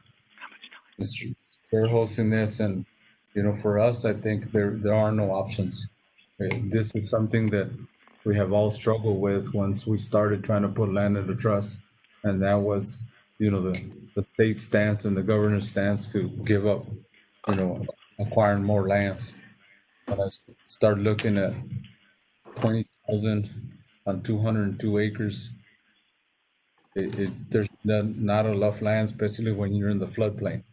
Mr. Chair, hosting this, and you know, for us, I think there are no options. This is something that we have all struggled with once we started trying to put land into trust, and that was, you know, the state stance and the governor's stance to give up, you know, acquiring more lands. When I start looking at 20,000 on 202 acres, there's not enough land, especially when you're in the floodplain.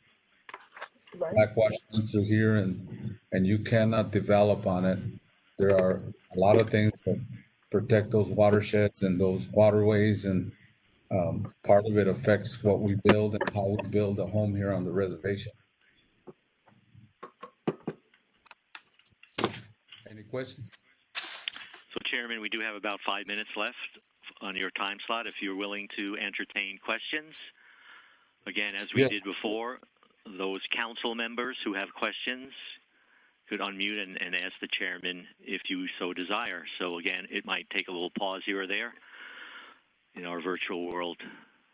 Blackwash runs through here, and you cannot develop on it. There are a lot of things that protect those watersheds and those waterways, and part of it affects what we build and how we build a home here on the reservation. Any questions? So, Chairman, we do have about 5 minutes left on your time slot if you're willing to entertain questions. Again, as we did before, those council members who have questions could unmute and ask the chairman if you so desire. So, again, it might take a little pause here or there. In our virtual world,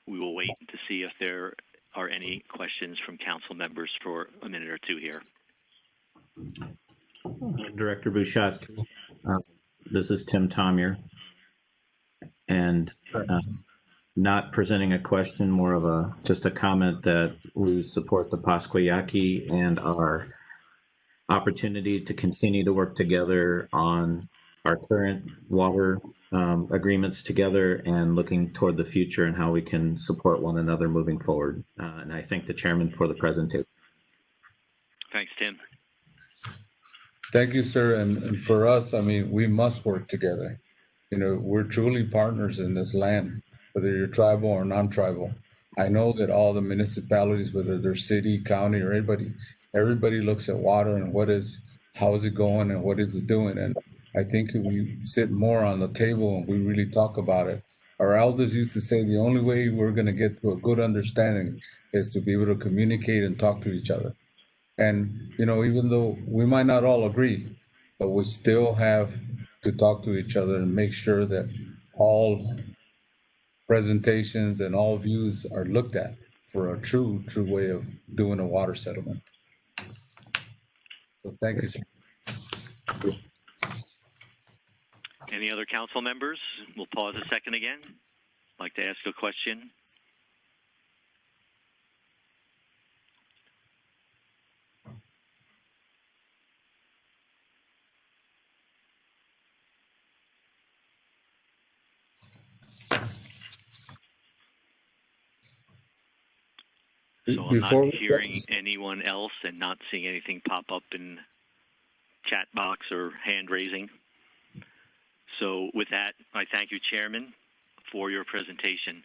we will wait to see if there are any questions from council members for a minute or two here. Director Bushatsky, this is Tim Tomier, and not presenting a question, more of just a comment that we support the GWAICC and our opportunity to continue to work together on our current water agreements together and looking toward the future and how we can support one another moving forward. And I thank the chairman for the presentation. Thanks, Tim. Thank you, sir. And for us, I mean, we must work together. You know, we're truly partners in this land, whether you're tribal or non-tribal. I know that all the municipalities, whether they're city, county, or everybody looks at water and how is it going and what is it doing. And I think if we sit more on the table and we really talk about it, our elders used to say the only way we're going to get to a good understanding is to be able to communicate and talk to each other. And, you know, even though we might not all agree, but we still have to talk to each other and make sure that all presentations and all views are looked at for a true way of doing a water settlement. So thank you, sir. Any other council members? We'll pause a second again. I'd like to ask a question. So I'm not hearing anyone else and not seeing anything pop up in chat box or hand raising. So with that, I thank you, Chairman, for your presentation.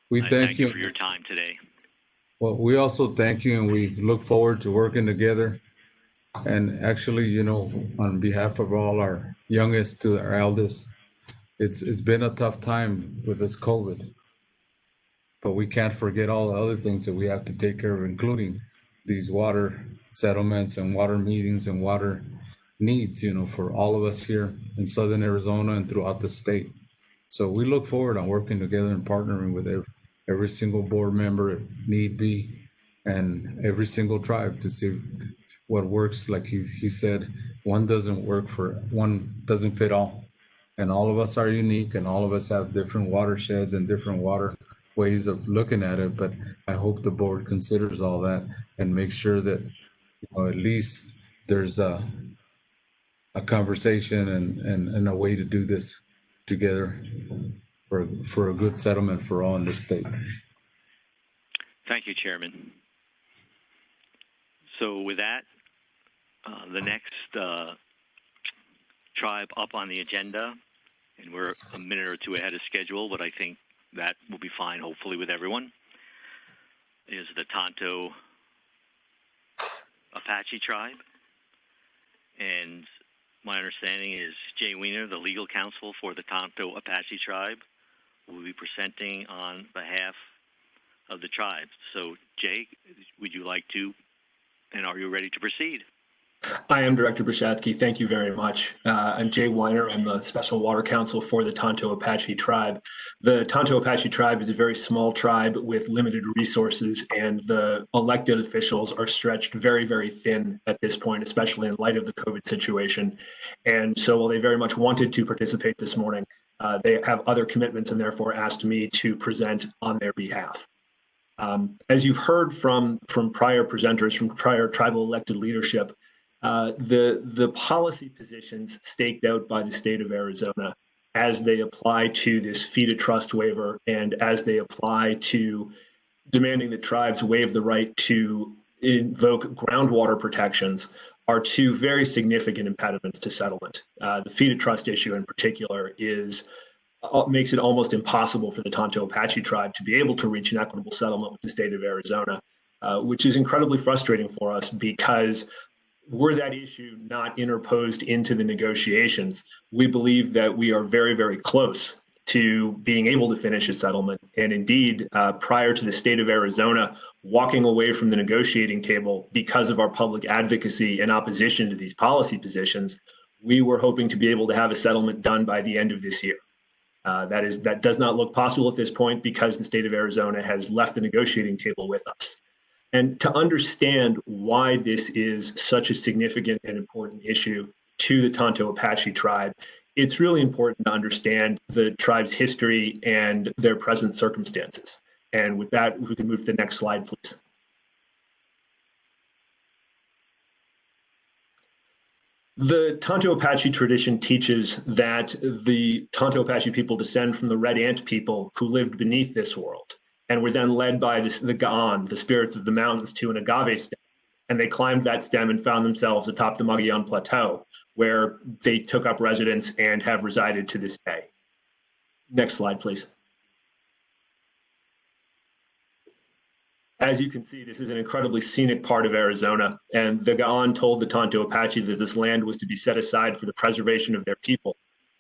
We thank you for your time today. Well, we also thank you, and we look forward to working together. And actually, you know, on behalf of all our youngest to our eldest, it's been a tough time with this COVID. But we can't forget all the other things that we have to take care of, including these water settlements and water meetings and water needs, you know, for all of us here in Southern Arizona and throughout the state. So we look forward on working together and partnering with every single board member if need be. and every single tribe to see what works. Like he said, one doesn't fit all. And all of us are unique, and all of us have different watersheds and different water ways of looking at it. But I hope the board considers all that and makes sure that, at least there's a conversation and a way to do this together for a good settlement for all in this state. Thank you, Chairman. So with that, the next tribe up on the agenda, and we're a minute or two ahead of schedule, but I think that will be fine, hopefully, with everyone, is the Tonto Apache tribe. And my understanding is Jay Weiner, the legal counsel for the Tonto Apache tribe, will be presenting on behalf of the tribe. So, Jay, would you like to, and are you ready to proceed? I am Director Brzezinski. Thank you very much. I'm Jay Weiner. I'm the Special Water Counsel for the Tonto Apache tribe. The Tonto Apache tribe is a very small tribe with limited resources, and the elected officials are stretched very, very thin at this point, especially in light of the COVID situation. And so while they very much wanted to participate this morning, they have other commitments and therefore asked me to present on their behalf. As you've heard from prior presenters, from prior tribal elected leadership, the policy positions staked out by the state of Arizona as they apply to this fee to trust waiver and as they apply to demanding that tribes waive the right to invoke groundwater protections are two very significant impediments to settlement. The fee to trust issue in particular makes it almost impossible for the Tonto Apache tribe to be able to reach an equitable settlement with the state of Arizona, which is incredibly frustrating for us because were that issue not interposed into the negotiations, we believe that we are very, very close to being able to finish a settlement. And indeed, prior to the state of Arizona walking away from the negotiating table because of our public advocacy in opposition to these policy positions, we were hoping to be able to have a settlement done by the end of this year. That does not look possible at this point because the state of Arizona has left the negotiating table with us. And to understand why this is such a significant and important issue to the Tonto Apache tribe, it's really important to understand the tribe's history and their present circumstances. And with that, if we can move to the next slide, please. The Tonto Apache tradition teaches that the Tonto Apache people descend from the Red Ant people who lived beneath this world, and were then led by the Ga'an, the spirits of the mountains, to an agave stem. And they climbed that stem and found themselves atop the Magallanes Plateau, where they took up residence and have resided to this day. Next slide, please. As you can see, this is an incredibly scenic part of Arizona, and the Ga'an told the Tonto Apache that this land was to be set aside for the preservation of their people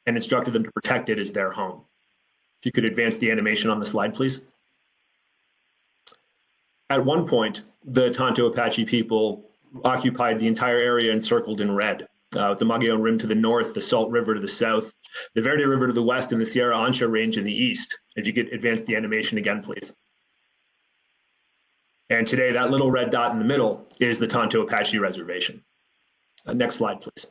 and instructed them to protect it as their home. If you could advance the animation on the slide, please. At one point, the Tonto Apache people occupied the entire area encircled in red, with the Magallanes Rim to the north, the Salt River to the south, the Verde River to the west, and the Sierra Ancha Range in the east. If you could advance the animation again, please. And today, that little red dot in the middle is the Tonto Apache Reservation. Next slide, please.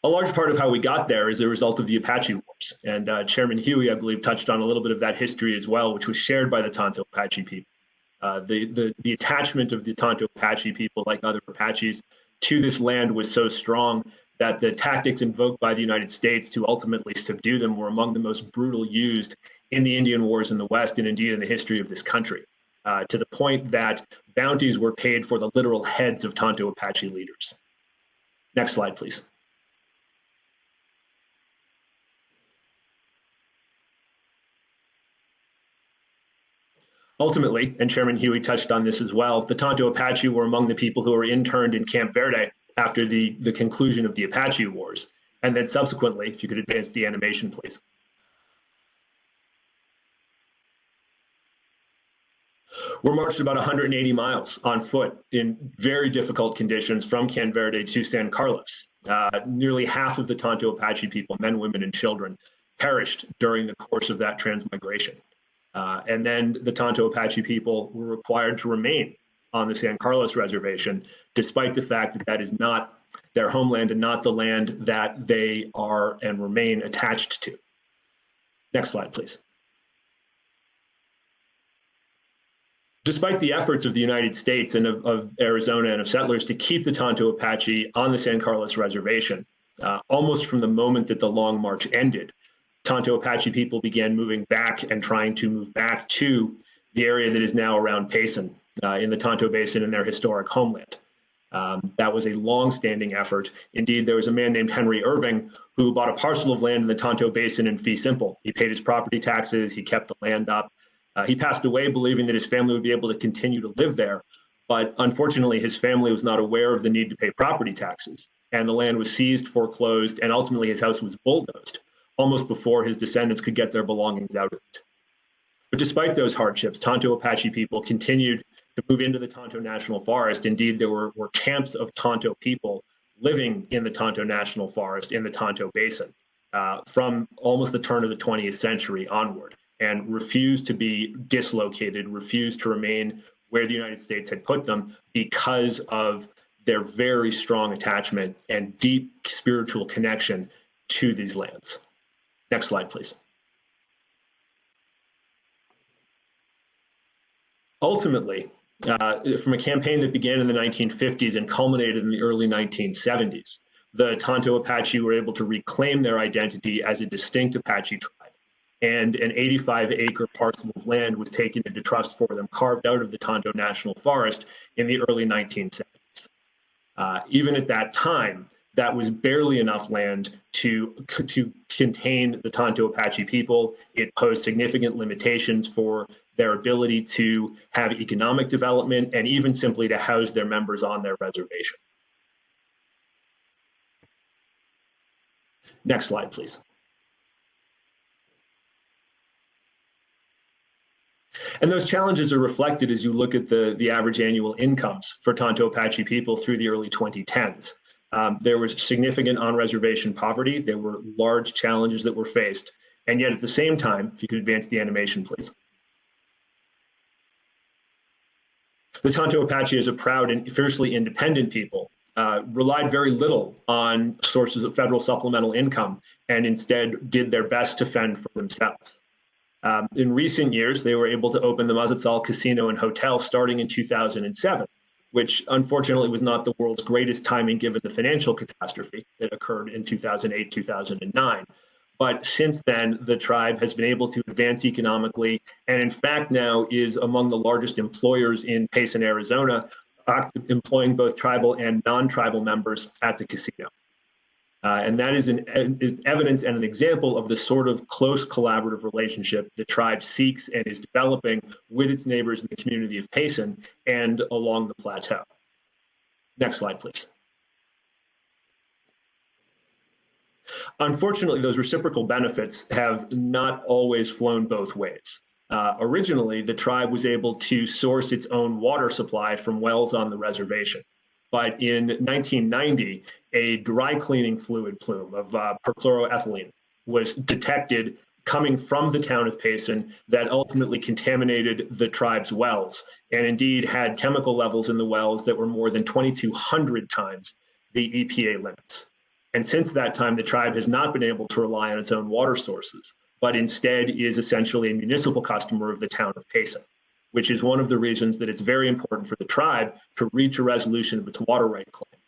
A large part of how we got there is a result of the Apache Wars. And Chairman Huey, I believe, touched on a little bit of that history as well, which was shared by the Tonto Apache people. The attachment of the Tonto Apache people, like other Apaches, to this land was so strong that the tactics invoked by the United States to ultimately subdue them were among the most brutal used in the Indian Wars in the West and indeed in the history of this country, to the point that bounties were paid for the literal heads of Tonto Apache leaders. Next slide, please. Ultimately, and Chairman Huey touched on this as well, the Tonto Apache were among the people who were interned in Camp Verde after the conclusion of the Apache Wars. And then subsequently, if you could advance the animation, please. We're marched about 180 miles on foot in very difficult conditions from Camp Verde to San Carlos. Nearly half of the Tonto Apache people, men, women, and children, perished during the course of that transmigration. And then the Tonto Apache people were required to remain on the San Carlos Reservation, despite the fact that that is not their homeland and not the land that they are and remain attached to. Next slide, please. Despite the efforts of the United States and of Arizona and of settlers to keep the Tonto Apache on the San Carlos Reservation, almost from the moment that the Long March ended, Tonto Apache people began moving back and trying to move back to the area that is now around Payson in the Tonto Basin in their historic homeland. That was a long-standing effort. Indeed, there was a man named Henry Irving who bought a parcel of land in the Tonto Basin in fee simple. He paid his property taxes, he kept the land up. He passed away believing that his family would be able to continue to live there, but unfortunately his family was not aware of the need to pay property taxes, and the land was seized, foreclosed, and ultimately his house was bulldozed almost before his descendants could get their belongings out of it. But despite those hardships, Tonto Apache people continued to move into the Tonto National Forest. Indeed, there were camps of Tonto people living in the Tonto National Forest in the Tonto Basin from almost the turn of the 20th century onward, and refused to be dislocated, refused to remain where the United States had put them because of their very strong attachment and deep spiritual connection to these lands. Next slide, please. Ultimately, from a campaign that began in the 1950s and culminated in the early 1970s, the Tonto Apache were able to reclaim their identity as a distinct Apache tribe. And an 85-acre parcel of land was taken into trust for them, carved out of the Tonto National Forest in the early 1970s. Even at that time, that was barely enough land to contain the Tonto Apache people. It posed significant limitations for their ability to have economic development and even simply to house their members on their reservation. Next slide, please. And those challenges are reflected as you look at the average annual incomes for Tonto Apache people through the early 2010s. There was significant on-reservation poverty. There were large challenges that were faced. And yet at the same time, if you could advance the animation, please. The Tonto Apache, as a proud and fiercely independent people, relied very little on sources of federal supplemental income and instead did their best to fend for themselves. In recent years, they were able to open the Mazatzal Casino and Hotel starting in 2007, which unfortunately was not the world's greatest timing given the financial catastrophe that occurred in 2008, 2009. But since then, the tribe has been able to advance economically and in fact now is among the largest employers in Payson, Arizona, employing both tribal and non-tribal members at the casino. And that is evidence and an example of the sort of close collaborative relationship the tribe seeks and is developing with its neighbors in the community of Payson and along the plateau. Next slide, please. Unfortunately, those reciprocal benefits have not always flown both ways. Originally, the tribe was able to source its own water supply from wells on the reservation. But in 1990, a dry cleaning fluid plume of perchloroethylene was detected coming from the town of Payson that ultimately contaminated the tribe's wells and indeed had chemical levels in the wells that were more than 2,200 times the EPA limits. And since that time, the tribe has not been able to rely on its own water sources, but instead is essentially a municipal customer of the town of Payson, which is one of the reasons that it's very important for the tribe to reach a resolution of its water right claim.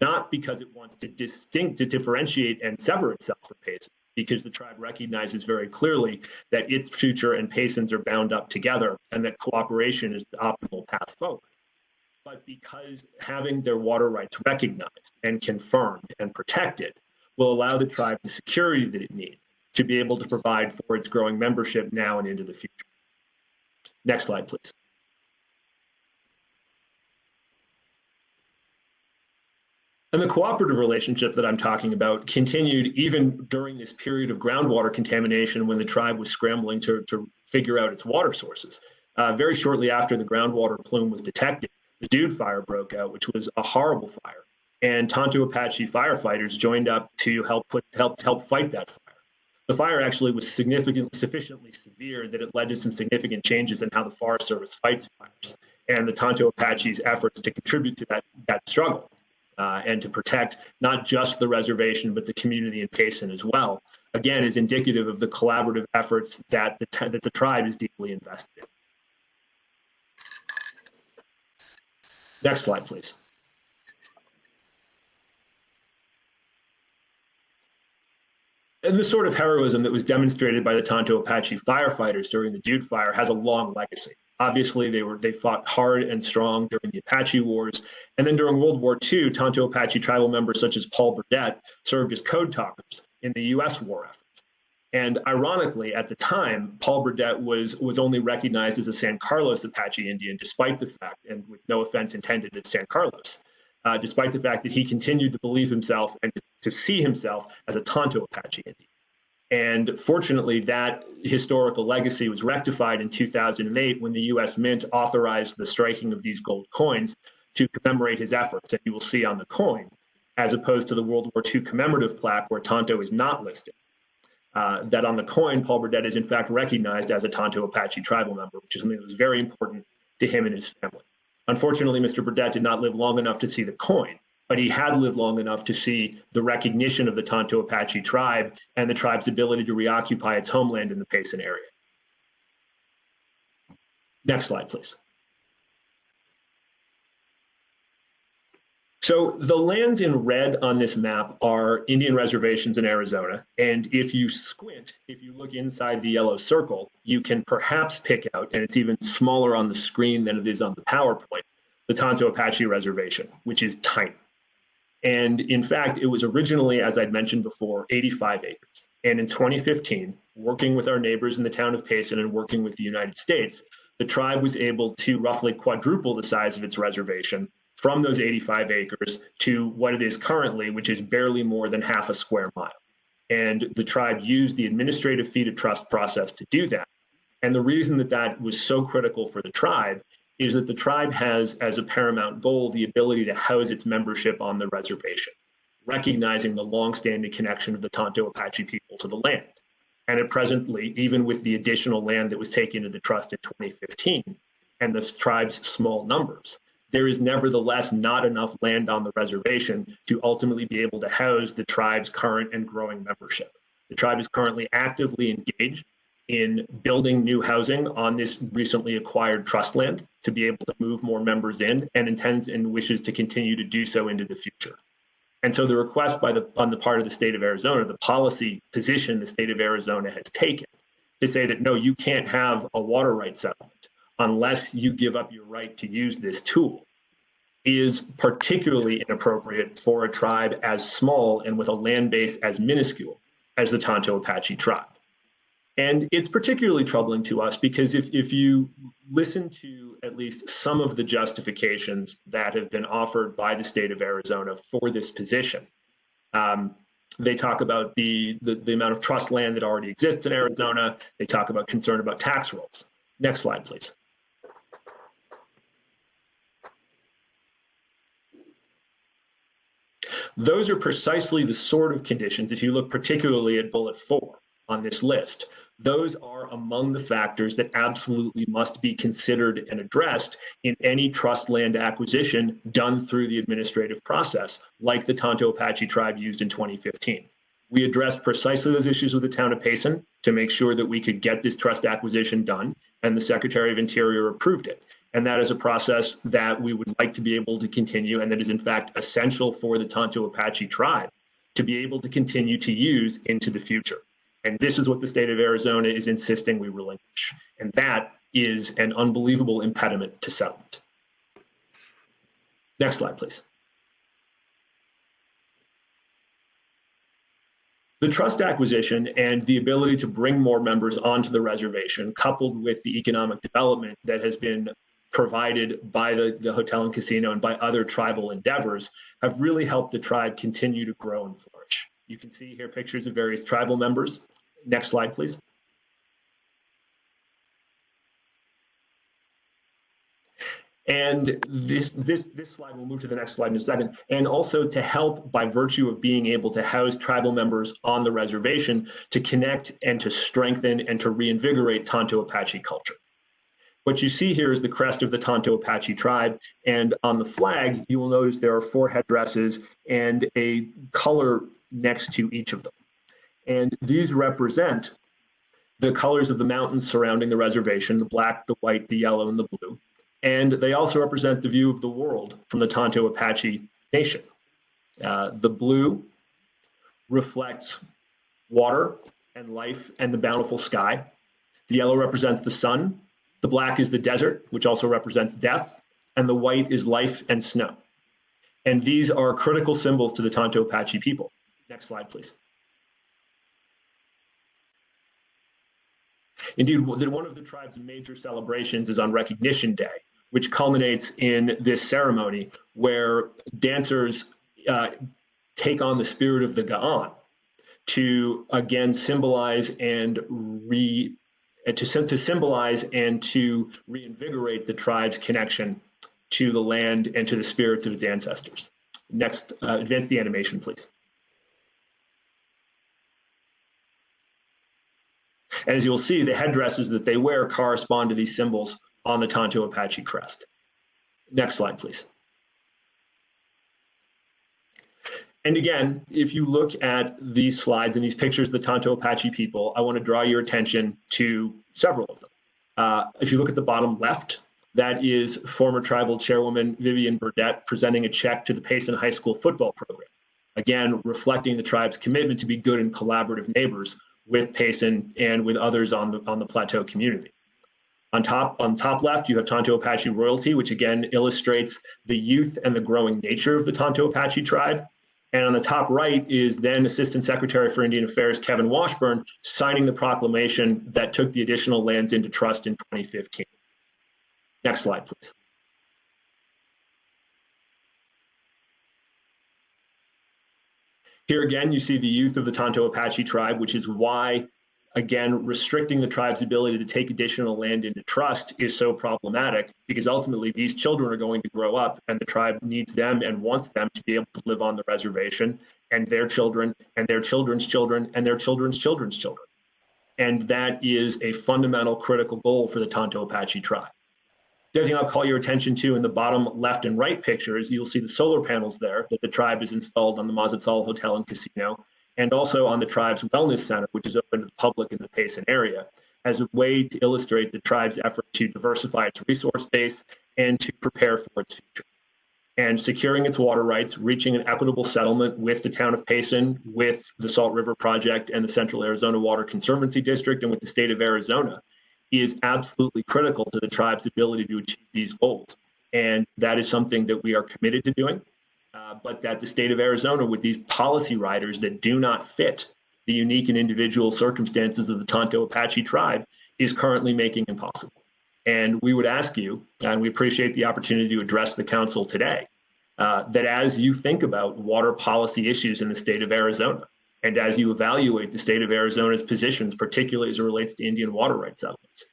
Not because it wants to differentiate and sever itself from Payson, because the tribe recognizes very clearly that its future and Payson's are bound up together and that cooperation is the optimal path forward. But because having their water rights recognized and confirmed and protected will allow the tribe the security that it needs to be able to provide for its growing membership now and into the future. Next slide, please. And the cooperative relationship that I'm talking about continued even during this period of groundwater contamination when the tribe was scrambling to figure out its water sources. Very shortly after the groundwater plume was detected, the Dude Fire broke out, which was a horrible fire. And Tonto Apache firefighters joined up to help fight that fire. The fire actually was sufficiently severe that it led to some significant changes in how the Forest Service fights fires, and the Tonto Apache's efforts to contribute to that struggle and to protect not just the reservation but the community in Payson as well, again, is indicative of the collaborative efforts that the tribe is deeply invested in. Next slide, please. And the sort of heroism that was demonstrated by the Tonto Apache firefighters during the Jude Fire has a long legacy. Obviously, they fought hard and strong during the Apache Wars, and then during World War II, Tonto Apache tribal members such as Paul Burdett served as code talkers in the U.S. war effort. And ironically, at the time, Paul Burdett was only recognized as a San Carlos Apache Indian, despite the fact, and with no offense intended at San Carlos, despite the fact that he continued to believe himself and to see himself as a Tonto Apache Indian. And fortunately, that historical legacy was rectified in 2008 when the U.S. Mint authorized the striking of these gold coins to commemorate his efforts that you will see on the coin, as opposed to the World War II commemorative plaque where Tonto is not listed. That on the coin, Paul Burdett is in fact recognized as a Tonto Apache tribal member, which is something that was very important to him and his family. Unfortunately, Mr. Burdett did not live long enough to see the coin, but he had lived long enough to see the recognition of the Tonto Apache tribe and the tribe's ability to reoccupy its homeland in the Payson area. Next slide, please. So the lands in red on this map are Indian reservations in Arizona. And if you squint, if you look inside the yellow circle, you can perhaps pick out, and it's even smaller on the screen than it is on the PowerPoint, the Tonto Apache Reservation, which is tiny. And in fact, it was originally, as I'd mentioned before, 85 acres. And in 2015, working with our neighbors in the town of Payson and working with the United States, the tribe was able to roughly quadruple the size of its reservation from those 85 acres to what it is currently, which is barely more than half a square mile. And the tribe used the administrative fee to trust process to do that. And the reason that that was so critical for the tribe is that the tribe has as a paramount goal the ability to house its membership on the reservation, recognizing the longstanding connection of the Tonto Apache people to the land. And at presently, even with the additional land that was taken into the trust in 2015 and the tribe's small numbers, there is nevertheless not enough land on the reservation to ultimately be able to house the tribe's current and growing membership. The tribe is currently actively engaged in building new housing on this recently acquired trust land to be able to move more members in, and intends and wishes to continue to do so into the future. And so the request on the part of the state of Arizona, the policy position the state of Arizona has taken to say that, no, you can't have a water rights settlement unless you give up your right to use this tool, is particularly inappropriate for a tribe as small and with a land base as minuscule as the Tonto Apache tribe. And it's particularly troubling to us because if you listen to at least some of the justifications that have been offered by the state of Arizona for this position, they talk about the amount of trust land that already exists in Arizona. They talk about concern about tax rolls. Next slide, please. Those are precisely the sort of conditions, if you look particularly at bullet 4 on this list, those are among the factors that absolutely must be considered and addressed in any trust land acquisition done through the administrative process, like the Tonto Apache tribe used in 2015. We addressed precisely those issues with the town of Payson to make sure that we could get this trust acquisition done, and the Secretary of Interior approved it. And that is a process that we would like to be able to continue, and that is in fact essential for the Tonto Apache tribe to be able to continue to use into the future. And this is what the state of Arizona is insisting we relinquish. And that is an unbelievable impediment to settlement. Next slide, please. The trust acquisition and the ability to bring more members onto the reservation, coupled with the economic development that has been provided by the hotel and casino and by other tribal endeavors, have really helped the tribe continue to grow and flourish. You can see here pictures of various tribal members. Next slide, please. And this slide, we'll move to the next slide in a second, and also to help by virtue of being able to house tribal members on the reservation to connect and to strengthen and to reinvigorate Tonto Apache culture. What you see here is the crest of the Tonto Apache tribe, and on the flag, you will notice there are 4 headdresses and a color next to each of them. And these represent the colors of the mountains surrounding the reservation, the black, the white, the yellow, and the blue. And they also represent the view of the world from the Tonto Apache Nation. The blue reflects water and life and the bountiful sky. The yellow represents the sun. The black is the desert, which also represents death. And the white is life and snow. And these are critical symbols to the Tonto Apache people. Next slide, please. Indeed, one of the tribe's major celebrations is on Recognition Day, which culminates in this ceremony where dancers take on the spirit of the Ga'an to again symbolize and to symbolize and to reinvigorate the tribe's connection to the land and to the spirits of its ancestors. Next, advance the animation, please. And as you will see, the headdresses that they wear correspond to these symbols on the Tonto Apache crest. Next slide, please. And again, if you look at these slides and these pictures of the Tonto Apache people, I want to draw your attention to several of them. If you look at the bottom left, that is former tribal chairwoman Vivian Burdette presenting a check to the Payson High School football program. Again, reflecting the tribe's commitment to be good and collaborative neighbors with Payson and with others on the Plateau community. On top left, you have Tonto Apache royalty, which again illustrates the youth and the growing nature of the Tonto Apache tribe. And on the top right is then Assistant Secretary for Indian Affairs Kevin Washburn signing the proclamation that took the additional lands into trust in 2015. Next slide, please. Here again, you see the youth of the Tonto Apache tribe, which is why, again, restricting the tribe's ability to take additional land into trust is so problematic, because ultimately these children are going to grow up and the tribe needs them and wants them to be able to live on the reservation, and their children and their children's children and their children's children's children. And that is a fundamental critical goal for the Tonto Apache tribe. The other thing I'll call your attention to in the bottom left and right pictures, you'll see the solar panels there that the tribe has installed on the Mazatzal Hotel and Casino, and also on the tribe's wellness center, which is open to the public in the Payson area, as a way to illustrate the tribe's effort to diversify its resource base and to prepare for its future. And securing its water rights, reaching an equitable settlement with the town of Payson, with the Salt River Project and the Central Arizona Water Conservancy District, and with the state of Arizona, is absolutely critical to the tribe's ability to achieve these goals. And that is something that we are committed to doing. But that the state of Arizona, with these policy riders that do not fit the unique and individual circumstances of the Tonto Apache tribe, is currently making impossible. And we would ask you, and we appreciate the opportunity to address the council today, that as you think about water policy issues in the state of Arizona, and as you evaluate the state of Arizona's positions, particularly as it relates to Indian water rights settlements,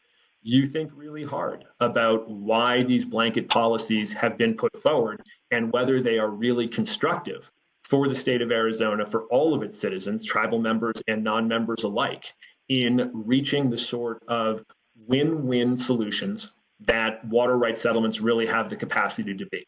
you think really hard about why these blanket policies have been put forward and whether they are really constructive for the state of Arizona, for all of its citizens, tribal members and non-members alike, in reaching the sort of win-win solutions that water rights settlements really have the capacity to be.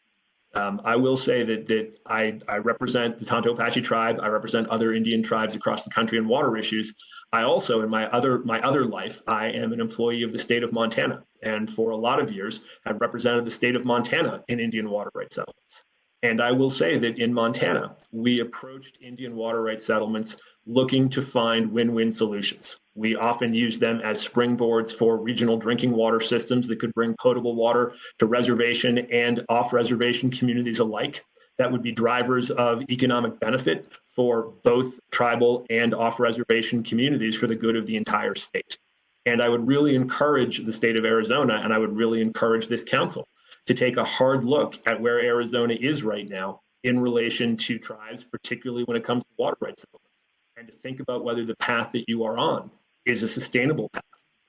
I will say that I represent the Tonto Apache tribe. I represent other Indian tribes across the country on water issues. I also, in my other life, I am an employee of the state of Montana, and for a lot of years have represented the state of Montana in Indian water rights settlements. And I will say that in Montana, we approached Indian water rights settlements looking to find win-win solutions. We often use them as springboards for regional drinking water systems that could bring potable water to reservation and off-reservation communities alike. That would be drivers of economic benefit for both tribal and off-reservation communities for the good of the entire state. And I would really encourage the state of Arizona, and I would really encourage this council to take a hard look at where Arizona is right now in relation to tribes, particularly when it comes to water rights settlements, and to think about whether the path that you are on is a sustainable path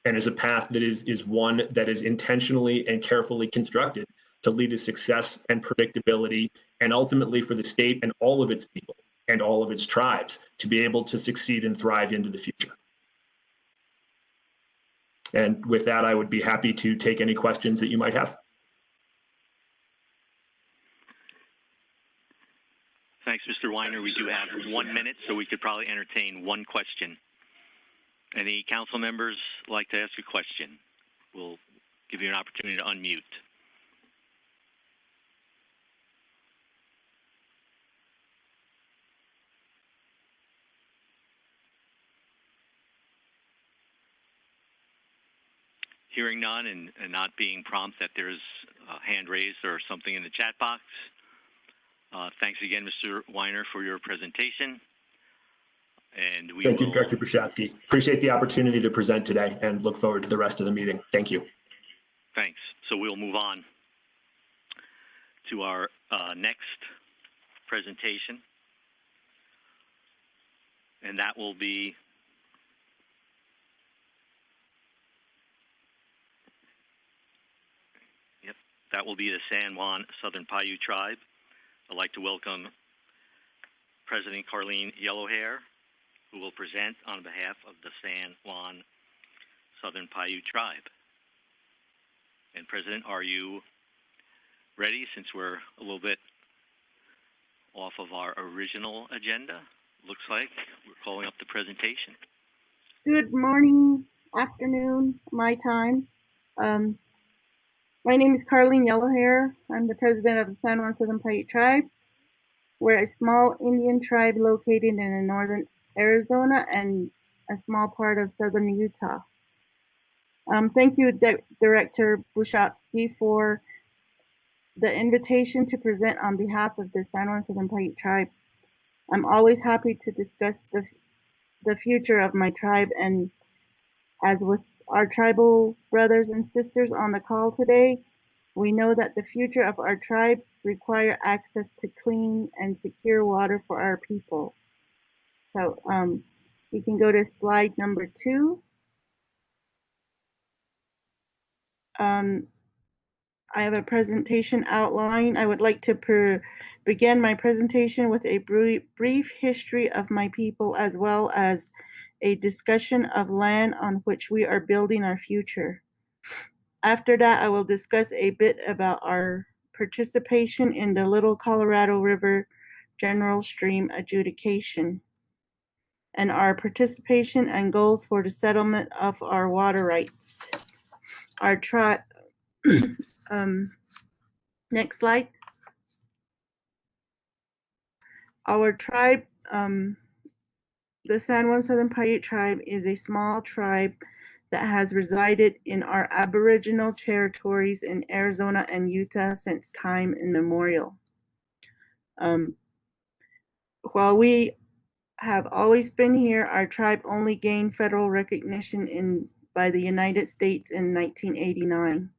and is a path that is one that is intentionally and carefully constructed to lead to success and predictability, and ultimately for the state and all of its people and all of its tribes to be able to succeed and thrive into the future. And with that, I would be happy to take any questions that you might have. Thanks, Mr. Weiner. We do have 1 minute, so we could probably entertain one question. Any council members like to ask a question? We'll give you an opportunity to unmute. Hearing none and not being prompt that there's a hand raised or something in the chat box, thanks again, Mr. Weiner, for your presentation. And Thank you, Director Brushatsky. Appreciate the opportunity to present today and look forward to the rest of the meeting. Thank you. Thanks. So we'll move on to our next presentation. And that will be the San Juan Southern Paiute Tribe. I'd like to welcome President Carleen Yellowhair, who will present on behalf of the San Juan Southern Paiute Tribe. And President, are you ready, since we're a little bit off of our original agenda? Looks like we're calling up the presentation. Good morning, afternoon, my time. My name is Carleen Yellowhair. I'm the president of the San Juan Southern Paiute Tribe. We're a small Indian tribe located in northern Arizona and a small part of southern Utah. Thank you, Director Brushatsky, for the invitation to present on behalf of the San Juan Southern Paiute Tribe. I'm always happy to discuss the future of my tribe, and as with our tribal brothers and sisters on the call today, we know that the future of our tribes require access to clean and secure water for our people. So you can go to slide number 2. I have a presentation outline. I would like to begin my presentation with a brief history of my people, as well as a discussion of land on which we are building our future. After that, I will discuss a bit about our participation in the Little Colorado River General Stream Adjudication and our participation and goals for the settlement of our water rights. Our tribe, next slide. Our tribe, the San Juan Southern Paiute Tribe, is a small tribe that has resided in our Aboriginal territories in Arizona and Utah since time immemorial. While we have always been here, our tribe only gained federal recognition by the United States in 1989.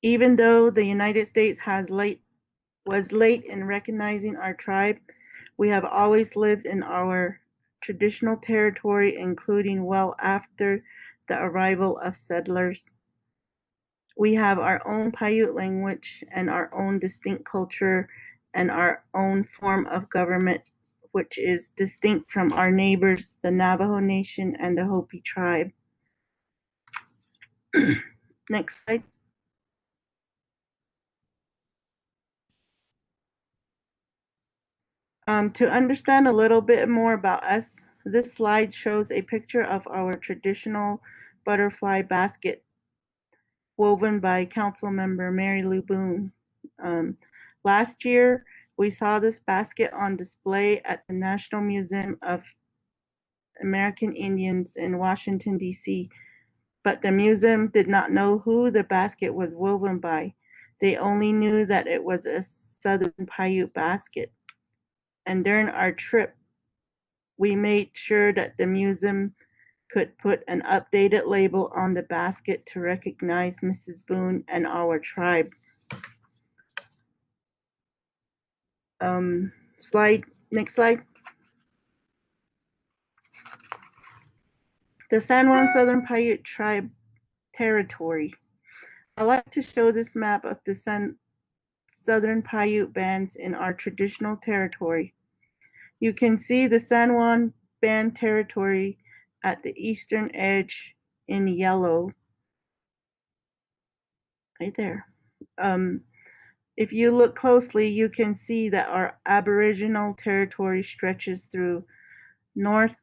Even though the United States was late in recognizing our tribe, we have always lived in our traditional territory, including well after the arrival of settlers. We have our own Paiute language and our own distinct culture and our own form of government, which is distinct from our neighbors, the Navajo Nation and the Hopi tribe. Next slide. To understand a little bit more about us, this slide shows a picture of our traditional butterfly basket woven by Council Member Mary Lou Boone. Last year, we saw this basket on display at the National Museum of American Indians in Washington, D.C., but the museum did not know who the basket was woven by. They only knew that it was a Southern Paiute basket. And during our trip, we made sure that the museum could put an updated label on the basket to recognize Mrs. Boone and our tribe. Next slide. The San Juan Southern Paiute Tribe territory. I like to show this map of the southern Paiute bands in our traditional territory. You can see the San Juan band territory at the eastern edge in yellow, right there. If you look closely, you can see that our Aboriginal territory stretches through north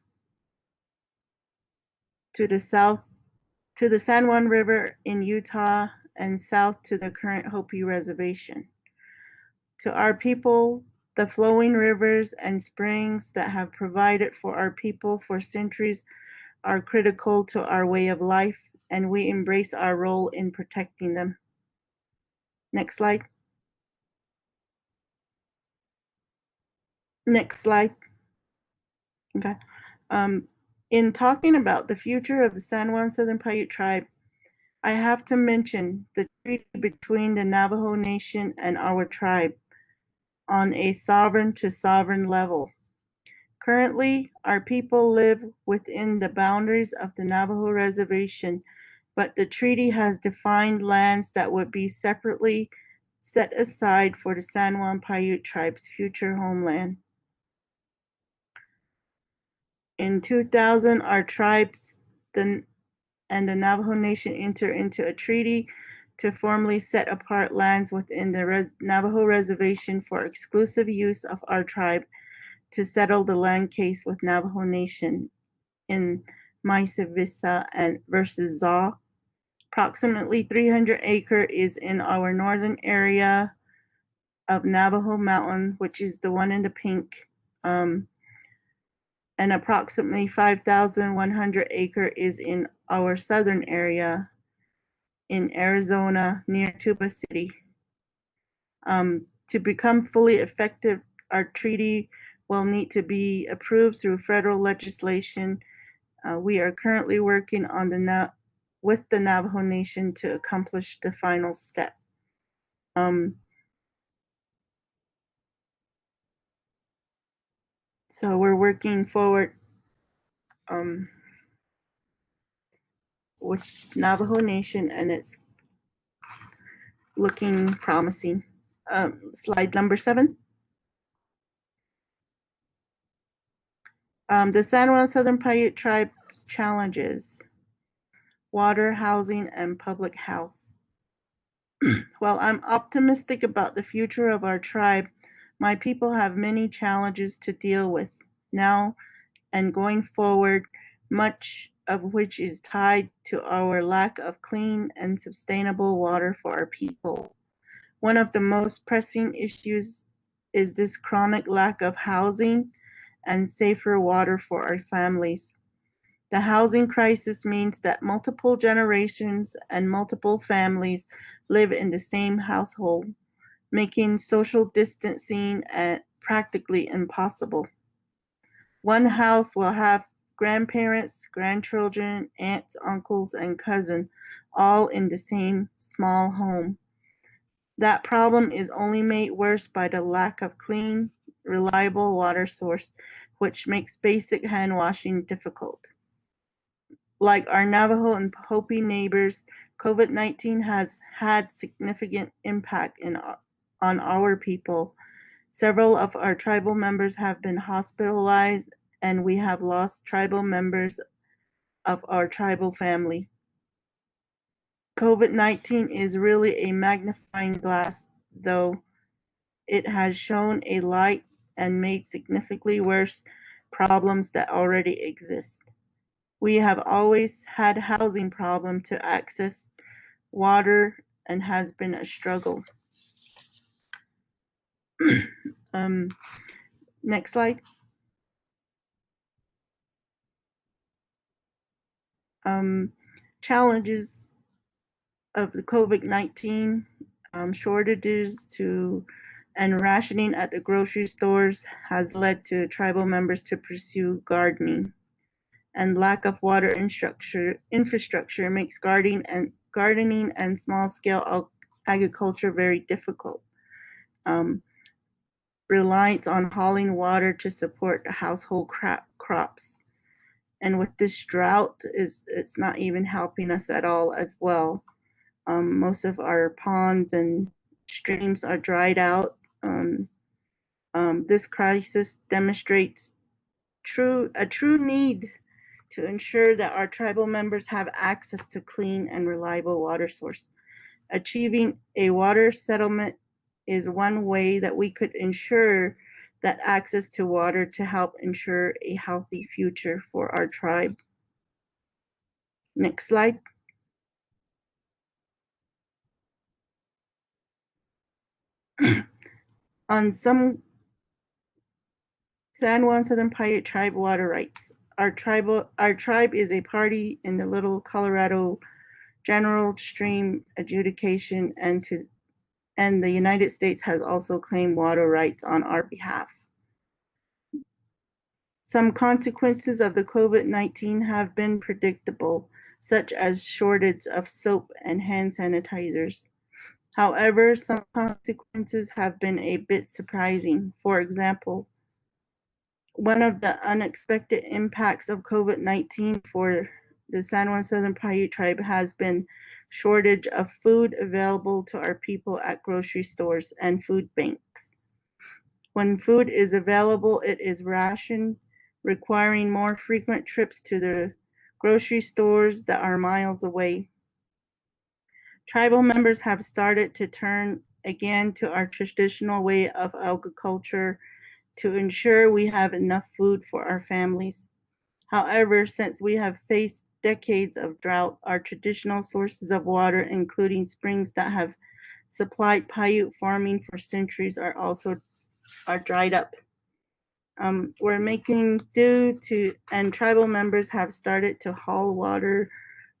to the south to the San Juan River in Utah and south to the current Hopi Reservation. To our people, the flowing rivers and springs that have provided for our people for centuries are critical to our way of life, and we embrace our role in protecting them. Next slide. Next slide. Okay. In talking about the future of the San Juan Southern Paiute tribe, I have to mention the treaty between the Navajo Nation and our tribe on a sovereign to sovereign level. Currently, our people live within the boundaries of the Navajo Reservation, but the treaty has defined lands that would be separately set aside for the San Juan Paiute tribe's future homeland. In 2000, our tribes and the Navajo Nation entered into a treaty to formally set apart lands within the Navajo Reservation for exclusive use of our tribe to settle the land case with Navajo Nation in Maisavisa and versus Zaw. Approximately 300 acres is in our northern area of Navajo Mountain, which is the one in the pink, and approximately 5,100 acres is in our southern area in Arizona near Tuba City. To become fully effective, our treaty will need to be approved through federal legislation. We are currently working on with the Navajo Nation to accomplish the final step. So we're working forward with Navajo Nation, and it's looking promising. Slide number 7. The San Juan Southern Paiute Tribe's challenges: water, housing, and public health. While I'm optimistic about the future of our tribe, my people have many challenges to deal with now and going forward, much of which is tied to our lack of clean and sustainable water for our people. One of the most pressing issues is this chronic lack of housing and safer water for our families. The housing crisis means that multiple generations and multiple families live in the same household, making social distancing practically impossible. One house will have grandparents, grandchildren, aunts, uncles, and cousins all in the same small home. That problem is only made worse by the lack of clean, reliable water source, which makes basic hand washing difficult. Like our Navajo and Hopi neighbors, COVID-19 has had significant impact on our people. Several of our tribal members have been hospitalized, and we have lost tribal members of our tribal family. COVID-19 is really a magnifying glass, though. It has shown a light and made significantly worse problems that already exist. We have always had housing problem to access water and has been a struggle. Next slide. Challenges of the COVID-19 shortages and rationing at the grocery stores has led to tribal members to pursue gardening, and lack of water infrastructure makes gardening and small-scale agriculture very difficult. Reliance on hauling water to support the household crops, and with this drought, it's not even helping us at all as well. Most of our ponds and streams are dried out. This crisis demonstrates a true need to ensure that our tribal members have access to clean and reliable water source. Achieving a water settlement is one way that we could ensure that access to water to help ensure a healthy future for our tribe. Next slide. On some San Juan Southern Paiute tribe water rights. Our tribe is a party in the Little Colorado General Stream Adjudication, and the United States has also claimed water rights on our behalf. Some consequences of the COVID-19 have been predictable, such as shortage of soap and hand sanitizers. However, some consequences have been a bit surprising. For example, one of the unexpected impacts of COVID-19 for the San Juan Southern Paiute tribe has been shortage of food available to our people at grocery stores and food banks. When food is available, it is rationed, requiring more frequent trips to the grocery stores that are miles away. Tribal members have started to turn again to our traditional way of agriculture to ensure we have enough food for our families. However, since we have faced decades of drought, our traditional sources of water, including springs that have supplied Paiute farming for centuries, are dried up. We're making do to, and tribal members have started to haul water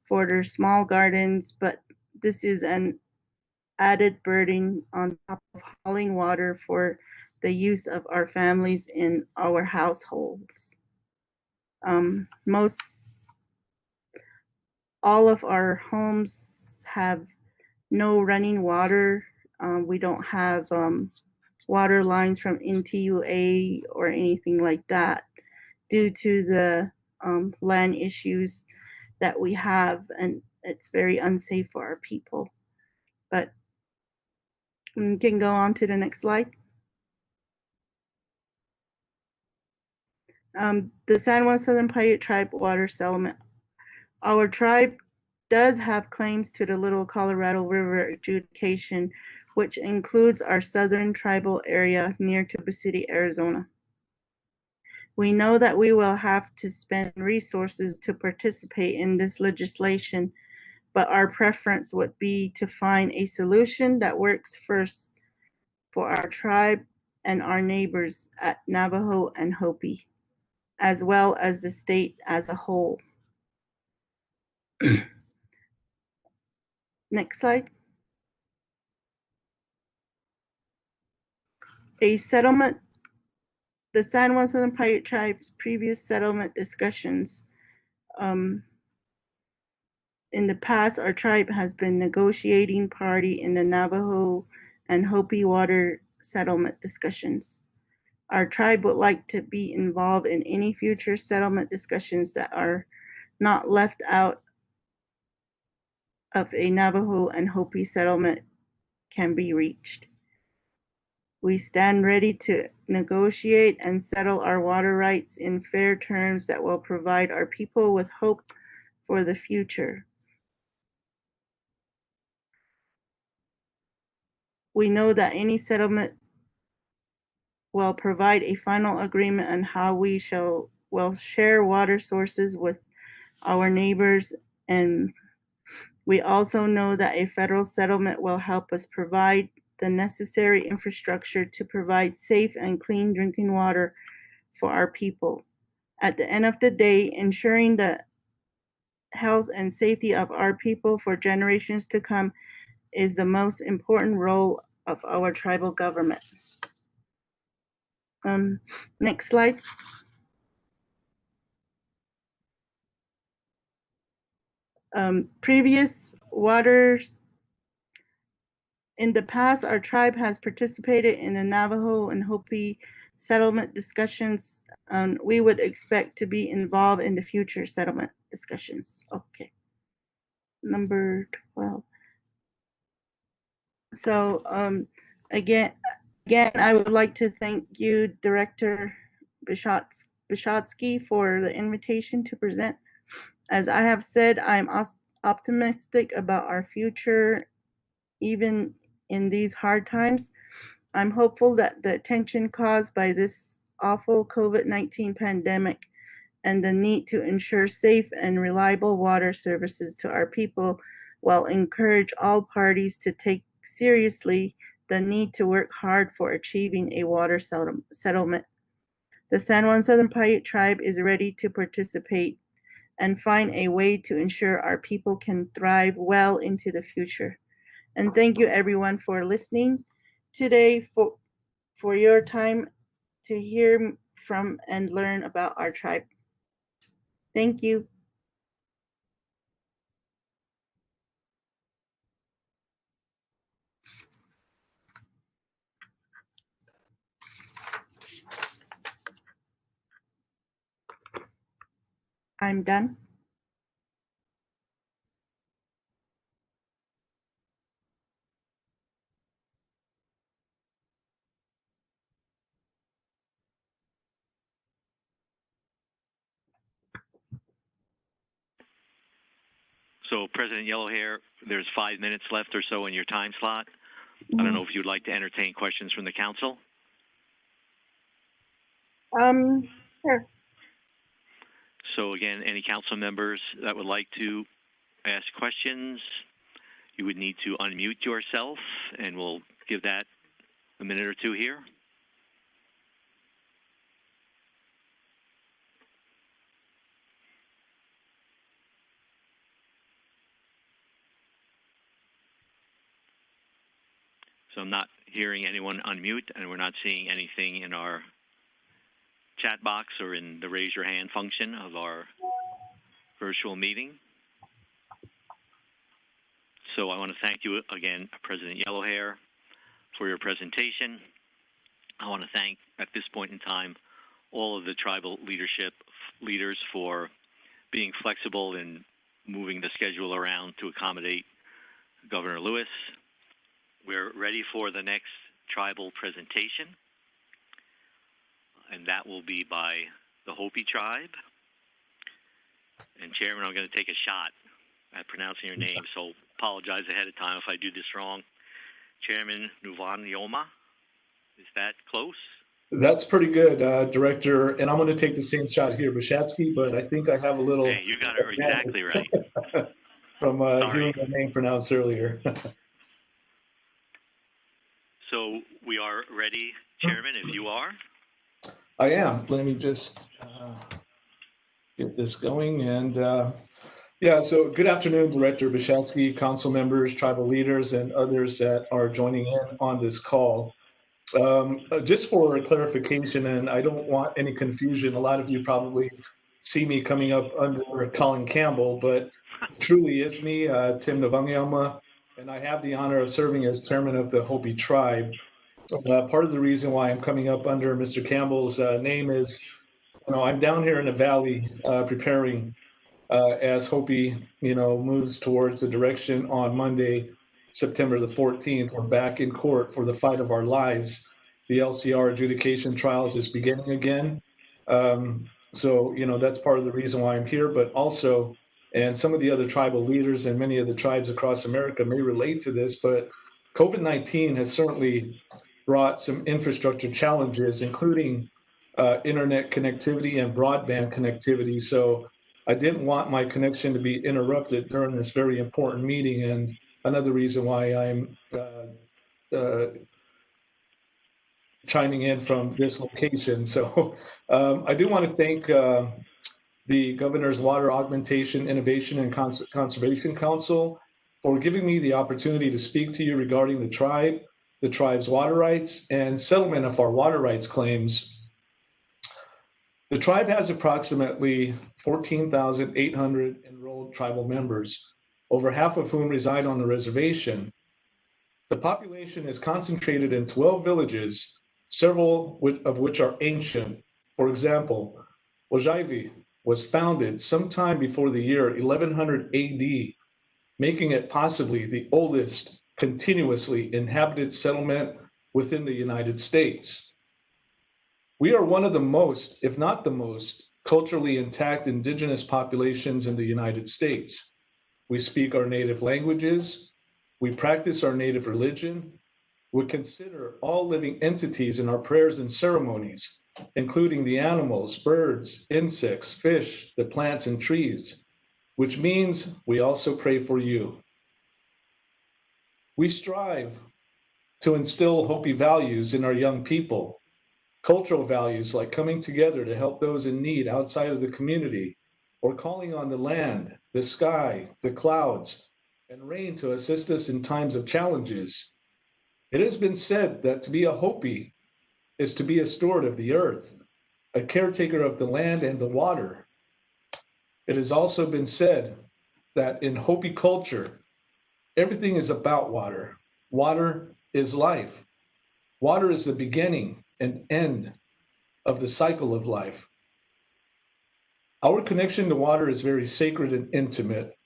for their small gardens, but this is an added burden on top of hauling water for the use of our families in our households. All of our homes have no running water. We don't have water lines from NTUA or anything like that due to the land issues that we have, and it's very unsafe for our people. But we can go on to the next slide. The San Juan Southern Paiute Tribe Water Settlement. Our tribe does have claims to the Little Colorado River adjudication, which includes our southern tribal area near Tuba City, Arizona. We know that we will have to spend resources to participate in this legislation, but our preference would be to find a solution that works first for our tribe and our neighbors at Navajo and Hopi, as well as the state as a whole. Next slide. A settlement. The San Juan Southern Paiute Tribe's previous settlement discussions. In the past, our tribe has been negotiating party in the Navajo and Hopi water settlement discussions. Our tribe would like to be involved in any future settlement discussions that are not left out of a Navajo and Hopi settlement can be reached. We stand ready to negotiate and settle our water rights in fair terms that will provide our people with hope for the future. We know that any settlement will provide a final agreement on how we will share water sources with our neighbors, and we also know that a federal settlement will help us provide the necessary infrastructure to provide safe and clean drinking water for our people. At the end of the day, ensuring the health and safety of our people for generations to come is the most important role of our tribal government. Next slide. Previous waters. In the past, our tribe has participated in the Navajo and Hopi settlement discussions. We would expect to be involved in the future settlement discussions. Okay. Number 12. So again, I would like to thank you, Director Bishotsky, for the invitation to present. As I have said, I'm optimistic about our future, even in these hard times. I'm hopeful that the attention caused by this awful COVID-19 pandemic and the need to ensure safe and reliable water services to our people will encourage all parties to take seriously the need to work hard for achieving a water settlement. The San Juan Southern Paiute Tribe is ready to participate and find a way to ensure our people can thrive well into the future. And thank you everyone for listening today, for your time to hear from and learn about our tribe. Thank you. I'm done. So, President Yellowhair, there's 5 minutes left or so in your time slot. I don't know if you'd like to entertain questions from the council. Sure. So again, any council members that would like to ask questions, you would need to unmute yourself, and we'll give that a minute or two here. So I'm not hearing anyone unmute, and we're not seeing anything in our chat box or in the raise your hand function of our virtual meeting. So I want to thank you again, President Yellowhair, for your presentation. I want to thank, at this point in time, all of the tribal leaders for being flexible in moving the schedule around to accommodate Governor Lewis. We're ready for the next tribal presentation, and that will be by the Hopi tribe. And Chairman, I'm going to take a shot at pronouncing your name, so apologize ahead of time if I do this wrong. Chairman Nuvan Yoma, is that close? That's pretty good, Director. And I'm going to take the same shot here, Bishatsky, but I think I have a little. Hey, you got it exactly right. From hearing the name pronounced earlier. So we are ready, Chairman, if you are. I am. Let me just get this going. And yeah, so good afternoon, Director Bishatsky, council members, tribal leaders, and others that are joining in on this call. Just for clarification, and I don't want any confusion, a lot of you probably see me coming up under Colin Campbell, but it truly is me, Tim Navajo, and I have the honor of serving as chairman of the Hopi tribe. Part of the reason why I'm coming up under Mr. Campbell's name is, I'm down here in the valley preparing as Hopi, moves towards the direction on Monday, September the 14th. We're back in court for the fight of our lives. The LCR adjudication trials is beginning again. So, that's part of the reason why I'm here, but also, and some of the other tribal leaders and many of the tribes across America may relate to this, but COVID-19 has certainly brought some infrastructure challenges, including internet connectivity and broadband connectivity. So I didn't want my connection to be interrupted during this very important meeting, and another reason why I'm chiming in from this location. So I do want to thank the Governor's Water Augmentation, Innovation, and Conservation Council for giving me the opportunity to speak to you regarding the tribe's water rights, and settlement of our water rights claims. The tribe has approximately 14,800 enrolled tribal members, over half of whom reside on the reservation. The population is concentrated in 12 villages, several of which are ancient. For example, Ojaivi was founded sometime before the year 1100 AD, making it possibly the oldest continuously inhabited settlement within the United States. We are one of the most, if not the most, culturally intact indigenous populations in the United States. We speak our native languages, we practice our native religion, we consider all living entities in our prayers and ceremonies, including the animals, birds, insects, fish, the plants and trees, which means we also pray for you. We strive to instill Hopi values in our young people, cultural values like coming together to help those in need outside of the community, or calling on the land, the sky, the clouds, and rain to assist us in times of challenges. It has been said that to be a Hopi is to be a steward of the earth, a caretaker of the land and the water. It has also been said that in Hopi culture, everything is about water. Water is life. Water is the beginning and end of the cycle of life. Our connection to water is very sacred and intimate.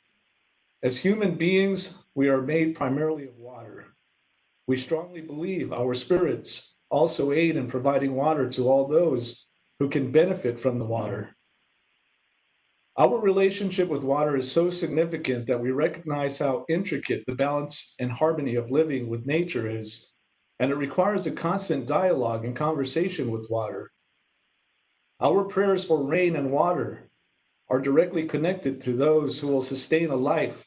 As human beings, we are made primarily of water. We strongly believe our spirits also aid in providing water to all those who can benefit from the water. Our relationship with water is so significant that we recognize how intricate the balance and harmony of living with nature is, and it requires a constant dialogue and conversation with water. Our prayers for rain and water are directly connected to those who will sustain a life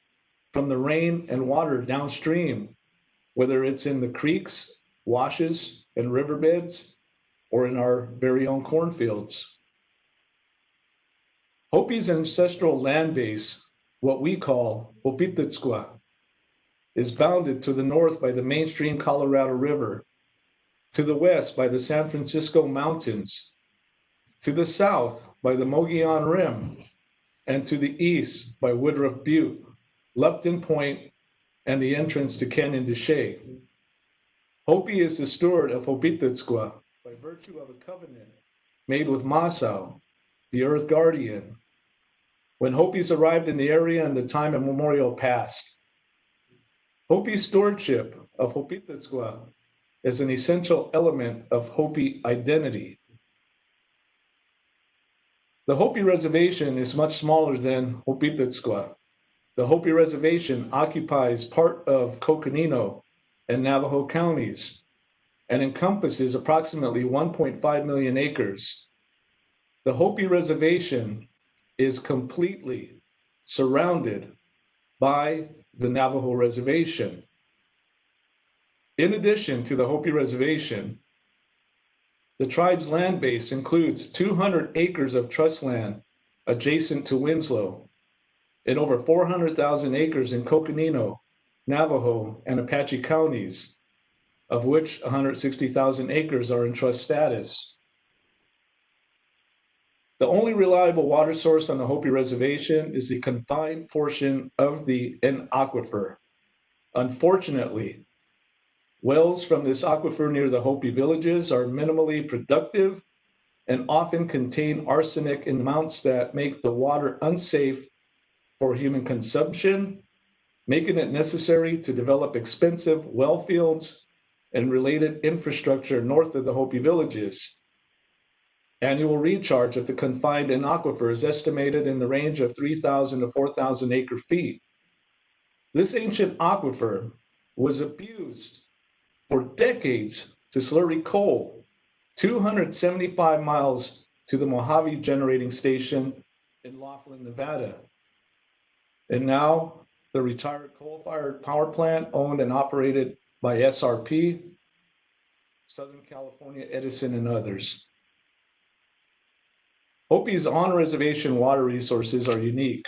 from the rain and water downstream, whether it's in the creeks, washes, and riverbeds, or in our very own cornfields. Hopi's ancestral land base, what we call Hopititsqua, is bounded to the north by the mainstream Colorado River, to the west by the San Francisco Mountains, to the south by the Mogollon Rim, and to the east by Woodruff Butte, Lupton Point, and the entrance to Canyon de Chelly. Hopi is the steward of Hopititsqua by virtue of a covenant made with Masao, the earth guardian, when Hopis arrived in the area in the time immemorial past. Hopi's stewardship of Hopititsqua is an essential element of Hopi identity. The Hopi Reservation is much smaller than Hopititsqua. The Hopi Reservation occupies part of Coconino and Navajo counties and encompasses approximately 1.5 million acres. The Hopi Reservation is completely surrounded by the Navajo Reservation. In addition to the Hopi Reservation, the tribe's land base includes 200 acres of trust land adjacent to Winslow and over 400,000 acres in Coconino, Navajo, and Apache counties, of which 160,000 acres are in trust status. The only reliable water source on the Hopi Reservation is the confined portion of the aquifer. Unfortunately, wells from this aquifer near the Hopi villages are minimally productive and often contain arsenic in amounts that make the water unsafe for human consumption, making it necessary to develop expensive well fields and related infrastructure north of the Hopi villages. Annual recharge of the confined aquifer is estimated in the range of 3,000 to 4,000 acre feet. This ancient aquifer was abused for decades to slurry coal 275 miles to the Mojave Generating Station in Laughlin, Nevada. And now the retired coal-fired power plant owned and operated by SRP, Southern California Edison, and others. Hopi's on-reservation water resources are unique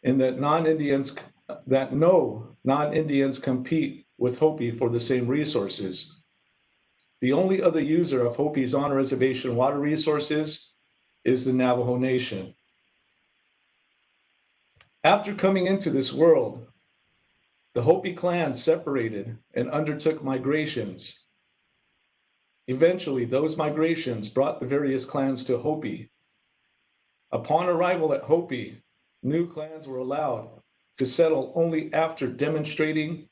in that no non-Indians compete with Hopi for the same resources. The only other user of Hopi's on-reservation water resources is the Navajo Nation. After coming into this world, the Hopi clan separated and undertook migrations. Eventually, those migrations brought the various clans to Hopi. Upon arrival at Hopi, new clans were allowed to settle only after demonstrating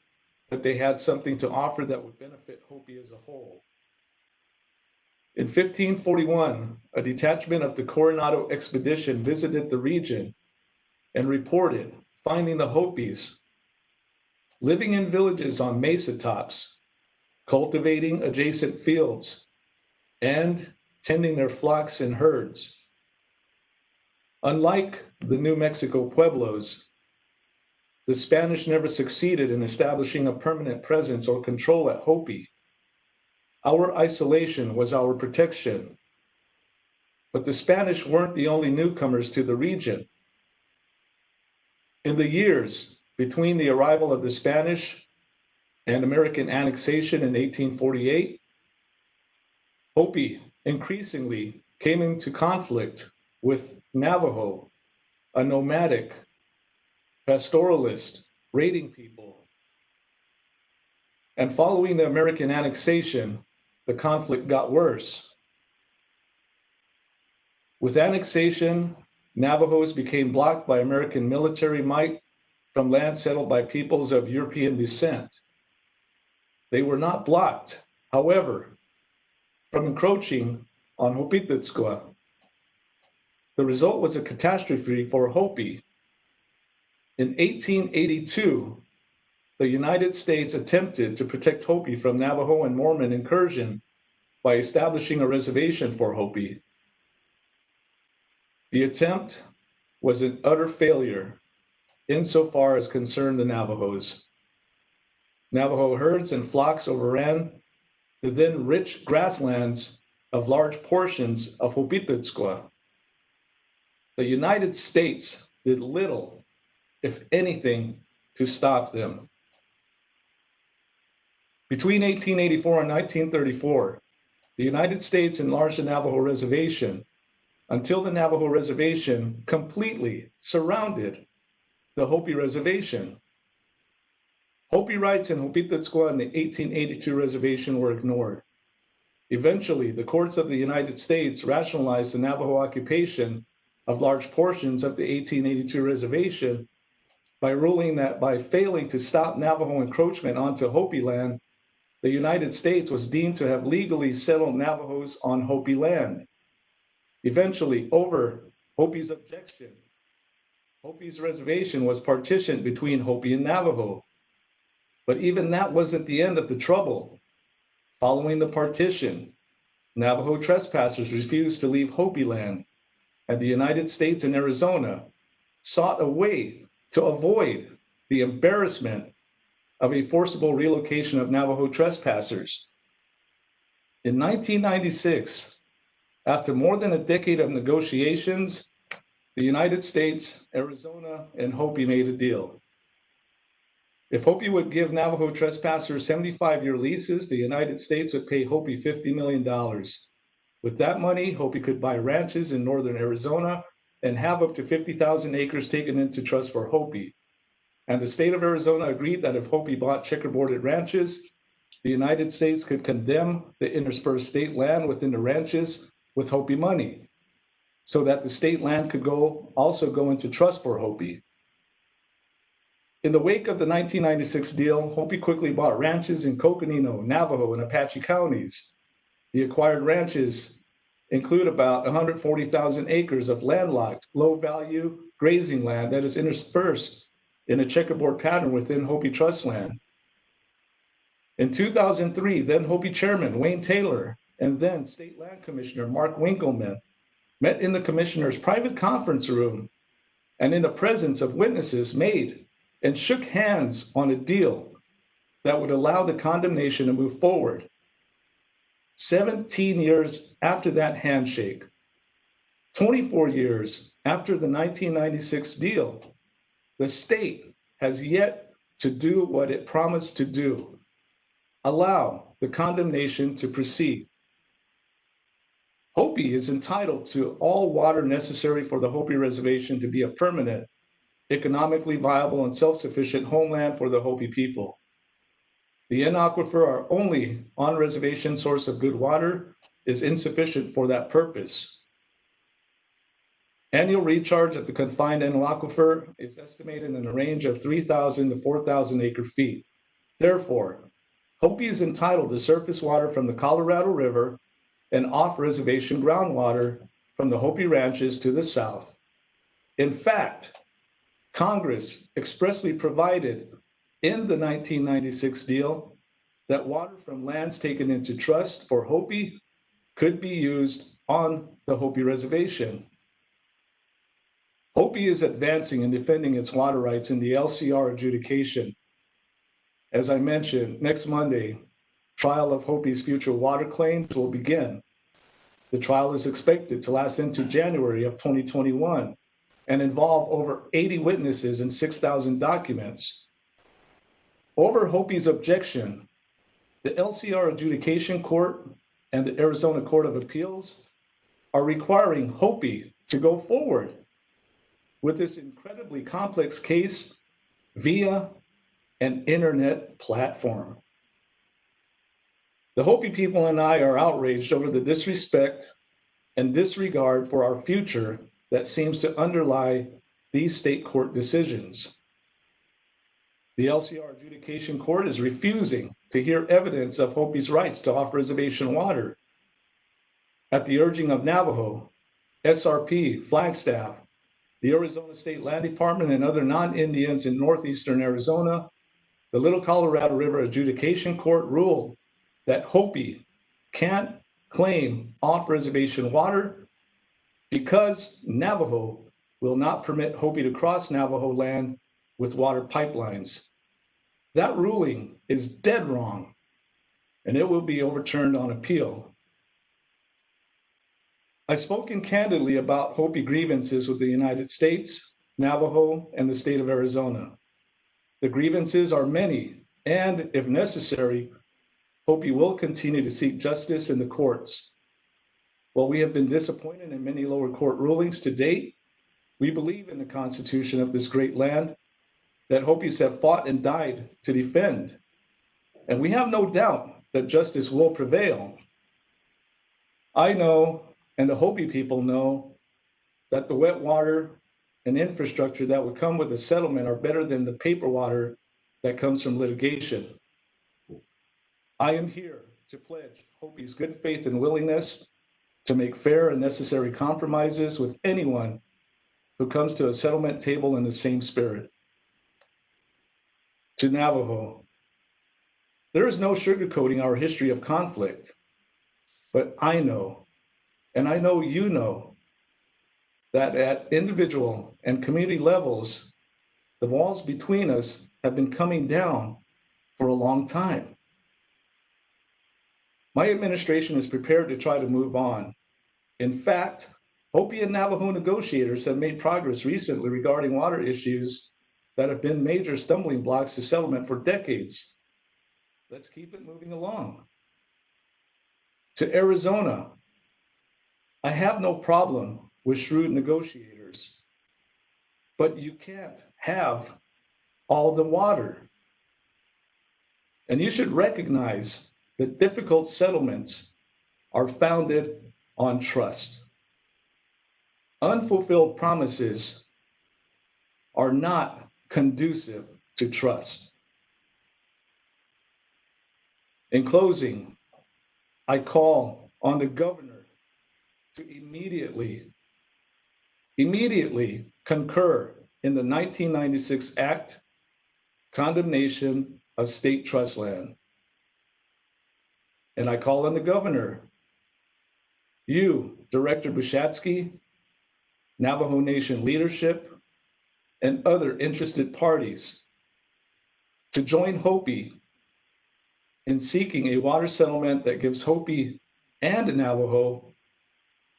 that they had something to offer that would benefit Hopi as a whole. In 1541, a detachment of the Coronado expedition visited the region and reported finding the Hopis living in villages on mesa tops, cultivating adjacent fields, and tending their flocks and herds. Unlike the New Mexico pueblos, the Spanish never succeeded in establishing a permanent presence or control at Hopi. Our isolation was our protection. But the Spanish weren't the only newcomers to the region. In the years between the arrival of the Spanish and American annexation in 1848, Hopi increasingly came into conflict with Navajo, a nomadic, pastoralist, raiding people. And following the American annexation, the conflict got worse. With annexation, Navajos became blocked by American military might from land settled by peoples of European descent. They were not blocked, however, from encroaching on Hopitlitzqua. The result was a catastrophe for Hopi. In 1882, the United States attempted to protect Hopi from Navajo and Mormon incursion by establishing a reservation for Hopi. The attempt was an utter failure insofar as concerned the Navajos. Navajo herds and flocks overran the then rich grasslands of large portions of Hopitlitzqua. The United States did little, if anything, to stop them. Between 1884 and 1934, the United States enlarged the Navajo reservation until the Navajo reservation completely surrounded the Hopi reservation. Hopi rights in Hopitlitzqua and the 1882 reservation were ignored. Eventually, the courts of the United States rationalized the Navajo occupation of large portions of the 1882 reservation by ruling that by failing to stop Navajo encroachment onto Hopi land, the United States was deemed to have legally settled Navajos on Hopi land. Eventually, over Hopi's objection, Hopi's reservation was partitioned between Hopi and Navajo. But even that wasn't the end of the trouble. Following the partition, Navajo trespassers refused to leave Hopi land, and the United States and Arizona sought a way to avoid the embarrassment of a forcible relocation of Navajo trespassers. In 1996, after more than a decade of negotiations, the United States, Arizona, and Hopi made a deal. If Hopi would give Navajo trespassers 75-year leases, the United States would pay Hopi $50 million. With that money, Hopi could buy ranches in northern Arizona and have up to 50,000 acres taken into trust for Hopi. And the state of Arizona agreed that if Hopi bought checkerboarded ranches, the United States could condemn the interspersed state land within the ranches with Hopi money, so that the state land could also go into trust for Hopi. In the wake of the 1996 deal, Hopi quickly bought ranches in Coconino, Navajo, and Apache counties. The acquired ranches include about 140,000 acres of landlocked, low-value grazing land that is interspersed in a checkerboard pattern within Hopi trust land. In 2003, then Hopi Chairman Wayne Taylor and then State Land Commissioner Mark Winkleman met in the commissioner's private conference room and in the presence of witnesses made and shook hands on a deal that would allow the condemnation to move forward. 17 years after that handshake, 24 years after the 1996 deal, the state has yet to do what it promised to do: allow the condemnation to proceed. Hopi is entitled to all water necessary for the Hopi Reservation to be a permanent, economically viable, and self-sufficient homeland for the Hopi people. The N aquifer, our only on-reservation source of good water, is insufficient for that purpose. Annual recharge of the confined N aquifer is estimated in the range of 3,000 to 4,000 acre feet. Therefore, Hopi is entitled to surface water from the Colorado River and off-reservation groundwater from the Hopi ranches to the south. In fact, Congress expressly provided in the 1996 deal that water from lands taken into trust for Hopi could be used on the Hopi reservation. Hopi is advancing and defending its water rights in the LCR adjudication. As I mentioned, next Monday, trial of Hopi's future water claims will begin. The trial is expected to last into January of 2021 and involve over 80 witnesses and 6,000 documents. Over Hopi's objection, the LCR Adjudication Court and the Arizona Court of Appeals are requiring Hopi to go forward with this incredibly complex case via an internet platform. The Hopi people and I are outraged over the disrespect and disregard for our future that seems to underlie these state court decisions. The LCR Adjudication Court is refusing to hear evidence of Hopi's rights to off-reservation water. At the urging of Navajo, SRP, Flagstaff, the Arizona State Land Department, and other non-Indians in northeastern Arizona, the Little Colorado River Adjudication Court ruled that Hopi can't claim off-reservation water because Navajo will not permit Hopi to cross Navajo land with water pipelines. That ruling is dead wrong, and it will be overturned on appeal. I've spoken candidly about Hopi grievances with the United States, Navajo, and the state of Arizona. The grievances are many, and if necessary, Hopi will continue to seek justice in the courts. While we have been disappointed in many lower court rulings to date, we believe in the Constitution of this great land that Hopis have fought and died to defend. And we have no doubt that justice will prevail. I know, and the Hopi people know, that the wet water and infrastructure that would come with a settlement are better than the paper water that comes from litigation. I am here to pledge Hopi's good faith and willingness to make fair and necessary compromises with anyone who comes to a settlement table in the same spirit. To Navajo, there is no sugarcoating our history of conflict, but I know, and I know you know, that at individual and community levels, the walls between us have been coming down for a long time. My administration is prepared to try to move on. In fact, Hopi and Navajo negotiators have made progress recently regarding water issues that have been major stumbling blocks to settlement for decades. Let's keep it moving along. To Arizona, I have no problem with shrewd negotiators, but you can't have all the water. And you should recognize that difficult settlements are founded on trust. Unfulfilled promises are not conducive to trust. In closing, I call on the governor to immediately concur in the 1996 Act condemnation of state trust land. And I call on the governor, you, Director Bushatsky, Navajo Nation leadership, and other interested parties to join Hopi in seeking a water settlement that gives Hopi and Navajo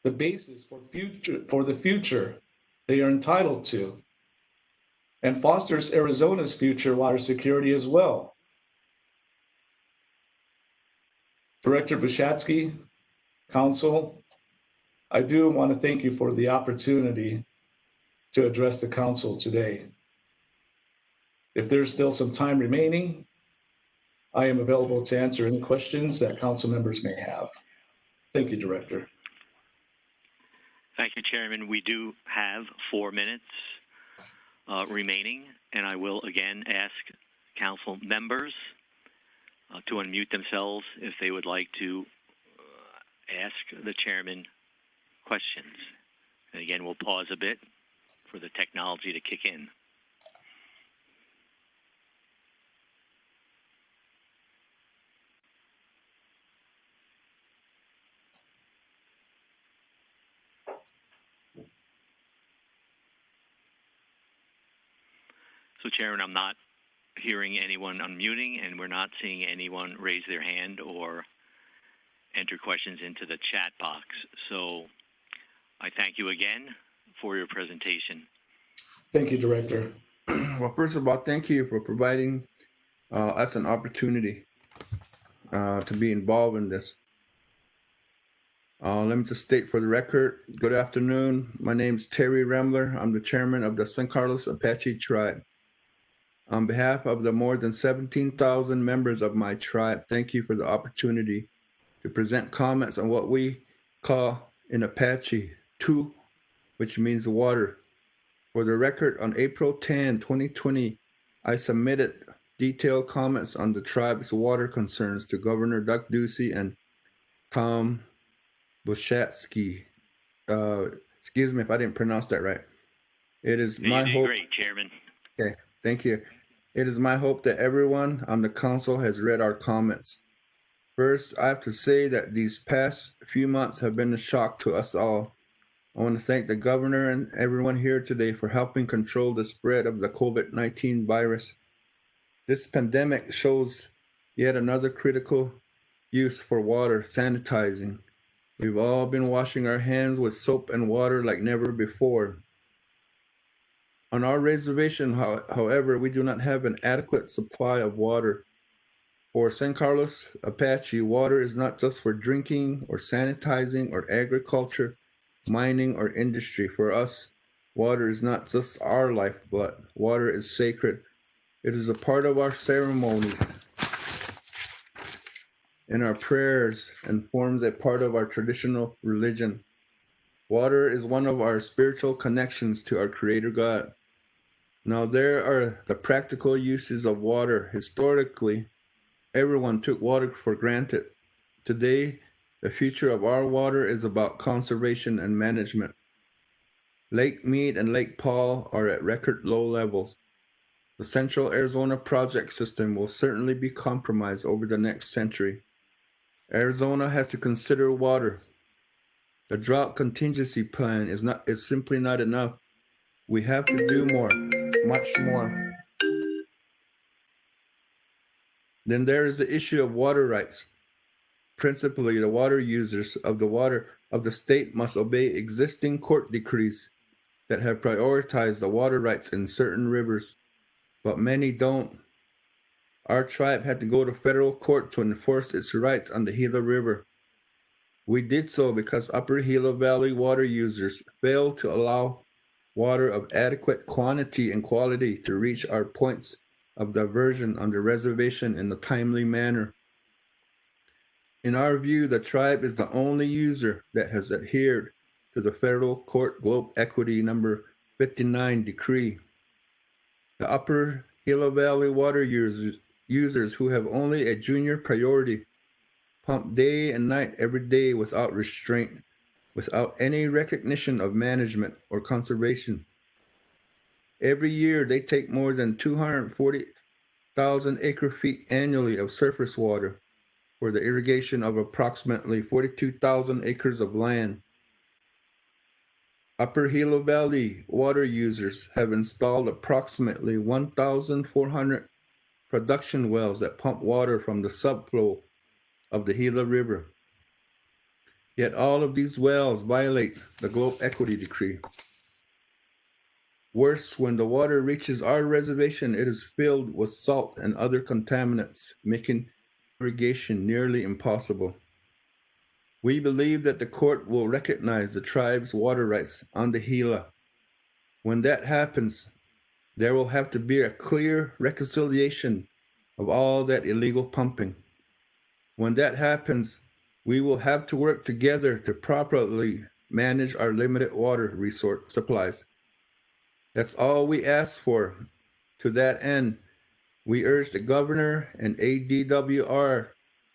the basis for the future they are entitled to, and fosters Arizona's future water security as well. Director Bushatsky, Council, I do want to thank you for the opportunity to address the Council today. If there's still some time remaining, I am available to answer any questions that Council members may have. Thank you, Director. Thank you, Chairman. We do have 4 minutes remaining, and I will again ask Council members to unmute themselves if they would like to ask the chairman questions. And again, we'll pause a bit for the technology to kick in. So, Chairman, I'm not hearing anyone unmuting, and we're not seeing anyone raise their hand or enter questions into the chat box. So I thank you again for your presentation. Thank you, Director. Well, first of all, thank you for providing us an opportunity to be involved in this. Let me just state for the record, good afternoon. My name is Terry Rembler. I'm the chairman of the San Carlos Apache Tribe. On behalf of the more than 17,000 members of my tribe, thank you for the opportunity to present comments on what we call in Apache, Tu, which means water. For the record, on April 10, 2020, I submitted detailed comments on the tribe's water concerns to Governor Doug Ducey and Tom Bushatsky. Excuse me if I didn't pronounce that right. It is my hope. Great, Chairman. Okay, thank you. It is my hope that everyone on the council has read our comments. First, I have to say that these past few months have been a shock to us all. I want to thank the governor and everyone here today for helping control the spread of the COVID-19 virus. This pandemic shows yet another critical use for water, sanitizing. We've all been washing our hands with soap and water like never before. On our reservation, however, we do not have an adequate supply of water. For San Carlos Apache, water is not just for drinking or sanitizing or agriculture, mining, or industry. For us, water is not just our lifeblood. Water is sacred. It is a part of our ceremonies and our prayers and forms a part of our traditional religion. Water is one of our spiritual connections to our Creator God. Now, there are the practical uses of water. Historically, everyone took water for granted. Today, the future of our water is about conservation and management. Lake Mead and Lake Paul are at record low levels. The Central Arizona project system will certainly be compromised over the next century. Arizona has to consider water. The drought contingency plan is simply not enough. We have to do more, much more. Then there is the issue of water rights. Principally, the water users of the state must obey existing court decrees that have prioritized the water rights in certain rivers, but many don't. Our tribe had to go to federal court to enforce its rights on the Gila River. We did so because Upper Gila Valley water users failed to allow water of adequate quantity and quality to reach our points of diversion on the reservation in a timely manner. In our view, the tribe is the only user that has adhered to the federal court GWAICC number 59 decree. The Upper Gila Valley water users who have only a junior priority pump day and night every day without restraint, without any recognition of management or conservation. Every year, they take more than 240,000 acre-feet annually of surface water for the irrigation of approximately 42,000 acres of land. Upper Gila Valley water users have installed approximately 1,400 production wells that pump water from the subflow of the Gila River. Yet all of these wells violate the GWAICC decree. Worse, when the water reaches our reservation, it is filled with salt and other contaminants, making irrigation nearly impossible. We believe that the court will recognize the tribe's water rights on the Gila. When that happens, there will have to be a clear reconciliation of all that illegal pumping. When that happens, we will have to work together to properly manage our limited water resource supplies. That's all we ask for. To that end, We urge the governor and ADWR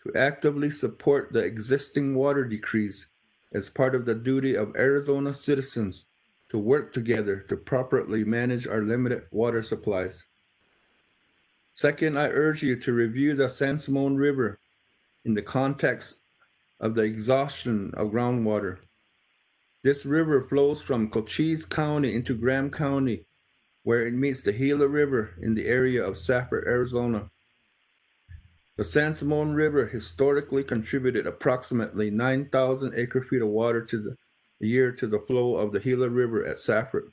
to actively support the existing water decrees as part of the duty of Arizona citizens to work together to properly manage our limited water supplies. Second, I urge you to review the San Simon River in the context of the exhaustion of groundwater. This river flows from Cochise County into Graham County, where it meets the Gila River in the area of Safford, Arizona. The San Simon River historically contributed approximately 9,000 acre-feet of water a year to the flow of the Gila River at Safford.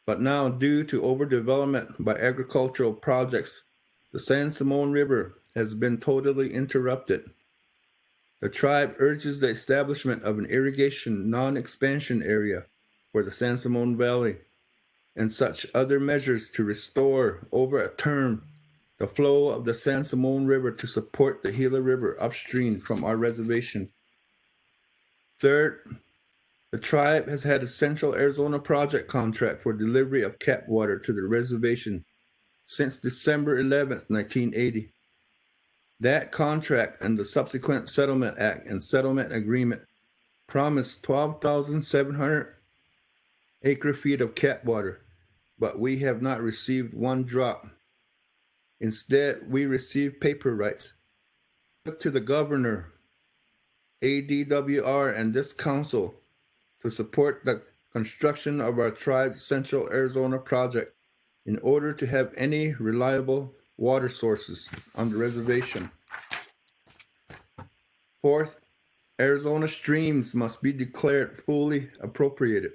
But now, due to overdevelopment by agricultural projects, the San Simon River has been totally interrupted. The tribe urges the establishment of an irrigation non-expansion area for the San Simon Valley and such other measures to restore, over a term, the flow of the San Simon River to support the Gila River upstream from our reservation. Third, the tribe has had a Central Arizona project contract for delivery of cat water to the reservation since December 11th, 1980. That contract and the subsequent Settlement Act and Settlement Agreement promised 12,700 acre-feet of cat water, but we have not received one drop. Instead, we received paper rights. Look to the governor, ADWR, and this council to support the construction of our tribe's Central Arizona project in order to have any reliable water sources on the reservation. Fourth, Arizona streams must be declared fully appropriated.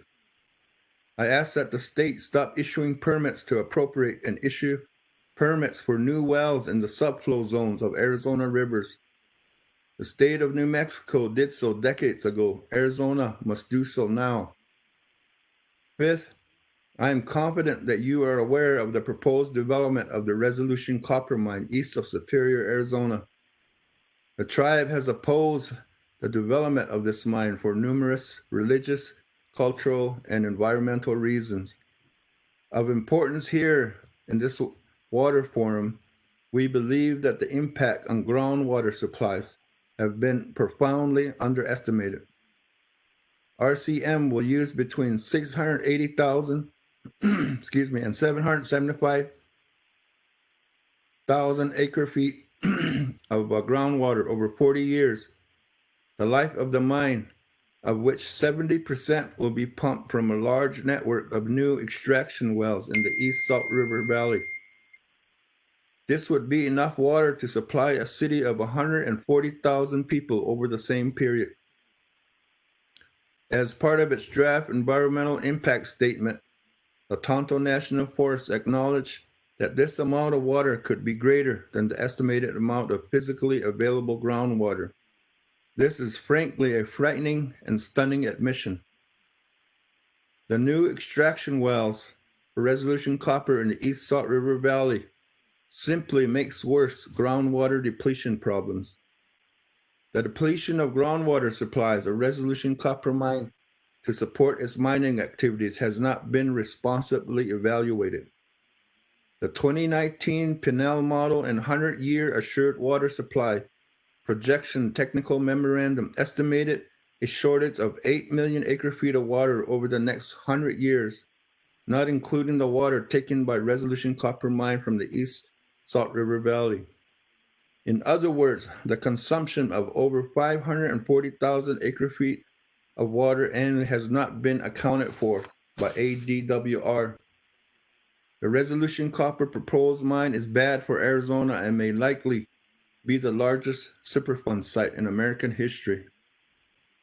I ask that the state stop issuing permits to appropriate and issue permits for new wells in the subflow zones of Arizona rivers. The state of New Mexico did so decades ago. Arizona must do so now. Fifth, I am confident that you are aware of the proposed development of the Resolution copper mine east of Superior, Arizona. The tribe has opposed the development of this mine for numerous religious, cultural, and environmental reasons. Of importance here in this water forum, we believe that the impact on groundwater supplies have been profoundly underestimated. RCM will use between 680,000 and 775,000 acre-feet of groundwater over 40 years, the life of the mine, of which 70% will be pumped from a large network of new extraction wells in the East Salt River Valley. This would be enough water to supply a city of 140,000 people over the same period. As part of its draft environmental impact statement, the Tonto National Forest acknowledged that this amount of water could be greater than the estimated amount of physically available groundwater. This is frankly a frightening and stunning admission. The new extraction wells for Resolution copper in the East Salt River Valley simply makes worse groundwater depletion problems. The depletion of groundwater supplies of Resolution copper mine to support its mining activities has not been responsibly evaluated. The 2019 Pinel Model and 100-year Assured Water Supply Projection Technical Memorandum estimated a shortage of 8 million acre-feet of water over the next 100 years, not including the water taken by Resolution copper mine from the East Salt River Valley. In other words, the consumption of over 540,000 acre-feet of water annually has not been accounted for by ADWR. The Resolution copper proposed mine is bad for Arizona and may likely be the largest Superfund site in American history.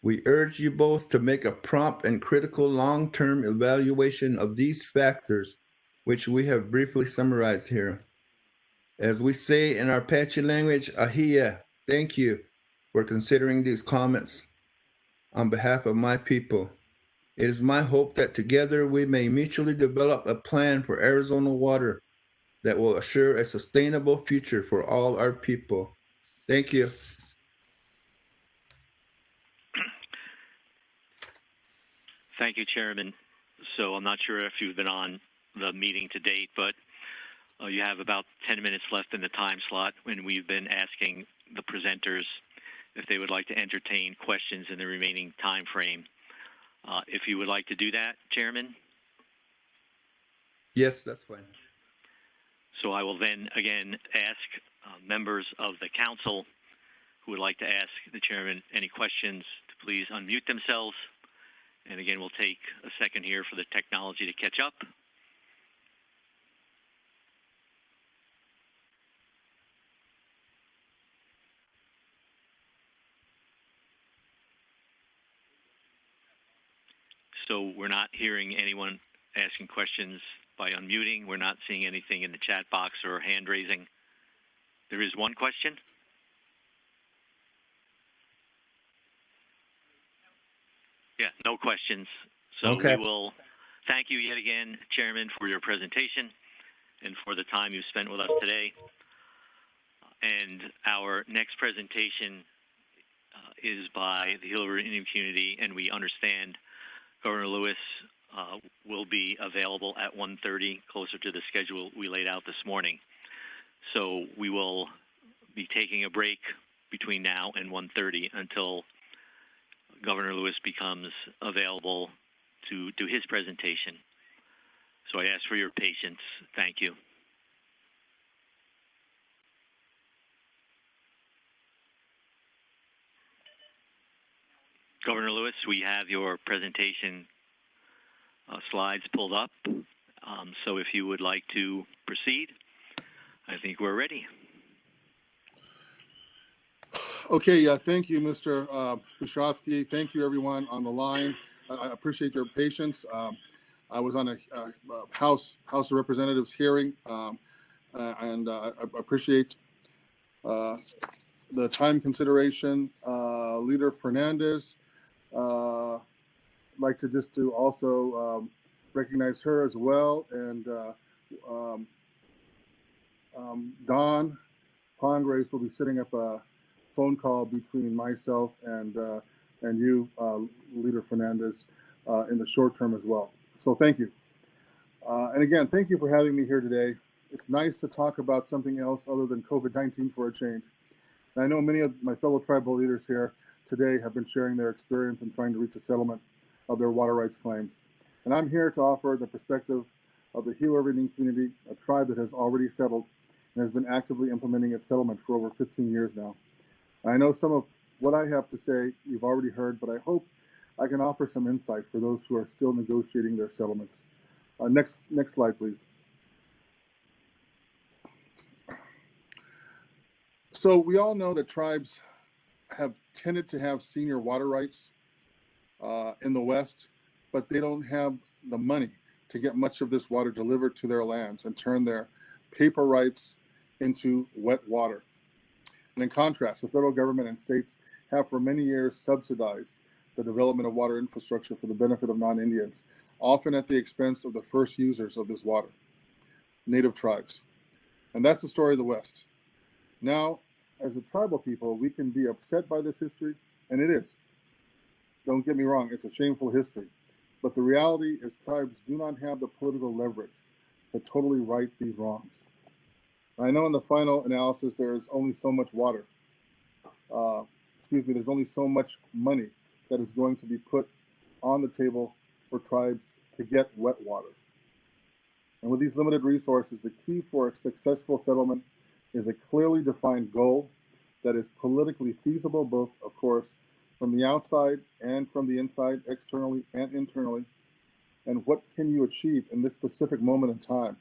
We urge you both to make a prompt and critical long-term evaluation of these factors, which we have briefly summarized here. As we say in our Apache language, Ahia, thank you for considering these comments on behalf of my people. It is my hope that together we may mutually develop a plan for Arizona water that will assure a sustainable future for all our people. Thank you. Thank you, Chairman. So I'm not sure if you've been on the meeting to date, but You have about 10 minutes left in the time slot when we've been asking the presenters if they would like to entertain questions in the remaining time frame. If you would like to do that, Chairman. Yes, that's fine. So I will then again ask members of the council who would like to ask the chairman any questions to please unmute themselves. And again, we'll take a second here for the technology to catch up. So we're not hearing anyone asking questions by unmuting. We're not seeing anything in the chat box or hand raising. There is one question. Yeah, no questions. So okay. We will thank you yet again, Chairman, for your presentation and for the time you spent with us today. And our next presentation is by the Gila River Indian community, and we understand Governor Lewis will be available at 1:30, closer to the schedule we laid out this morning. So we will be taking a break between now and 1:30 until Governor Lewis becomes available to do his presentation. So I ask for your patience. Thank you. Governor Lewis, we have your presentation slides pulled up. So if you would like to proceed, I think we're ready. Okay, thank you, Mr. Bishotsky. Thank you, everyone on the line. I appreciate your patience. I was on a House of Representatives hearing, and I appreciate the time consideration. Leader Fernandez, I'd like to just to also recognize her as well, and Don Pongres will be setting up a phone call between myself and you, Leader Fernandez, in the short term as well. So thank you. And again, thank you for having me here today. It's nice to talk about something else other than COVID-19 for a change. And I know many of my fellow tribal leaders here today have been sharing their experience in trying to reach a settlement of their water rights claims. And I'm here to offer the perspective of the Gila River Indian community, a tribe that has already settled and has been actively implementing its settlement for over 15 years now. I know some of what I have to say you've already heard, but I hope I can offer some insight for those who are still negotiating their settlements. Next slide, please. So we all know that tribes have tended to have senior water rights in the West, but they don't have the money to get much of this water delivered to their lands and turn their paper rights into wet water. And in contrast, the federal government and states have for many years subsidized the development of water infrastructure for the benefit of non-Indians, often at the expense of the first users of this water, Native tribes. And that's the story of the West. Now, as a tribal people, we can be upset by this history, and it is. Don't get me wrong, it's a shameful history. But the reality is tribes do not have the political leverage to totally right these wrongs. I know in the final analysis, there is only so much water. There's only so much money that is going to be put on the table for tribes to get wet water. And with these limited resources, the key for a successful settlement is a clearly defined goal that is politically feasible, both, of course, from the outside and from the inside, externally and internally. And what can you achieve in this specific moment in time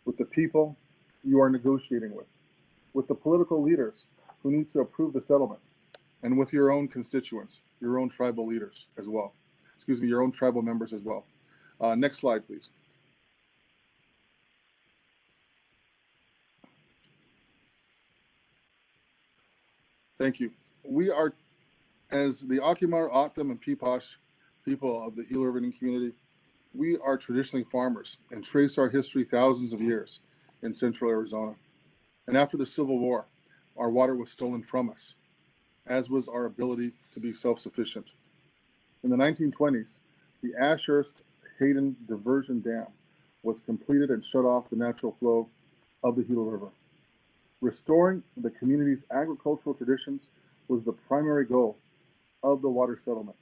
with the people you are negotiating with the political leaders who need to approve the settlement, and with your own constituents, your own tribal leaders as well. Your own tribal members as well. Next slide, please. Thank you. We are, as the Akimar, O'odham, and Peeposh people of the Gila River Indian community, we are traditionally farmers and trace our history thousands of years in central Arizona. And after the Civil War, our water was stolen from us, as was our ability to be self-sufficient. In the 1920s, the Ashurst-Hayden Diversion Dam was completed and shut off the natural flow of the Gila River. Restoring the community's agricultural traditions was the primary goal of the water settlement,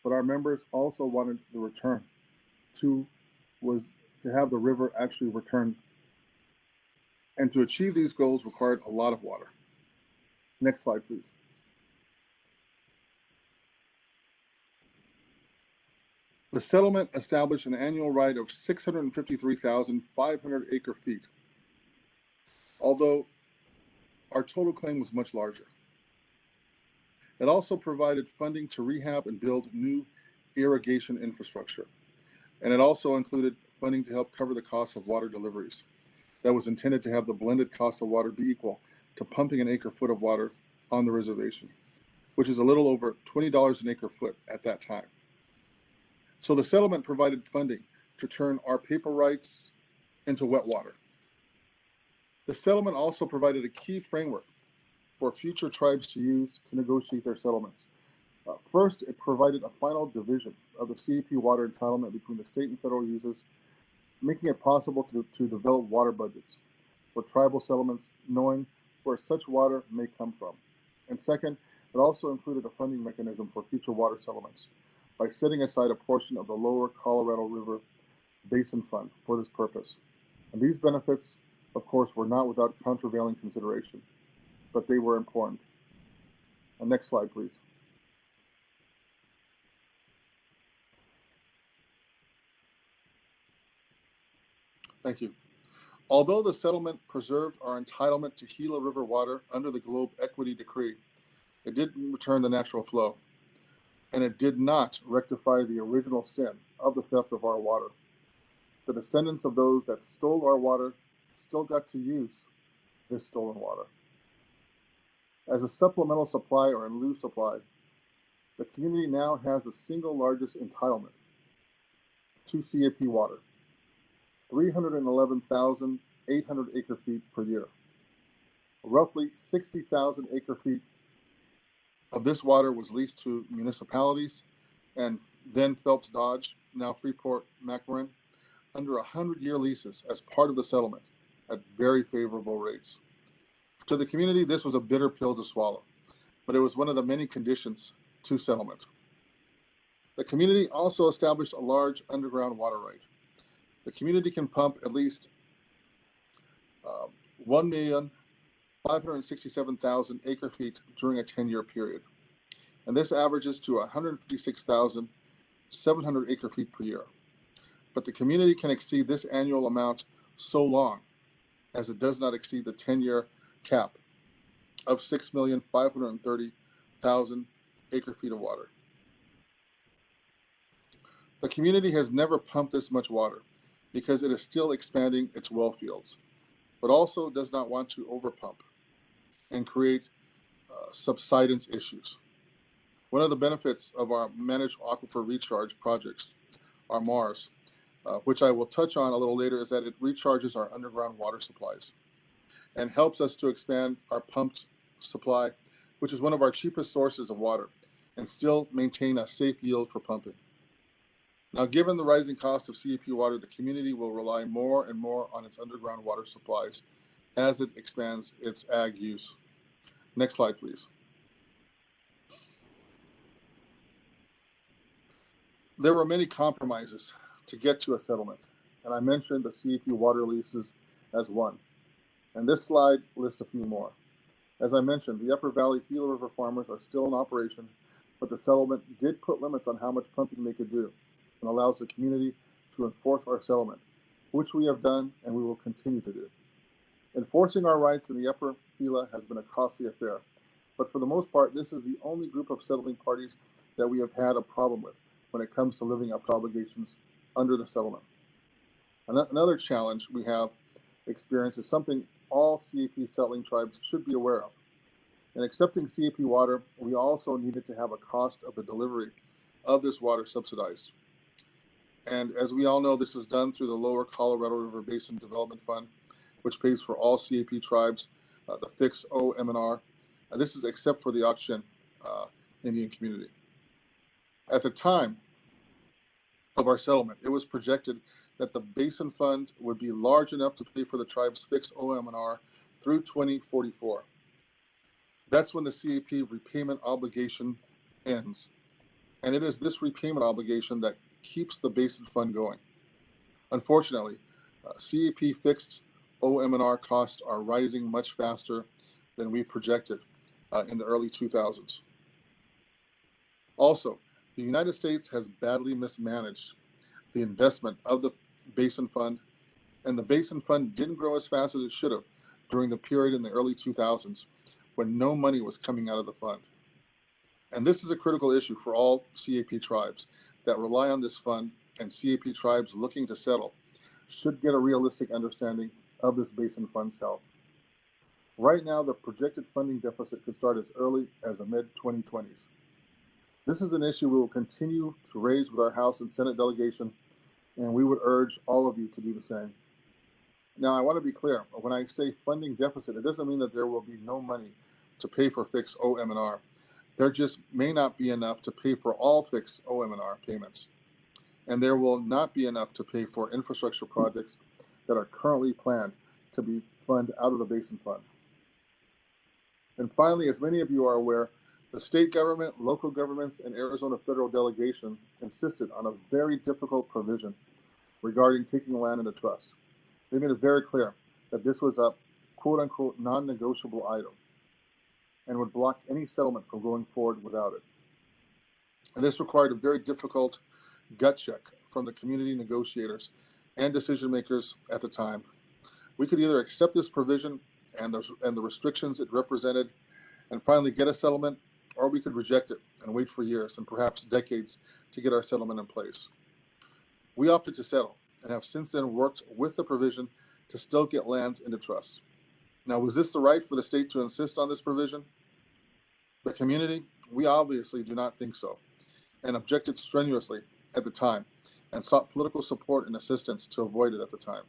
but our members also wanted the return was to have the river actually return, and to achieve these goals required a lot of water. Next slide, please. The settlement established an annual right of 653,500 acre feet, although our total claim was much larger. It also provided funding to rehab and build new irrigation infrastructure, and it also included funding to help cover the cost of water deliveries. That was intended to have the blended cost of water be equal to pumping an acre foot of water on the reservation, which is a little over $20 an acre foot at that time. So the settlement provided funding to turn our paper rights into wet water. The settlement also provided a key framework for future tribes to use to negotiate their settlements. First, it provided a final division of the CEP water entitlement between the state and federal users, making it possible to develop water budgets for tribal settlements, knowing where such water may come from. And second, it also included a funding mechanism for future water settlements by setting aside a portion of the lower Colorado River Basin Fund for this purpose. And these benefits, of course, were not without countervailing consideration, but they were important. And next slide, please. Thank you. Although the settlement preserved our entitlement to Gila River water under the Globe Equity Decree, it didn't return the natural flow, and it did not rectify the original sin of the theft of our water. The descendants of those that stole our water still got to use this stolen water. As a supplemental supply or in lieu supply, the community now has the single largest entitlement to CAP water, 311,800 acre feet per year. Roughly 60,000 acre feet of this water was leased to municipalities and then Phelps Dodge, now Freeport McMoran, under 100-year leases as part of the settlement at very favorable rates. To the community, this was a bitter pill to swallow, but it was one of the many conditions to settlement. The community also established a large underground water right. The community can pump at least 1,567,000 acre feet during a 10-year period. And this averages to 156,700 acre feet per year. But the community can exceed this annual amount so long as it does not exceed the 10-year cap of 6,530,000 acre feet of water. The community has never pumped this much water because it is still expanding its well fields, but also does not want to overpump and create subsidence issues. One of the benefits of our managed aquifer recharge projects, our MARS, which I will touch on a little later, is that it recharges our underground water supplies and helps us to expand our pumped supply, which is one of our cheapest sources of water, and still maintain a safe yield for pumping. Now, given the rising cost of CEP water, the community will rely more and more on its underground water supplies as it expands its ag use. Next slide, please. There were many compromises to get to a settlement, and I mentioned the CEP water leases as one. And this slide lists a few more. As I mentioned, the Upper Valley Gila River farmers are still in operation, but the settlement did put limits on how much pumping they could do and allows the community to enforce our settlement, which we have done and we will continue to do. Enforcing our rights in the Upper Gila has been a costly affair, but for the most part, this is the only group of settling parties that we have had a problem with when it comes to living up to obligations under the settlement. Another challenge we have experienced is something all CAP settling tribes should be aware of. In accepting CAP water, we also needed to have a cost of the delivery of this water subsidized. And as we all know, this is done through the Lower Colorado River Basin Development Fund, which pays for all CAP tribes, the fixed OM&R. And this is except for the Auction Indian community. At the time of our settlement, it was projected that the Basin Fund would be large enough to pay for the tribe's fixed OM&R through 2044. That's when the CAP repayment obligation ends. And it is this repayment obligation that keeps the Basin Fund going. Unfortunately, CAP fixed OM&R costs are rising much faster than we projected in the early 2000s. Also, the United States has badly mismanaged the investment of the Basin Fund, and the Basin Fund didn't grow as fast as it should have during the period in the early 2000s when no money was coming out of the fund. And this is a critical issue for all CAP tribes that rely on this fund, and CAP tribes looking to settle should get a realistic understanding of this Basin Fund's health. Right now, the projected funding deficit could start as early as the mid-2020s. This is an issue we will continue to raise with our House and Senate delegation, and we would urge all of you to do the same. Now, I want to be clear. When I say funding deficit, it doesn't mean that there will be no money to pay for fixed OM&R. There just may not be enough to pay for all fixed OM&R payments. And there will not be enough to pay for infrastructure projects that are currently planned to be funded out of the Basin Fund. And finally, as many of you are aware, the state government, local governments, and Arizona federal delegation insisted on a very difficult provision regarding taking land into trust. They made it very clear that this was a quote-unquote non-negotiable item and would block any settlement from going forward without it. And this required a very difficult gut check from the community negotiators and decision makers at the time. We could either accept this provision and the restrictions it represented and finally get a settlement, or we could reject it and wait for years and perhaps decades to get our settlement in place. We opted to settle and have since then worked with the provision to still get lands into trust. Now, was this the right for the state to insist on this provision? The community, we obviously do not think so, and objected strenuously at the time and sought political support and assistance to avoid it at the time.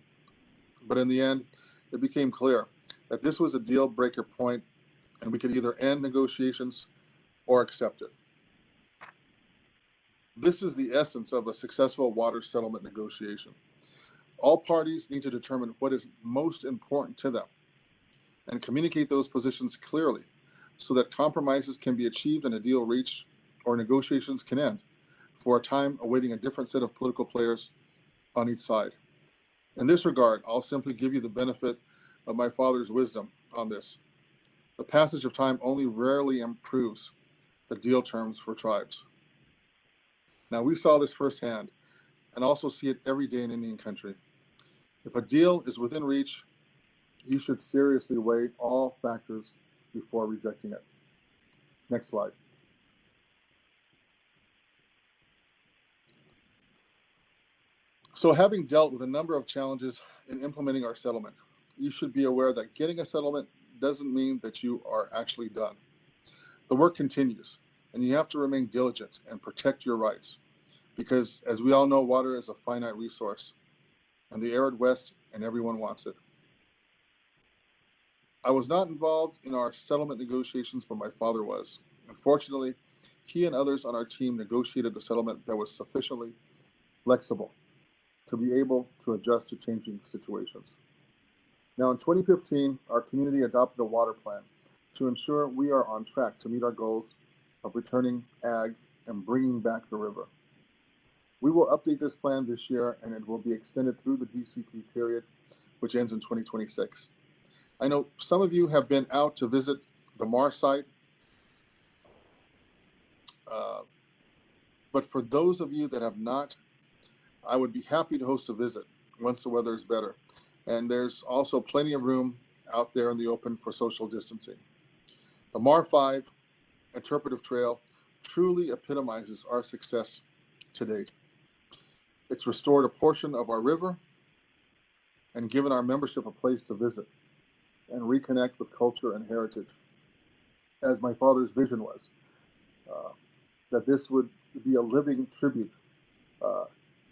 But in the end, it became clear that this was a deal breaker point and we could either end negotiations or accept it. This is the essence of a successful water settlement negotiation. All parties need to determine what is most important to them and communicate those positions clearly so that compromises can be achieved and a deal reached, or negotiations can end for a time awaiting a different set of political players on each side. In this regard, I'll simply give you the benefit of my father's wisdom on this. The passage of time only rarely improves the deal terms for tribes. Now, we saw this firsthand and also see it every day in Indian country. If a deal is within reach, you should seriously weigh all factors before rejecting it. Next slide. So, having dealt with a number of challenges in implementing our settlement, you should be aware that getting a settlement doesn't mean that you are actually done. The work continues, and you have to remain diligent and protect your rights, because as we all know, water is a finite resource, and the arid West, and everyone wants it. I was not involved in our settlement negotiations, but my father was. Unfortunately, he and others on our team negotiated a settlement that was sufficiently flexible to be able to adjust to changing situations. Now, in 2015, our community adopted a water plan to ensure we are on track to meet our goals of returning ag and bringing back the river. We will update this plan this year, and it will be extended through the DCP period, which ends in 2026. I know some of you have been out to visit the MAR site, but for those of you that have not, I would be happy to host a visit once the weather is better. And there's also plenty of room out there in the open for social distancing. The MAR 5 interpretive trail truly epitomizes our success to date. It's restored a portion of our river and given our membership a place to visit and reconnect with culture and heritage, as my father's vision was, that this would be a living tribute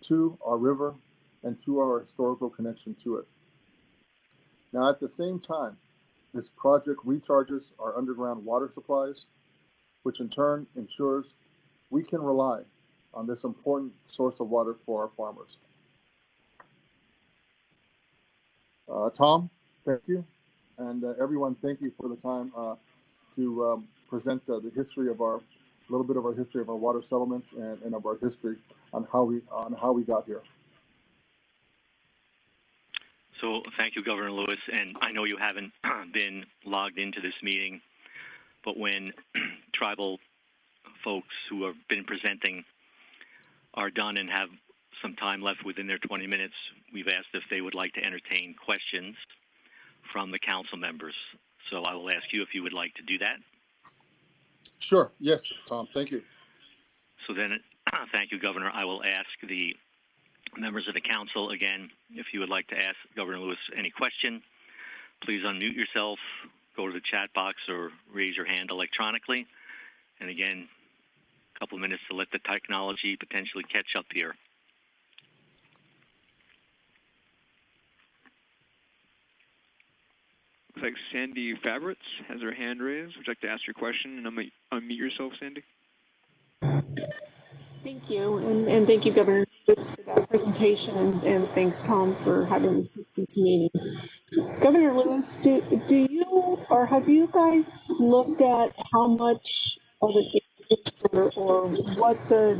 to our river and to our historical connection to it. Now, at the same time, this project recharges our underground water supplies, which in turn ensures we can rely on this important source of water for our farmers. Tom, thank you. And everyone, thank you for the time to present the history of a little bit of our history of our water settlement and of our history on how we got here. So thank you, Governor Lewis. And I know you haven't been logged into this meeting, but when tribal folks who have been presenting are done and have some time left within their 20 minutes, we've asked if they would like to entertain questions from the council members. So I will ask you if you would like to do that. Sure. Yes, Tom. Thank you. So then, thank you, Governor. I will ask the members of the council again, if you would like to ask Governor Lewis any question, please unmute yourself, go to the chat box, or raise your hand electronically. And again, a couple of minutes to let the technology potentially catch up here. Looks like Sandy Favretz has her hand raised. Would you like to ask your question and unmute yourself, Sandy? Thank you, and thank you, Governor, for that presentation, and thanks, Tom, for having this meeting. Governor Lewis, do you or have you guys looked at how much of an or what the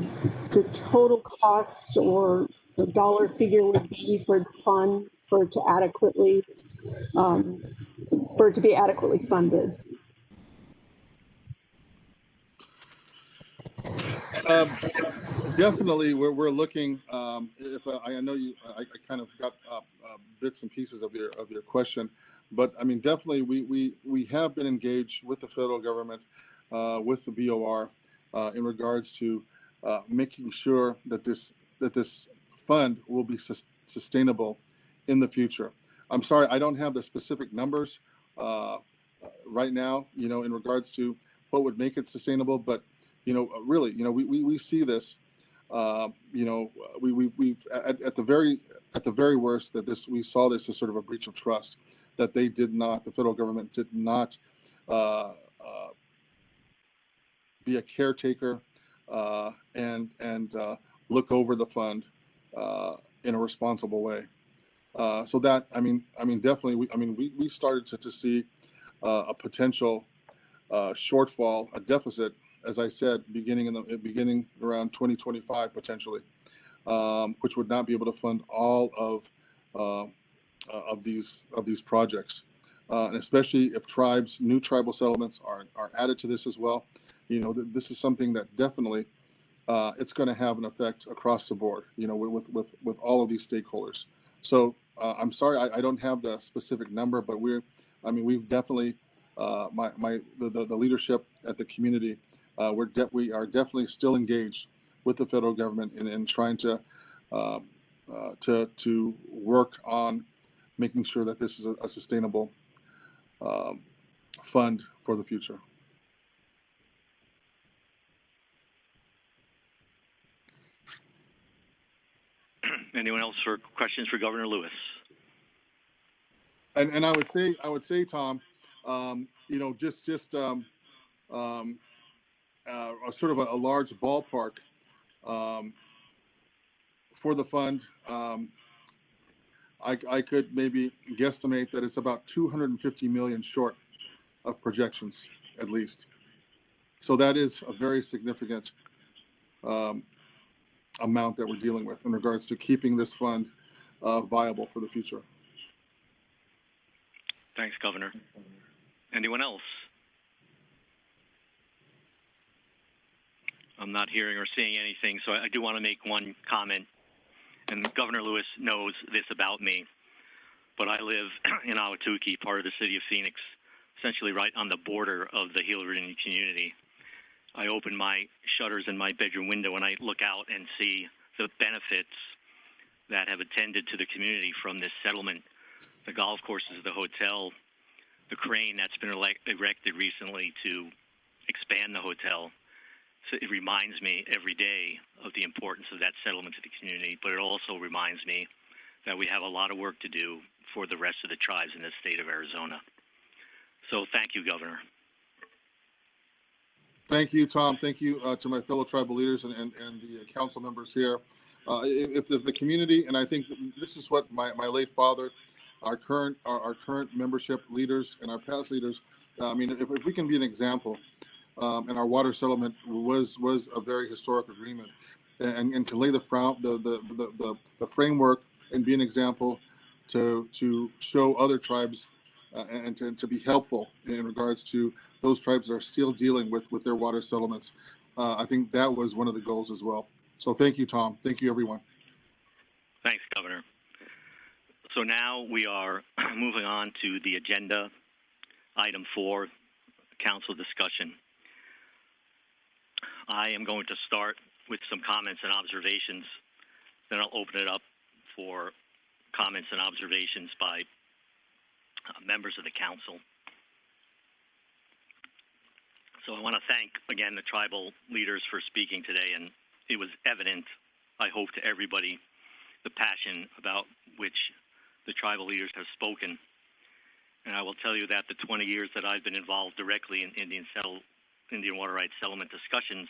total cost or the dollar figure would be for the fund for it to be adequately funded? Definitely, we're looking. If I know you, I kind of got bits and pieces of your question, but I mean, definitely, we have been engaged with the federal government, with the BOR, in regards to making sure that this fund will be sustainable in the future. I'm sorry, I don't have the specific numbers right now, in regards to what would make it sustainable, but really, we see this, we've at the very worst that we saw this as sort of a breach of trust, that the federal government did not be a caretaker and look over the fund in a responsible way. So that, definitely, we started to see a potential shortfall, a deficit, as I said, beginning around 2025 potentially, which would not be able to fund all of these projects, and especially if new tribal settlements are added to this as well. This is something that definitely it's going to have an effect across the board. With all of these stakeholders. So I'm sorry, I don't have the specific number, but we've definitely the leadership at the community. We are definitely still engaged with the federal government in trying to work on making sure that this is a sustainable fund for the future. Anyone else for questions for Governor Lewis? And I would say, Tom, sort of a large ballpark for the fund. I could maybe guesstimate that it's about 250 million short of projections, at least. So that is a very significant amount that we're dealing with in regards to keeping this fund viable for the future. Thanks, Governor. Anyone else? I'm not hearing or seeing anything, so I do want to make one comment. And Governor Lewis knows this about me, but I live in Ahwatukee, part of the city of Phoenix, essentially right on the border of the Gila River community. I open my shutters in my bedroom window and I look out and see the benefits that have attended to the community from this settlement. The golf courses, the hotel, the crane that's been erected recently to expand the hotel. So it reminds me every day of the importance of that settlement to the community, but it also reminds me that we have a lot of work to do for the rest of the tribes in the state of Arizona. So thank you, Governor. Thank you, Tom. Thank you to my fellow tribal leaders and the council members here. If the community, and I think this is what my late father our current membership leaders and our past leaders. I mean, if we can be an example, and our water settlement was a very historic agreement, and to lay the framework and be an example to show other tribes and to be helpful in regards to those tribes that are still dealing with their water settlements. I think that was one of the goals as well. So thank you, Tom. Thank you, everyone. Thanks, Governor. So now we are moving on to the agenda, item 4, council discussion. I am going to start with some comments and observations. Then I'll open it up for comments and observations by members of the council. So I want to thank, again, the tribal leaders for speaking today, and it was evident, I hope, to everybody, the passion about which the tribal leaders have spoken. And I will tell you that the 20 years that I've been involved directly in Indian water rights settlement discussions,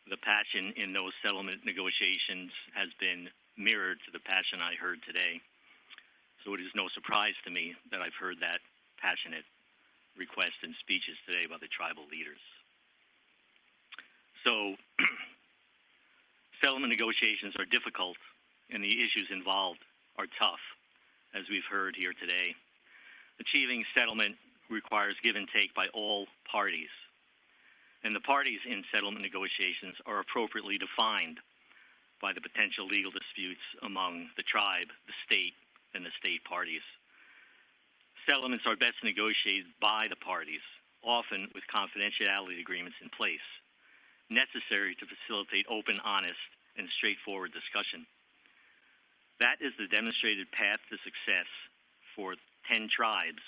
the passion in those settlement negotiations has been mirrored to the passion I heard today. So it is no surprise to me that I've heard that passionate request and speeches today by the tribal leaders. So settlement negotiations are difficult, and the issues involved are tough, as we've heard here today. Achieving settlement requires give and take by all parties, and the parties in settlement negotiations are appropriately defined by the potential legal disputes among the tribe, the state, and the state parties. Settlements are best negotiated by the parties, often with confidentiality agreements in place, necessary to facilitate open, honest, and straightforward discussion. That is the demonstrated path to success for 10 tribes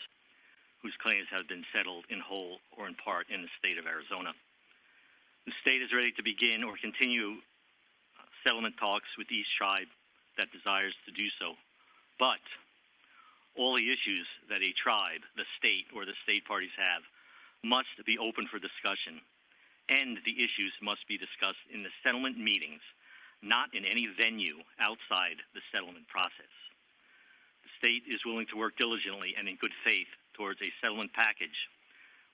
whose claims have been settled in whole or in part in the state of Arizona. The state is ready to begin or continue settlement talks with each tribe that desires to do so. But all the issues that a tribe, the state, or the state parties have must be open for discussion, and the issues must be discussed in the settlement meetings, not in any venue outside the settlement process. The state is willing to work diligently and in good faith towards a settlement package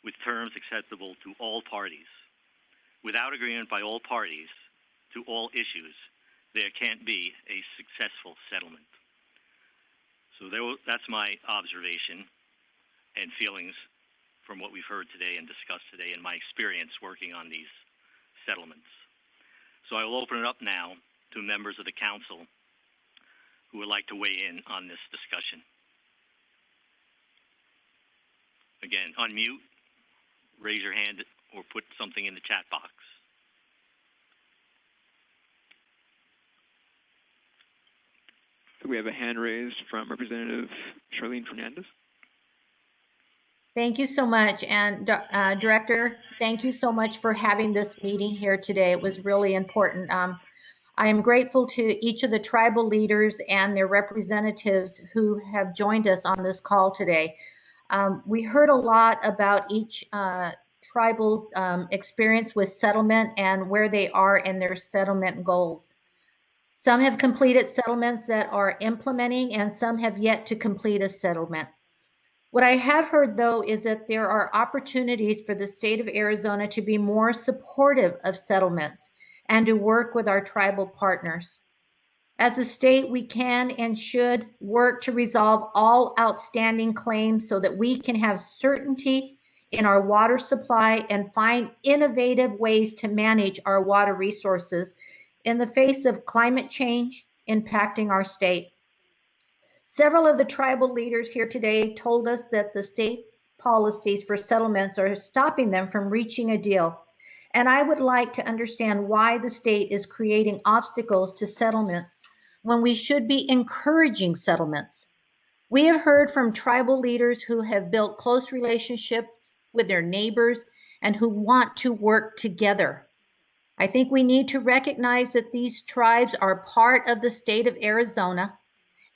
with terms acceptable to all parties. Without agreement by all parties to all issues, there can't be a successful settlement. So that's my observation and feelings from what we've heard today and discussed today and my experience working on these settlements. So I will open it up now to members of the council who would like to weigh in on this discussion. Again, unmute, raise your hand, or put something in the chat box. So we have a hand raised from Representative Charlene Fernandez. Thank you so much. And Director, thank you so much for having this meeting here today. It was really important. I am grateful to each of the tribal leaders and their representatives who have joined us on this call today. We heard a lot about each tribal's experience with settlement and where they are in their settlement goals. Some have completed settlements that are implementing, and some have yet to complete a settlement. What I have heard, though, is that there are opportunities for the state of Arizona to be more supportive of settlements and to work with our tribal partners. As a state, we can and should work to resolve all outstanding claims so that we can have certainty in our water supply and find innovative ways to manage our water resources in the face of climate change impacting our state. Several of the tribal leaders here today told us that the state policies for settlements are stopping them from reaching a deal. And I would like to understand why the state is creating obstacles to settlements when we should be encouraging settlements. We have heard from tribal leaders who have built close relationships with their neighbors and who want to work together. I think we need to recognize that these tribes are part of the state of Arizona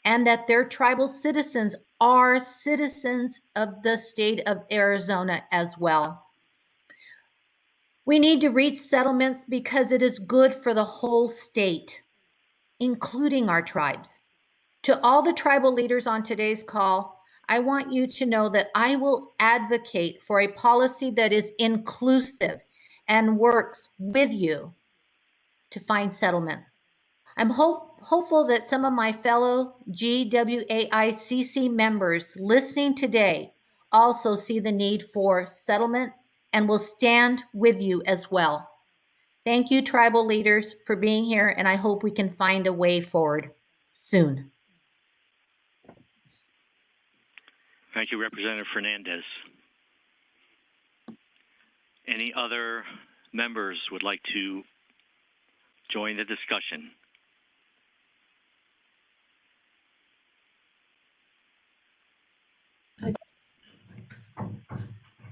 and that their tribal citizens are citizens of the state of Arizona as well. We need to reach settlements because it is good for the whole state, including our tribes. To all the tribal leaders on today's call, I want you to know that I will advocate for a policy that is inclusive and works with you to find settlement. I'm hopeful that some of my fellow GWAICC members listening today also see the need for settlement and will stand with you as well. Thank you, tribal leaders, for being here, and I hope we can find a way forward soon. Thank you, Representative Fernandez. Any other members would like to join the discussion?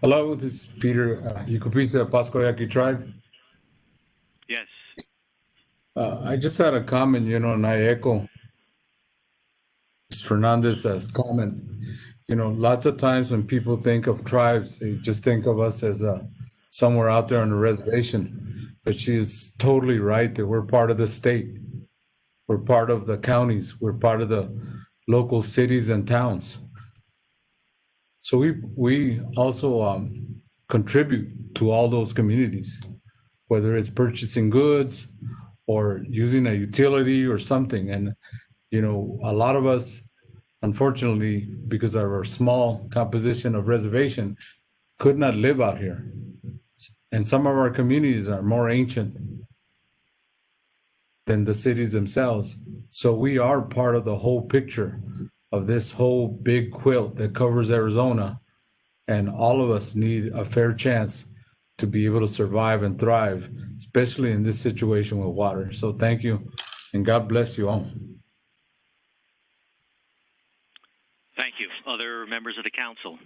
Hello, this is Peter Yukupisa, Pascoyaqui Tribe. Yes. I just had a comment, and I echo Mr. Fernandez's comment. Lots of times when people think of tribes, they just think of us as somewhere out there on the reservation. But she's totally right that we're part of the state. We're part of the counties. We're part of the local cities and towns. So we also contribute to all those communities, whether it's purchasing goods or using a utility or something. And, a lot of us, unfortunately, because of our small composition of reservation, could not live out here. And some of our communities are more ancient than the cities themselves. So we are part of the whole picture of this whole big quilt that covers Arizona. And all of us need a fair chance to be able to survive and thrive, especially in this situation with water. So thank you, and God bless you all. Thank you. Other members of the council?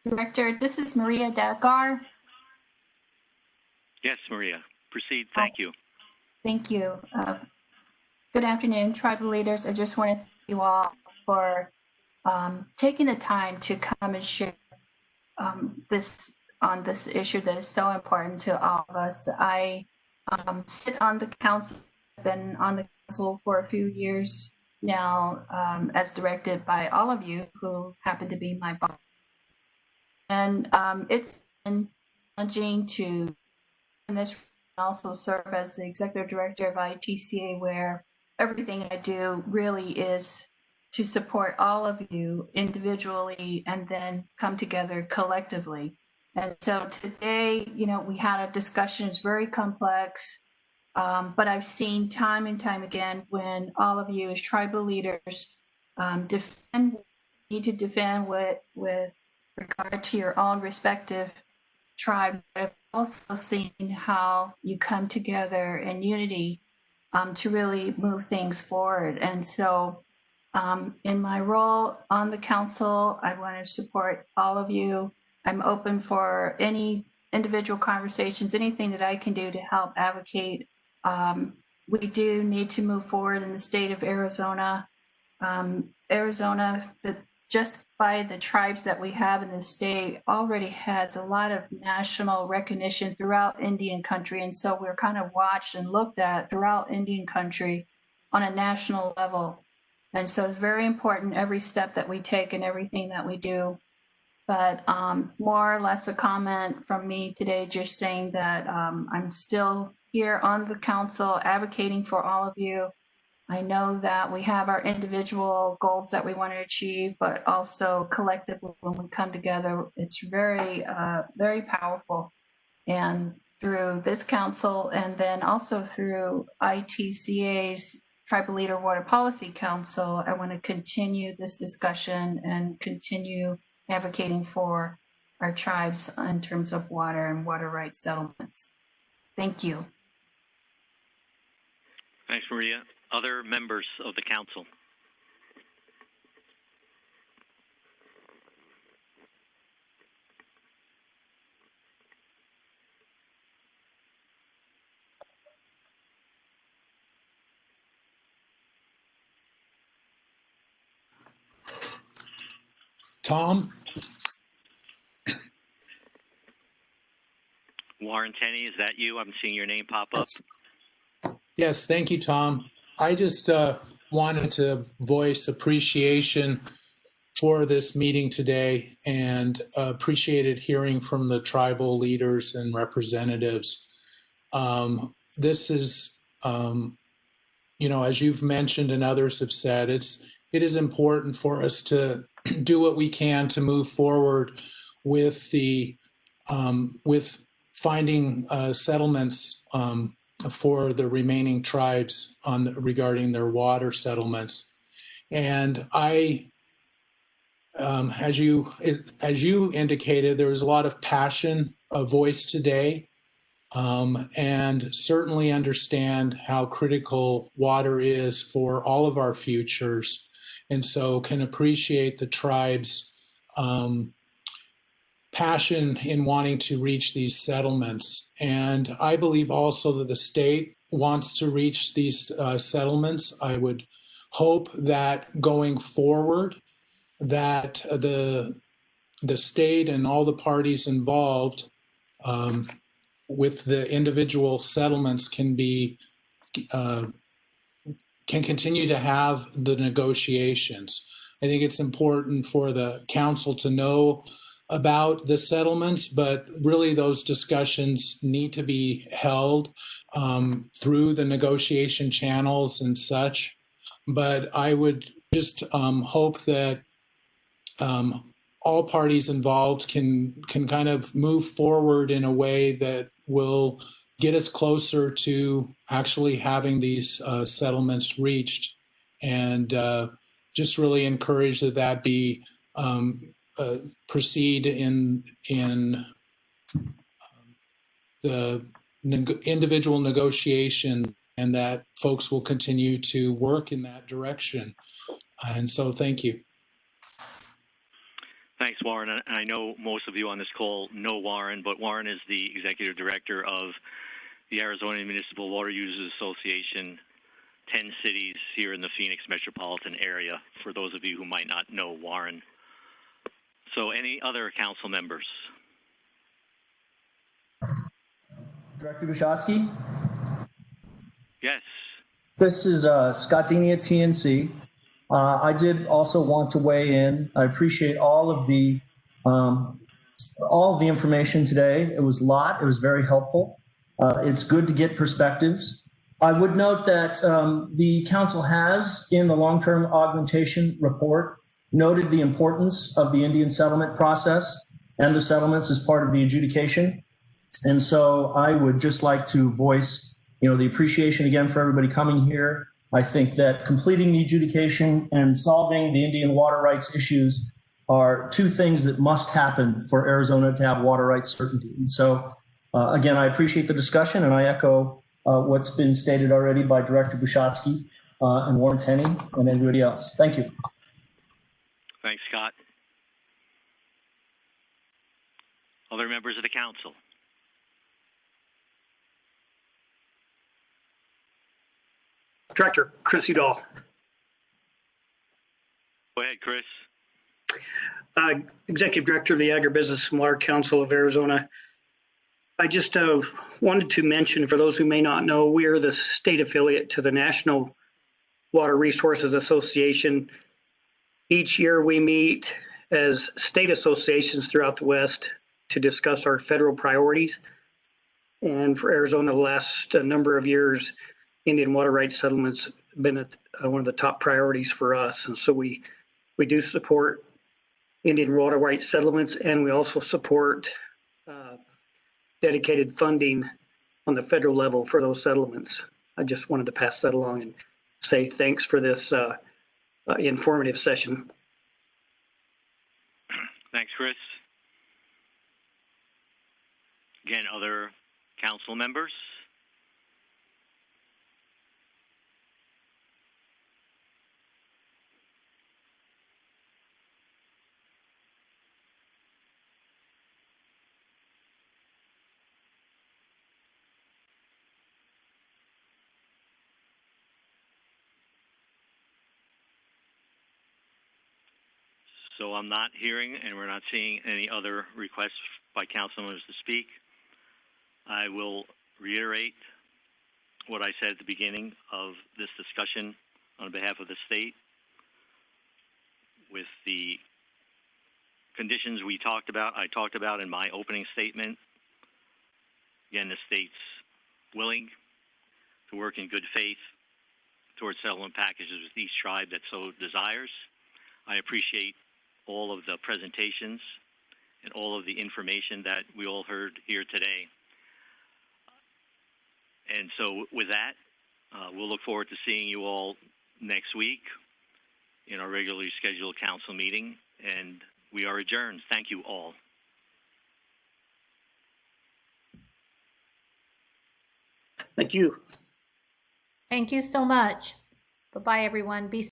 Director, this is Maria Delgar. Yes, Maria. Proceed. Thank you. Thank you. Good afternoon, tribal leaders. I just want to thank you all for taking the time to come and share this issue that is so important to all of us. I sit on the council, I've been on the council for a few years now, as directed by all of you who happen to be my boss. And it's been challenging to, and this also serve as the executive director of ITCA, where everything I do really is to support all of you individually and then come together collectively. And so today, we had a discussion, it's very complex, but I've seen time and time again when all of you as tribal leaders need to defend with regard to your own respective tribe. I've also seen how you come together in unity to really move things forward. And so in my role on the council, I want to support all of you. I'm open for any individual conversations, anything that I can do to help advocate. We do need to move forward in the state of Arizona. Arizona, just by the tribes that we have in the state, already has a lot of national recognition throughout Indian country. And so we're kind of watched and looked at throughout Indian country on a national level. And so it's very important every step that we take and everything that we do. But more or less a comment from me today, just saying that I'm still here on the council advocating for all of you. I know that we have our individual goals that we want to achieve, but also collectively when we come together, it's very, very powerful. And through this council and then also through ITCA's Tribal Leader Water Policy Council, I want to continue this discussion and continue advocating for our tribes in terms of water and water rights settlements. Thank you. Thanks, Maria. Other members of the council? Tom? Warren Tenney, is that you? I'm seeing your name pop up. Yes, thank you, Tom. I just wanted to voice appreciation for this meeting today and appreciated hearing from the tribal leaders and representatives. This is, as you've mentioned and others have said, it is important for us to do what we can to move forward with with finding settlements for the remaining tribes regarding their water settlements. And as you indicated, there was a lot of passion voiced today, and certainly understand how critical water is for all of our futures, and so can appreciate the tribe's passion in wanting to reach these settlements. And I believe also that the state wants to reach these settlements. I would hope that going forward, that the state and all the parties involved with the individual settlements can continue to have the negotiations. I think it's important for the council to know about the settlements, but really those discussions need to be held through the negotiation channels and such. But I would just hope that all parties involved can kind of move forward in a way that will get us closer to actually having these settlements reached, and just really encourage that be proceed in the individual negotiation, and that folks will continue to work in that direction. And so thank you. Thanks, Warren. And I know most of you on this call know Warren, but Warren is the executive director of the Arizona Municipal Water Users Association, 10 cities here in the Phoenix metropolitan area, for those of you who might not know Warren. So any other council members? Director Bishotsky? Yes. This is Scott Dini at TNC. I did also want to weigh in. I appreciate all of the information today. It was a lot. It was very helpful. It's good to get perspectives. I would note that the council has, in the long-term augmentation report, noted the importance of the Indian settlement process and the settlements as part of the adjudication. And so I would just like to voice, the appreciation again for everybody coming here. I think that completing the adjudication and solving the Indian water rights issues are two things that must happen for Arizona to have water rights certainty. And so, again, I appreciate the discussion, and I echo what's been stated already by Director Bishotsky and Warren Tenney and everybody else. Thank you. Thanks, Scott. Other members of the council? Director Chris Udall. Go ahead, Chris. Executive Director of the Agribusiness and Water Council of Arizona. I just wanted to mention, for those who may not know, we are the state affiliate to the National Water Resources Association. Each year we meet as state associations throughout the West to discuss our federal priorities. And for Arizona, the last number of years, Indian water rights settlements have been one of the top priorities for us. And so we do support Indian water rights settlements, and we also support dedicated funding on the federal level for those settlements. I just wanted to pass that along and say thanks for this informative session. Thanks, Chris. Again, other council members? So I'm not hearing, and we're not seeing any other requests by council members to speak. I will reiterate what I said at the beginning of this discussion on behalf of the state. With the conditions I talked about in my opening statement. Again, the state's willing to work in good faith towards settlement packages with each tribe that so desires. I appreciate all of the presentations and all of the information that we all heard here today. And so with that, we'll look forward to seeing you all next week in our regularly scheduled council meeting, and we are adjourned. Thank you all. Thank you. Thank you so much. Bye-bye, everyone. Be safe.